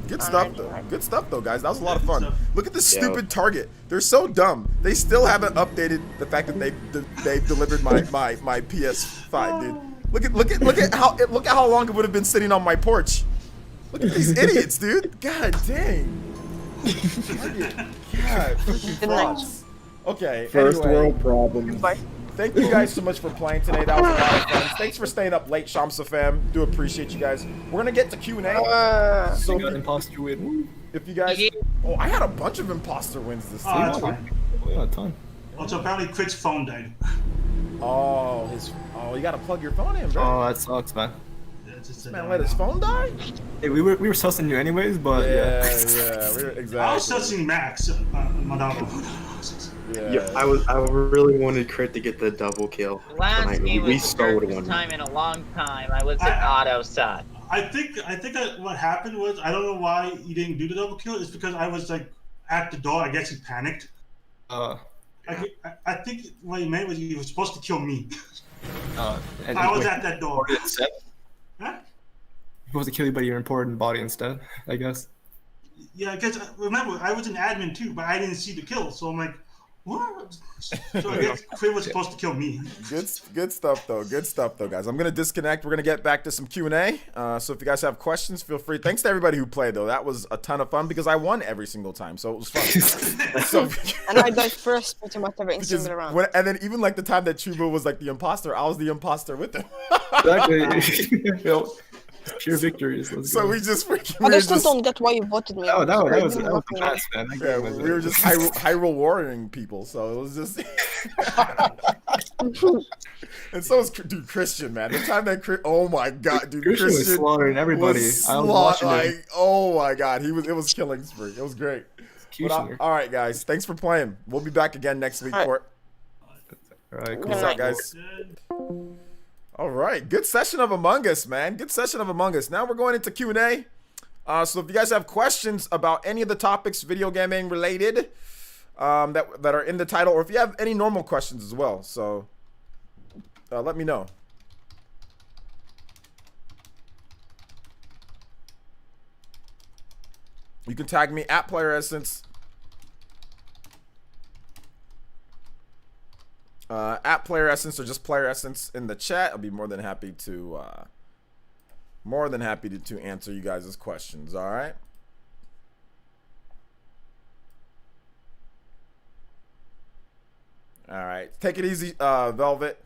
Good stuff though. Good stuff though, guys. That was a lot of fun. Look at this Yeah. stupid Target. They're so dumb. They still haven't updated the fact that they've delivered my PS5, dude. Look at how long it would have been sitting on my porch. Look at these idiots, dude. God dang. God, freaking frauds. Okay. First anyway. world problems. Bye. Thank you guys so much for playing today. That was a lot of fun. Thanks for staying up late, Shamsa fam. Do appreciate you guys. We're gonna get to Q&A. So got imposter win. If you guys, I had a bunch of imposter wins this Oh, that's season. fine. Oh, yeah, a ton. Also, apparently Crit's phone died. You gotta plug your phone in, bro. Oh, that sucks, man. Yeah, it's just Man, let his phone die? Hey, we were sussing you anyways, but yeah. Exactly. I was touching Max, Madonna. Yeah, I really wanted Crit to get the double kill. Last tonight. game We was the so would've first won. time in a long time I was an auto suck. I think that what happened was, I don't know why you didn't do the double kill. It's because I was like at the door. I guess he panicked. I think what he meant was he was supposed to kill me. And I was at that door. Instead, Huh? he supposed to kill you, but your important body instead, I guess. Yeah, because remember, I was an admin too, but I didn't see the kill. So I'm like, what? So I guess Crit was supposed to kill me. Good stuff though. Good stuff though, guys. I'm gonna disconnect. We're gonna get back to some Q&A. So if you guys have questions, feel free. Thanks to everybody who played though. That was a ton of fun because I won every single time, so it was fun. So, And I died first pretty much every single round. and then even like the time that Chuba was like the imposter, I was the imposter with him. Exactly. Pure victories. Let's So go. we just freaking. I still don't get why you voted me. That was Really the nothing. best, man. That Yeah, game was we were just Hyrule warring people, so it was just. And so is dude Christian, man. The time that oh my god, dude, Christian was slaughtering everybody. I was watching him. Oh my god, it was killing spree. It was great. But, all right, guys, thanks for playing. We'll be back again next week for it. All right, cool. Peace out, guys. All right, good session of Among Us, man. Good session of Among Us. Now we're going into Q&A. So if you guys have questions about any of the topics video gaming related that are in the title, or if you have any normal questions as well, so let me know. You can tag me at PlayerEssence. At PlayerEssence or just PlayerEssence in the chat. I'll be more than happy to answer you guys' questions. All right. All right. Take it easy, Velvet.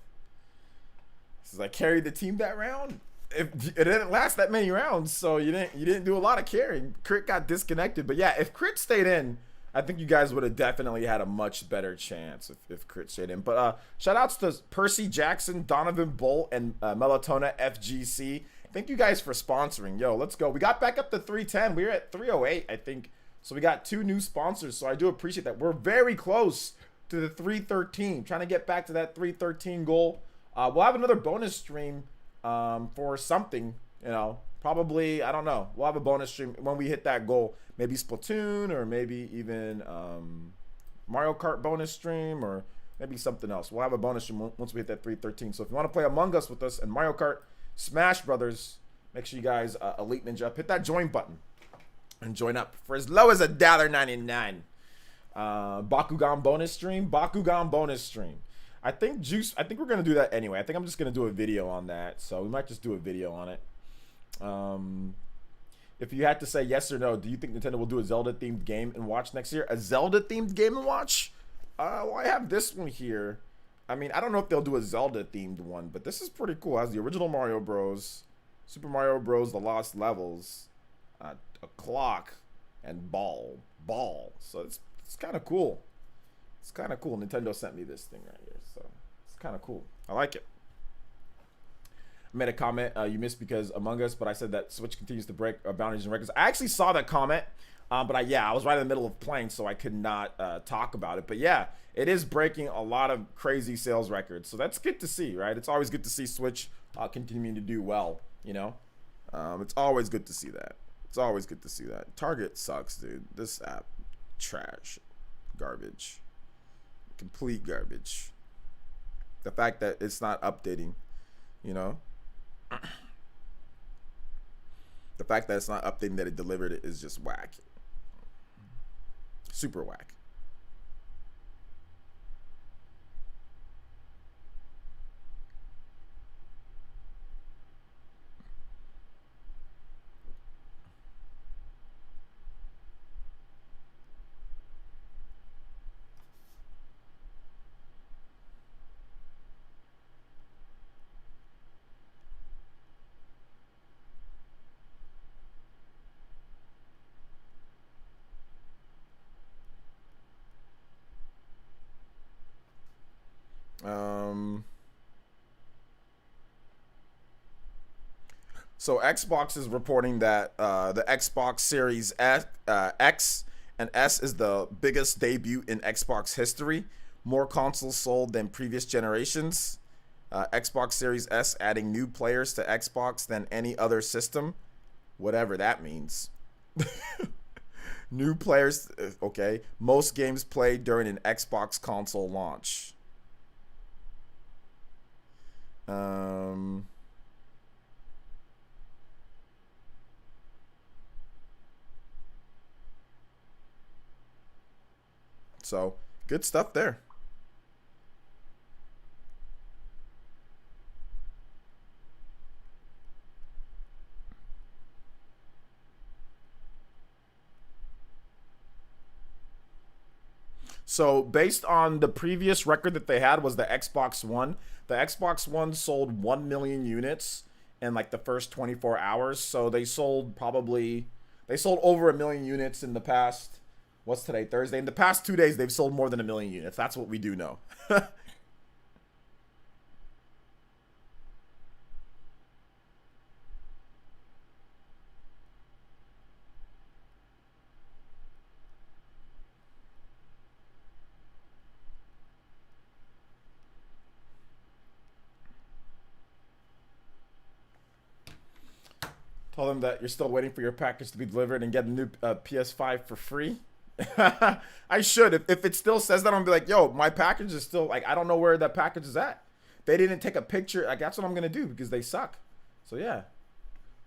Says I carried the team that round. It didn't last that many rounds, so you didn't do a lot of carrying. Crit got disconnected, but yeah, if Crit stayed in, I think you guys would have definitely had a much better chance if Crit stayed in. But shout outs to Percy Jackson, Donovan Bolt, and Melatonin FGC. Thank you guys for sponsoring. Yo, let's go. We got back up to 310. We were at 308, I think. So we got 2 new sponsors. So I do appreciate that. We're very close to the 313. Trying to get back to that 313 goal. We'll have another bonus stream for something, probably, I don't know. We'll have a bonus stream when we hit that goal. Maybe Splatoon, or maybe even Mario Kart bonus stream, or maybe something else. We'll have a bonus stream once we hit that 313. So if you want to play Among Us with us and Mario Kart Smash Brothers, make sure you guys Elite Ninja up. Hit that join button and join up for as low as $1.99. Bakugan bonus stream. I think we're gonna do that anyway. I think I'm just gonna do a video on that. So we might just do a video on it. If you had to say yes or no, do you think Nintendo will do a Zelda themed Game & Watch next year? A Zelda themed Game & Watch? Well, I have this one here. I mean, I don't know if they'll do a Zelda themed one, but this is pretty cool. It has the original Mario Bros, Super Mario Bros, The Lost Levels, a clock, and ball. So it's kind of cool. It's kind of cool. Nintendo sent me this thing right here, so it's kind of cool. I like it. I made a comment you missed because Among Us, but I said that Switch continues to break boundaries and records. I actually saw that comment, but I was right in the middle of playing, so I could not talk about it. But yeah, it is breaking a lot of crazy sales records, so that's good to see, right? It's always good to see Switch continuing to do well, It's always good to see that. It's always good to see that. Target sucks, dude. This app, trash, garbage. Complete garbage. The fact that it's not updating, The fact that it's not updating that it delivered it is just whack. Super whack. So Xbox is reporting that the Xbox Series X and S is the biggest debut in Xbox history. More consoles sold than previous generations. Xbox Series S adding new players to Xbox than any other system. Whatever that means. New players, okay. Most games played during an Xbox console launch. So, good stuff there. So, based on the previous record that they had was the Xbox One. The Xbox One sold 1 million units in like the first 24 hours. So, they sold over 1 million units in the past, what's today, Thursday? In the past 2 days, they've sold more than 1 million units. That's what we do know. Tell them that you're still waiting for your package to be delivered and get a new PS5 for free. I should. If it still says that, I'm gonna be like, yo, my package is still, like, I don't know where that package is at. They didn't take a picture. Like, that's what I'm gonna do because they suck. So yeah.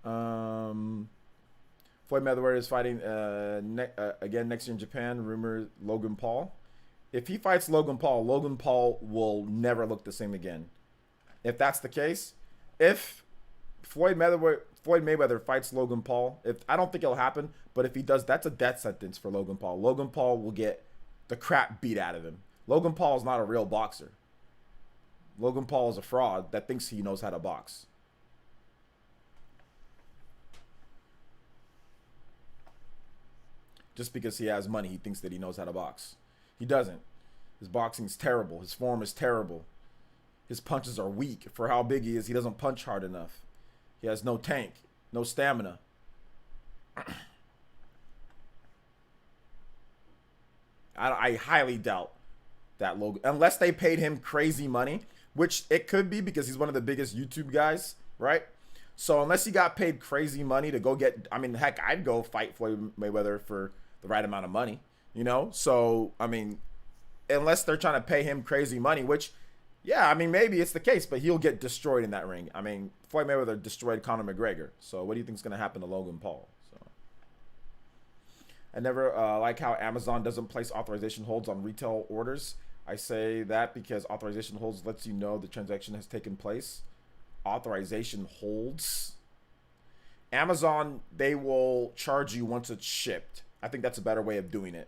Floyd Mayweather is fighting again next year in Japan. Rumor Logan Paul. If he fights Logan Paul will never look the same again. If that's the case, if Floyd Mayweather fights Logan Paul, I don't think it'll happen, but if he does, that's a death sentence for Logan Paul. Logan Paul will get the crap beat out of him. Logan Paul is not a real boxer. Logan Paul is a fraud that thinks he knows how to box. Just because he has money, he thinks that he knows how to box. He doesn't. His boxing's terrible. His form is terrible. His punches are weak. For how big he is, he doesn't punch hard enough. He has no tank, no stamina. I highly doubt that Logan, unless they paid him crazy money, which it could be because he's one of the biggest YouTube guys, right? So unless he got paid crazy money to go get, I mean, heck, I'd go fight Floyd Mayweather for the right amount of money, you know? So, I mean, unless they're trying to pay him crazy money, which, yeah, I mean, maybe it's the case, but he'll get destroyed in that ring. I mean, Floyd Mayweather destroyed Conor McGregor. So what do you think is going to happen to Logan Paul? So I never like how Amazon doesn't place authorization holds on retail orders. I say that because authorization holds lets you know the transaction has taken place. Authorization holds. Amazon, they will charge you once it's shipped. I think that's a better way of doing it.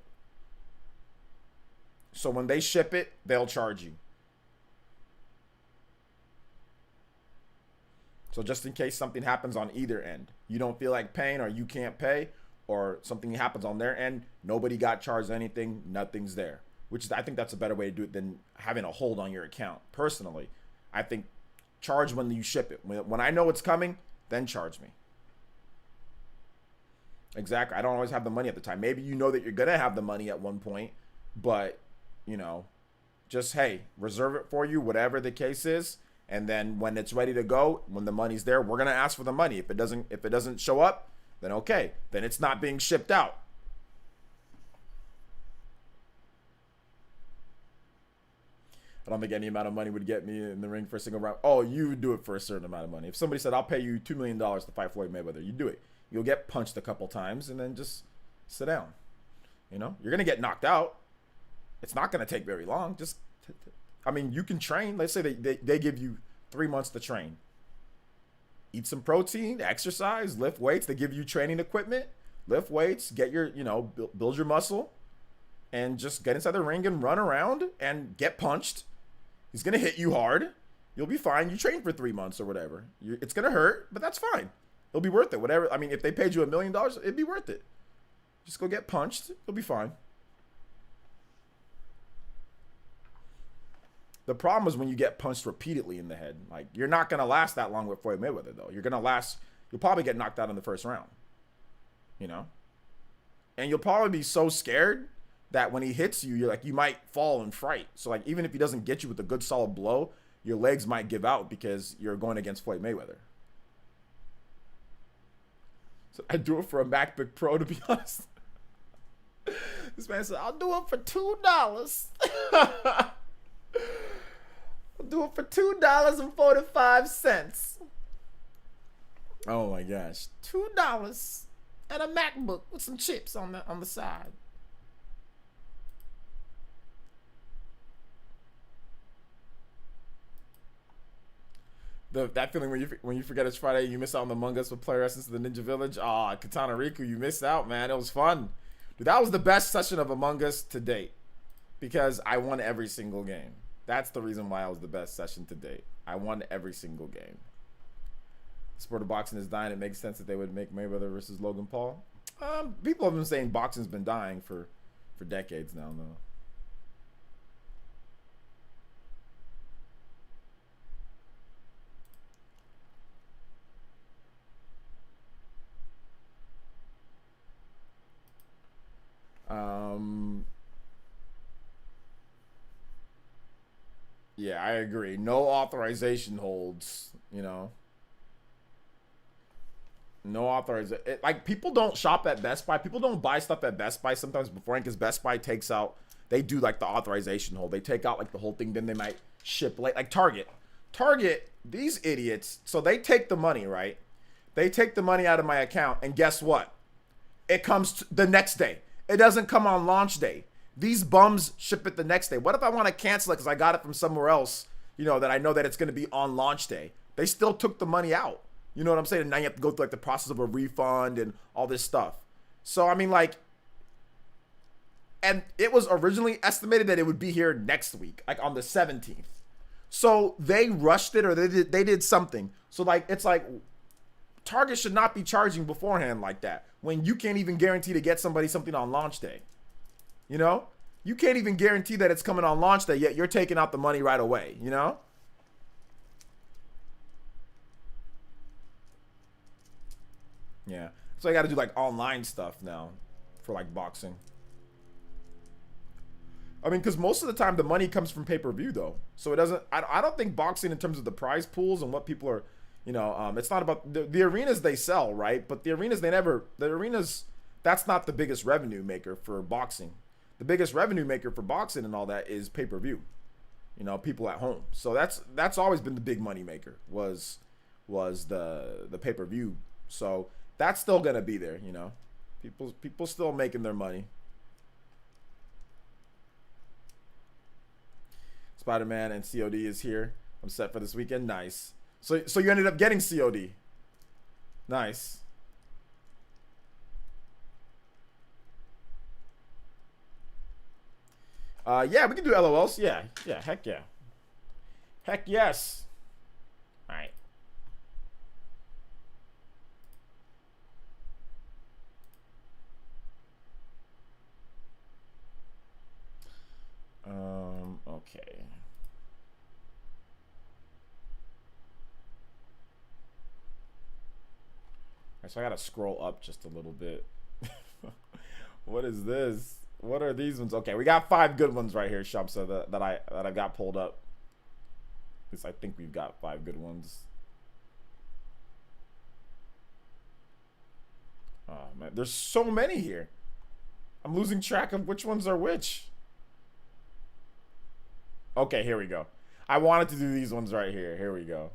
So when they ship it, they'll charge you. So just in case something happens on either end, you don't feel like paying or you can't pay, or something happens on their end, nobody got charged anything, nothing's there. Which is, I think that's a better way to do it than having a hold on your account. Personally, I think charge when you ship it. When I know it's coming, then charge me. Exactly. I don't always have the money at the time. Maybe you know that you're going to have the money at one point, but, you know, just, hey, reserve it for you, whatever the case is. And then when it's ready to go, when the money's there, we're going to ask for the money. If it doesn't show up, then okay. Then it's not being shipped out. I don't think any amount of money would get me in the ring for a single round. Oh, you would do it for a certain amount of money. If somebody said, I'll pay you $2 million to fight Floyd Mayweather, you do it. You'll get punched a couple times and then just sit down. You know, you're gonna get knocked out. It's not gonna take very long. Just, I mean, you can train. Let's say they give you 3 months to train. Eat some protein, exercise, lift weights. They give you training equipment, lift weights, get your, you know, build your muscle, and just get inside the ring and run around and get punched. He's gonna hit you hard. You'll be fine. You train for 3 months or whatever. It's gonna hurt, but that's fine. It'll be worth it. Whatever. I mean, if they paid you $1 million, it'd be worth it. Just go get punched. You'll be fine. The problem is when you get punched repeatedly in the head. Like, you're not gonna last that long with Floyd Mayweather, though. You'll probably get knocked out in the first round. You know? And you'll probably be so scared that when he hits you, you're like, you might fall in fright. So, like, even if he doesn't get you with a good solid blow, your legs might give out because you're going against Floyd Mayweather. So I'd do it for a MacBook Pro, to be honest. This man said, I'll do it for $2. I'll do it for $2.45. Oh my gosh. $2 and a MacBook with some chips on the side. That feeling when you forget it's Friday, you miss out on the Among Us with PlayerEssence of the Ninja Village. Ah, Katana Riku, you missed out, man. It was fun. Dude, that was the best session of Among Us to date. Because I won every single game. That's the reason why it was the best session to date. I won every single game. The sport of boxing is dying. It makes sense that they would make Mayweather versus Logan Paul. People have been saying boxing's been dying for decades now, though. Yeah, I agree. No authorization holds, you know. No authorization. Like, people don't shop at Best Buy. People don't buy stuff at Best Buy sometimes beforehand because Best Buy takes out, they do like the authorization hold. They take out like the whole thing, then they might ship late. Like Target. Target, these idiots, so they take the money, right? They take the money out of my account, and guess what? It comes the next day. It doesn't come on launch day. These bums ship it the next day. What if I want to cancel it because I got it from somewhere else, you know, that I know that it's going to be on launch day? They still took the money out. You know what I'm saying? And now you have to go through like the process of a refund and all this stuff. So, I mean, like, and it was originally estimated that it would be here next week, like on the 17th. So they rushed it, or they did something. So, like, it's like Target should not be charging beforehand like that when you can't even guarantee to get somebody something on launch day. You know, you can't even guarantee that it's coming on launch day, yet you're taking out the money right away, you know? Yeah. So I got to do like online stuff now for like boxing. I mean, because most of the time the money comes from pay-per-view though. So it doesn't, I don't think boxing in terms of the prize pools and what people are, you know, it's not about the arenas they sell, right? But the arenas, that's not the biggest revenue maker for boxing. The biggest revenue maker for boxing and all that is pay-per-view, you know, people at home. So that's always been the big money maker was the pay-per-view. So that's still gonna be there, you know. People still making their money. Spider-Man and COD is here. I'm set for this weekend. Nice. So you ended up getting COD. Nice. Yeah, we can do LOLs. Yeah, heck yeah. Heck yes. All right. Okay. Alright, so I gotta scroll up just a little bit. What is this? What are these ones? Okay, we got 5 good ones right here, Shumsa, that I got pulled up. At least I think we've got 5 good ones. Oh man, there's so many here. I'm losing track of which ones are which. Okay, here we go. I wanted to do these ones right here. Here we go.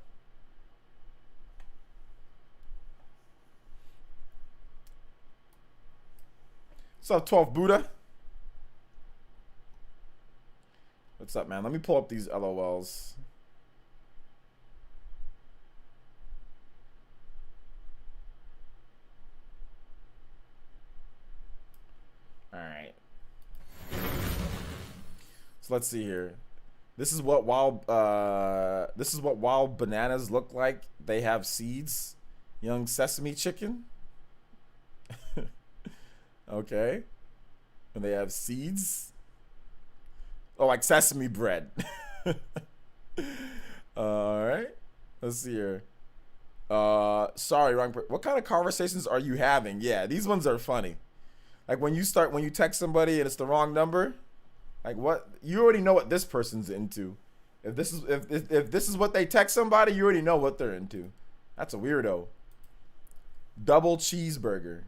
What's up, 12 Buddha? What's up, man? Let me pull up these LOLs. All right. So let's see here. This is what wild bananas look like. They have seeds. Young sesame chicken. Okay. And they have seeds. Oh, like sesame bread. All right. Let's see here. Sorry, wrong. What kind of conversations are you having? Yeah, these ones are funny. Like when you text somebody and it's the wrong number. Like what? You already know what this person's into. If this is what they text somebody, you already know what they're into. That's a weirdo. Double cheeseburger.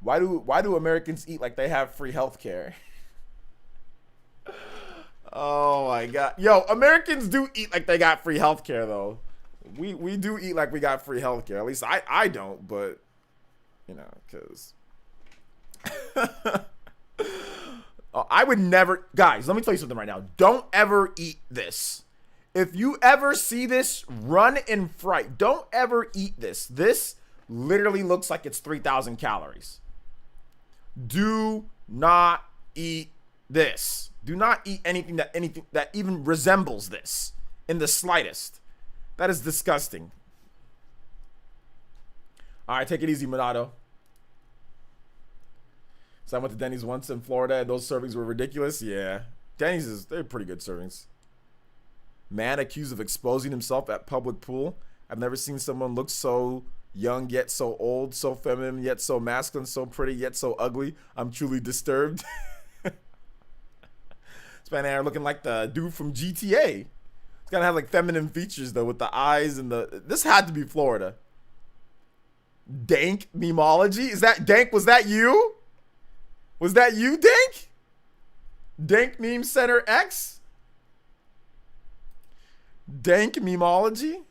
Why do Americans eat like they have free healthcare? Oh my god. Yo, Americans do eat like they got free healthcare though. We do eat like we got free healthcare. At least I don't, but you know, cuz I would never, guys, let me tell you something right now. Don't ever eat this. If you ever see this, run in fright. Don't ever eat this. This literally looks like it's 3,000 calories. Do not eat this. Do not eat anything that even resembles this in the slightest. That is disgusting. All right, take it easy, Monado. So I went to Denny's once in Florida, and those servings were ridiculous. Yeah, Denny's they're pretty good servings. Man accused of exposing himself at public pool. I've never seen someone look so young yet so old, so feminine yet so masculine, so pretty yet so ugly. I'm truly disturbed. This man there looking like the dude from GTA. He's gotta have like feminine features though, with the eyes and the. This had to be Florida. Dank memology? Is that Dank? Was that you? Was that you, Dank? Dank Meme Center X? Dank memology?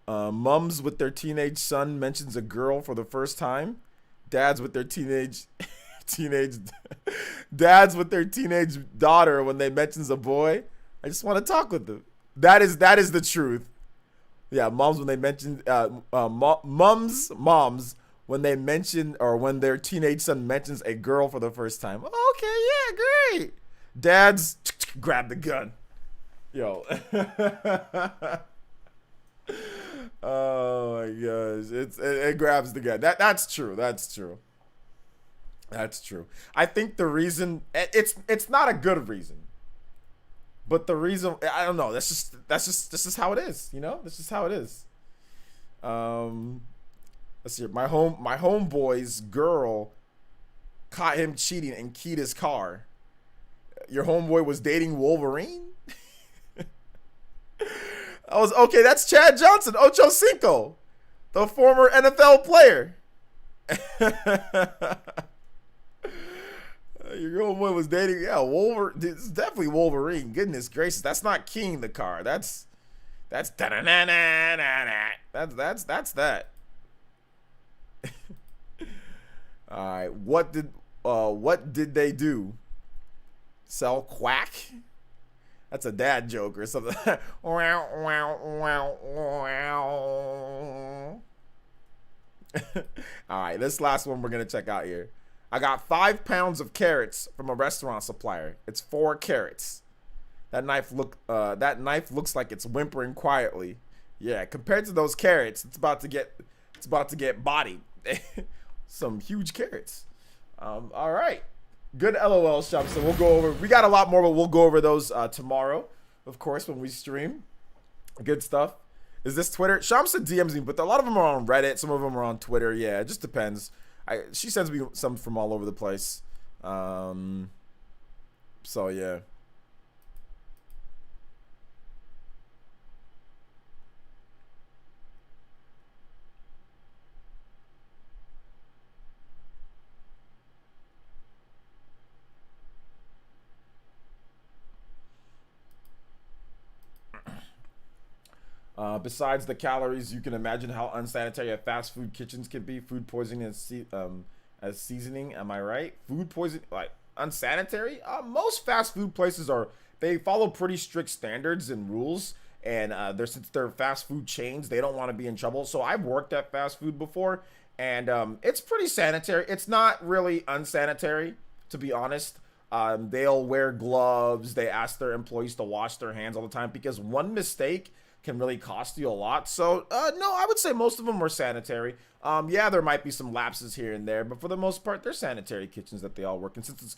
Mums with their teenage son mentions a girl for the first time. Dads with their teenage dads with their teenage daughter when they mentions a boy. I just want to talk with them. That is the truth. Yeah, moms when they mention moms when they mention or when their teenage son mentions a girl for the first time. Okay, yeah, great. Dads grab the gun. Yo. Oh my gosh. It grabs the gun. That's true. That's true. That's true. I think the reason it's not a good reason. But the reason, I don't know, this is how it is, you know? This is how it is. Let's see. My homeboy's girl caught him cheating and keyed his car. Your homeboy was dating Wolverine? I was okay, that's Chad Johnson, Ocho Cinco, the former NFL player. Your homeboy was dating, yeah, Wolverine. It's definitely Wolverine. Goodness gracious, that's not keying the car. That's that. All right, what did they do? Sell quack? That's a dad joke or something. All right, this last one we're gonna check out here. I got 5 pounds of carrots from a restaurant supplier. It's 4 carrots. That knife looks like it's whimpering quietly. Yeah, compared to those carrots, it's about to get bodied. Some huge carrots. All right. Good LOL shop. So we'll go over. We got a lot more, but we'll go over those tomorrow, of course, when we stream. Good stuff. Is this Twitter? Shamsa DMs me, but a lot of them are on Reddit. Some of them are on Twitter. Yeah, it just depends. She sends me some from all over the place. So yeah. Besides the calories, you can imagine how unsanitary fast food kitchens can be. Food poisoning as seasoning. Am I right? Food poison, like unsanitary. Most fast food places they follow pretty strict standards and rules, and since they're fast food chains, they don't want to be in trouble. So I've worked at fast food before, and it's pretty sanitary. It's not really unsanitary, to be honest. They'll wear gloves. They ask their employees to wash their hands all the time because one mistake can really cost you a lot. So no, I would say most of them are sanitary. Yeah, there might be some lapses here and there, but for the most part, they're sanitary kitchens that they all work in. Since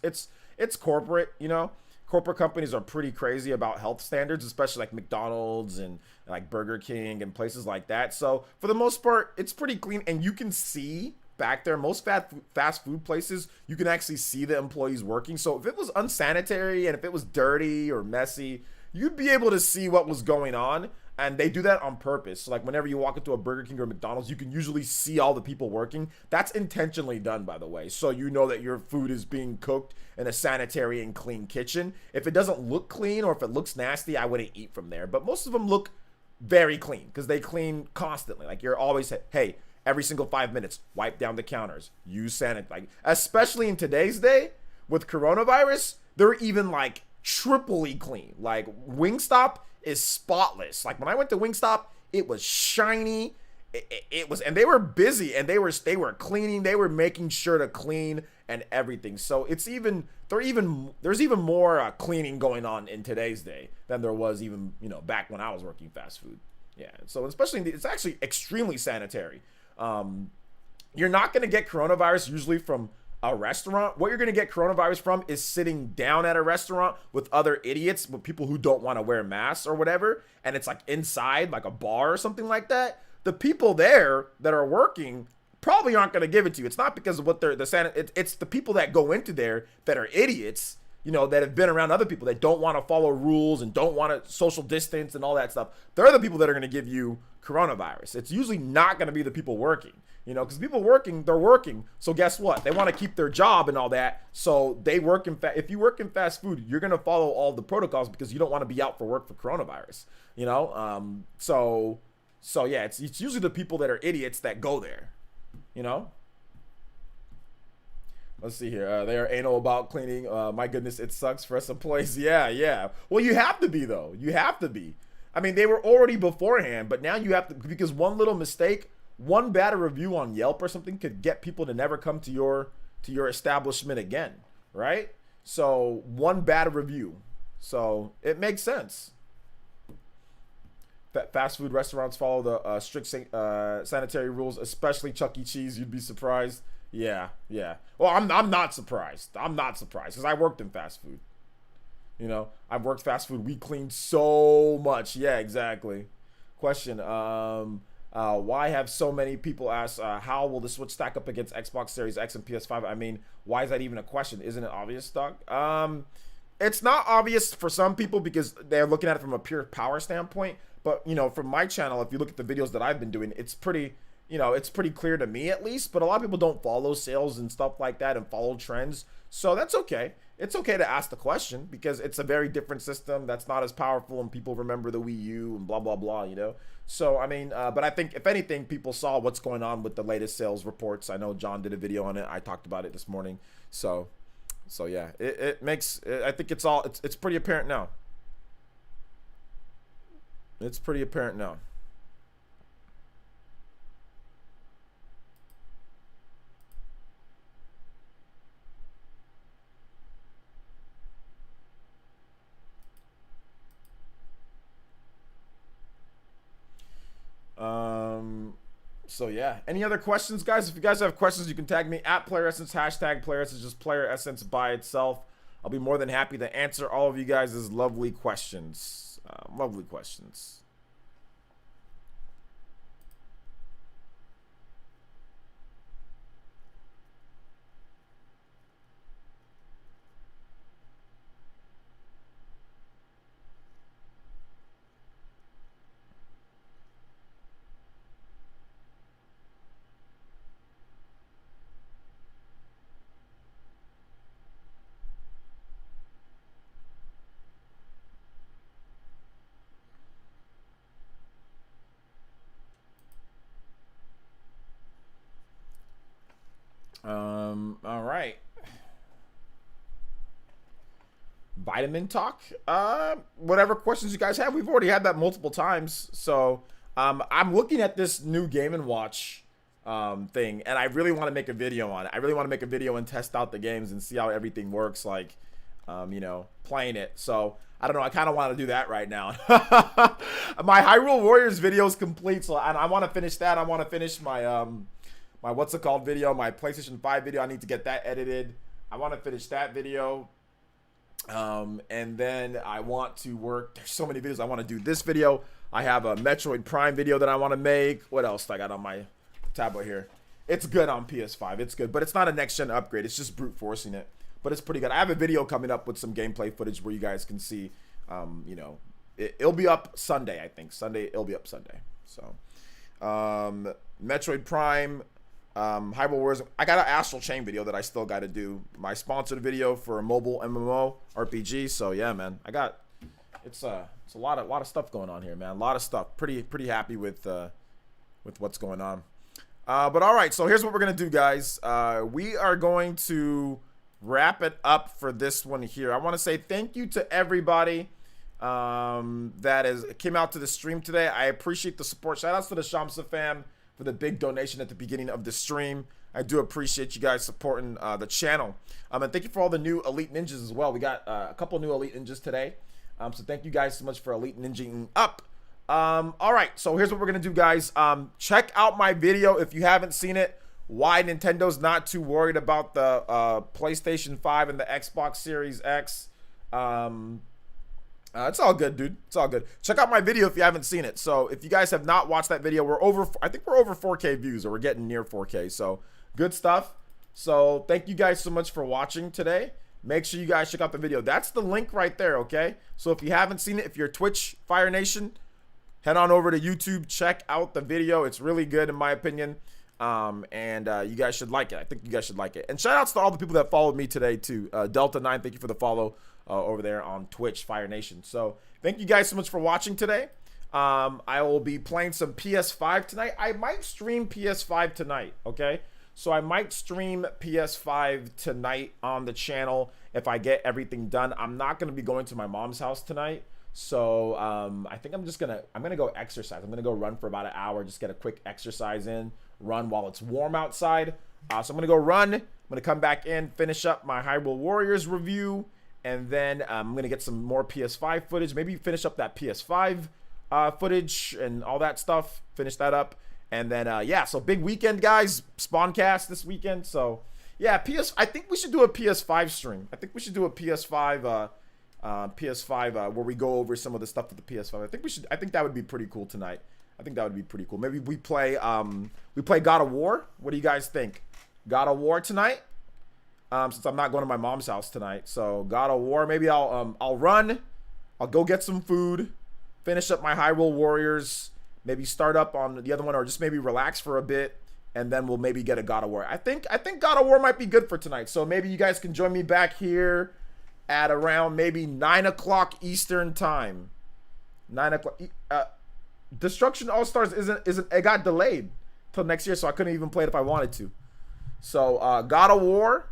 it's corporate, you know, corporate companies are pretty crazy about health standards, especially like McDonald's and like Burger King and places like that. So for the most part, it's pretty clean, and you can see back there, most fast food places, you can actually see the employees working. So if it was unsanitary and if it was dirty or messy, you'd be able to see what was going on. And they do that on purpose. So like whenever you walk into a Burger King or McDonald's, you can usually see all the people working. That's intentionally done, by the way. So you know that your food is being cooked in a sanitary and clean kitchen. If it doesn't look clean or if it looks nasty, I wouldn't eat from there. But most of them look very clean because they clean constantly. Like you're always, hey, every single 5 minutes, wipe down the counters, use sanitizer. Like, especially in today's day with coronavirus, they're even like triply clean. Like Wingstop is spotless. Like when I went to Wingstop, it was shiny. It was, and they were busy, and they were cleaning. They were making sure to clean and everything. So there's even more cleaning going on in today's day than there was even back when I was working fast food. Yeah. So especially it's actually extremely sanitary. You're not gonna get coronavirus usually from a restaurant. What you're gonna get coronavirus from is sitting down at a restaurant with other idiots, with people who don't want to wear masks or whatever, and it's like inside like a bar or something like that. The people there that are working probably aren't gonna give it to you. It's not because of what it's the people that go into there that are idiots, that have been around other people that don't want to follow rules and don't want to social distance and all that stuff. They're the people that are gonna give you coronavirus. It's usually not gonna be the people working. Because people working, they're working. So guess what? They want to keep their job and all that. So they work if you work in fast food, you're going to follow all the protocols because you don't want to be out for work for coronavirus, So yeah, it's usually the people that are idiots that go there, Let's see here. They are anal about cleaning. My goodness, it sucks for us employees. Yeah. Well, you have to be, though. You have to be. I mean, they were already beforehand, but now you have to, because one little mistake, one bad review on Yelp or something could get people to never come to your establishment again, right? So one bad review. So it makes sense. Fast food restaurants follow the strict sanitary rules, especially Chuck E. Cheese. You'd be surprised. Yeah. Well, I'm not surprised. I'm not surprised because I worked in fast food. I've worked fast food. We cleaned so much. Yeah, exactly. Question. Why have so many people ask, how will the Switch stack up against Xbox Series X and PS5? I mean, why is that even a question? Isn't it obvious, Doc? It's not obvious for some people because they're looking at it from a pure power standpoint. But, from my channel, if you look at the videos that I've been doing, it's pretty clear to me at least. But a lot of people don't follow sales and stuff like that and follow trends. So that's okay. It's okay to ask the question because it's a very different system that's not as powerful and people remember the Wii U and blah, blah, blah, So, I mean, but I think if anything, people saw what's going on with the latest sales reports. I know John did a video on it. I talked about it this morning. So yeah, it makes, I think it's pretty apparent now. It's pretty apparent now. So yeah, any other questions, guys? If you guys have questions, you can tag me at PlayerEssence, hashtag PlayerEssence, just PlayerEssence by itself. I'll be more than happy to answer all of you guys' lovely questions. Lovely questions. vitamin talk. Whatever questions you guys have, we've already had that multiple times. So I'm looking at this new Game & Watch thing, and I really want to make a video on it. I really want to make a video and test out the games and see how everything works, like you know, playing it. So I don't know, I kind of want to do that right now. My Hyrule Warriors video is complete, so I want to finish that. I want to finish my my what's it called video, my PlayStation 5 video. I need to get that edited. I want to finish that video. And then I want to work, there's so many videos I want to do. This video, I have a Metroid Prime video that I want to make. What else I got on my tablet here? It's good on PS5, it's good, but it's not a next gen upgrade, it's just brute forcing it, but it's pretty good. I have a video coming up with some gameplay footage where you guys can see, you know, it'll be up Sunday, I think. Sunday, it'll be up Sunday. So Metroid Prime, Hyrule Warriors. I got an Astral Chain video that I still got to do. My sponsored video for a mobile MMO RPG. So yeah, man, I got it's a lot of stuff going on here, man. A lot of stuff. Pretty happy with what's going on. But all right, so here's what we're gonna do, guys. We are going to wrap it up for this one here. I want to say thank you to everybody that came out to the stream today. I appreciate the support. Shout outs to the Shamsa fam for the big donation at the beginning of the stream. I do appreciate you guys supporting the channel. And thank you for all the new Elite Ninjas as well. We got a couple new Elite Ninjas today. So thank you guys so much for Elite Ninjaing up. All right, so here's what we're going to do, guys. Check out my video if you haven't seen it. Why Nintendo's not too worried about the PlayStation 5 and the Xbox Series X. It's all good, dude. It's all good. Check out my video if you haven't seen it. So if you guys have not watched that video, I think we're over 4K views, or we're getting near 4K. So good stuff. So thank you guys so much for watching today. Make sure you guys check out the video. That's the link right there, okay? So if you haven't seen it, if you're Twitch Fire Nation, head on over to YouTube. Check out the video. It's really good in my opinion. You guys should like it. I think you guys should like it. And shout outs to all the people that followed me today too. Delta9, thank you for the follow. Over there on Twitch Fire Nation. So thank you guys so much for watching today. I will be playing some PS5 tonight. I might stream PS5 tonight, okay? So I might stream PS5 tonight on the channel if I get everything done. I'm not going to be going to my mom's house tonight. So I think I'm gonna go exercise. I'm gonna go run for about an hour, just get a quick exercise in, run while it's warm outside. So I'm gonna go run. I'm gonna come back in, finish up my Hyrule Warriors review, and then I'm going to get some more PS5 footage. Maybe finish up that PS5 footage and all that stuff. Finish that up. And then, yeah, so big weekend, guys. Spawncast this weekend. So, yeah, I think we should do a PS5 stream. I think we should do a PS5 where we go over some of the stuff with the PS5. I think that would be pretty cool tonight. I think that would be pretty cool. Maybe we play God of War. What do you guys think? God of War tonight? Since I'm not going to my mom's house tonight. So God of War, maybe I'll run, I'll go get some food, finish up my Hyrule Warriors, maybe start up on the other one, or just maybe relax for a bit, and then we'll maybe get a God of War. I think God of War might be good for tonight. So maybe you guys can join me back here at around maybe 9 o'clock Eastern time. 9 o'clock. Destruction All Stars it got delayed till next year, so I couldn't even play it if I wanted to. So God of War.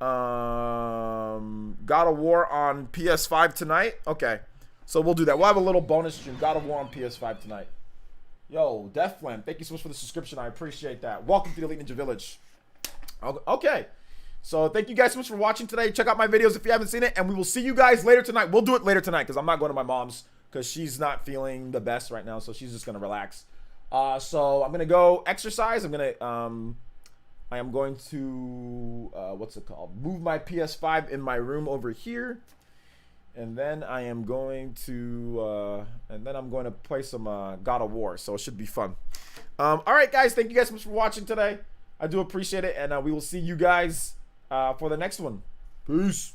God of War on PS5 tonight. Okay, so we'll do that. We'll have a little bonus stream. God of War on PS5 tonight. Yo, Deathflam, thank you so much for the subscription. I appreciate that. Welcome to the Elite Ninja Village. Okay, so thank you guys so much for watching today. Check out my videos if you haven't seen it, and we will see you guys later tonight. We'll do it later tonight because I'm not going to my mom's because she's not feeling the best right now, so she's just gonna relax. So I'm gonna go exercise. I am going to, move my PS5 in my room over here. And then I am going to, play some God of War. So it should be fun. All right, guys. Thank you guys so much for watching today. I do appreciate it. And we will see you guys for the next one. Peace.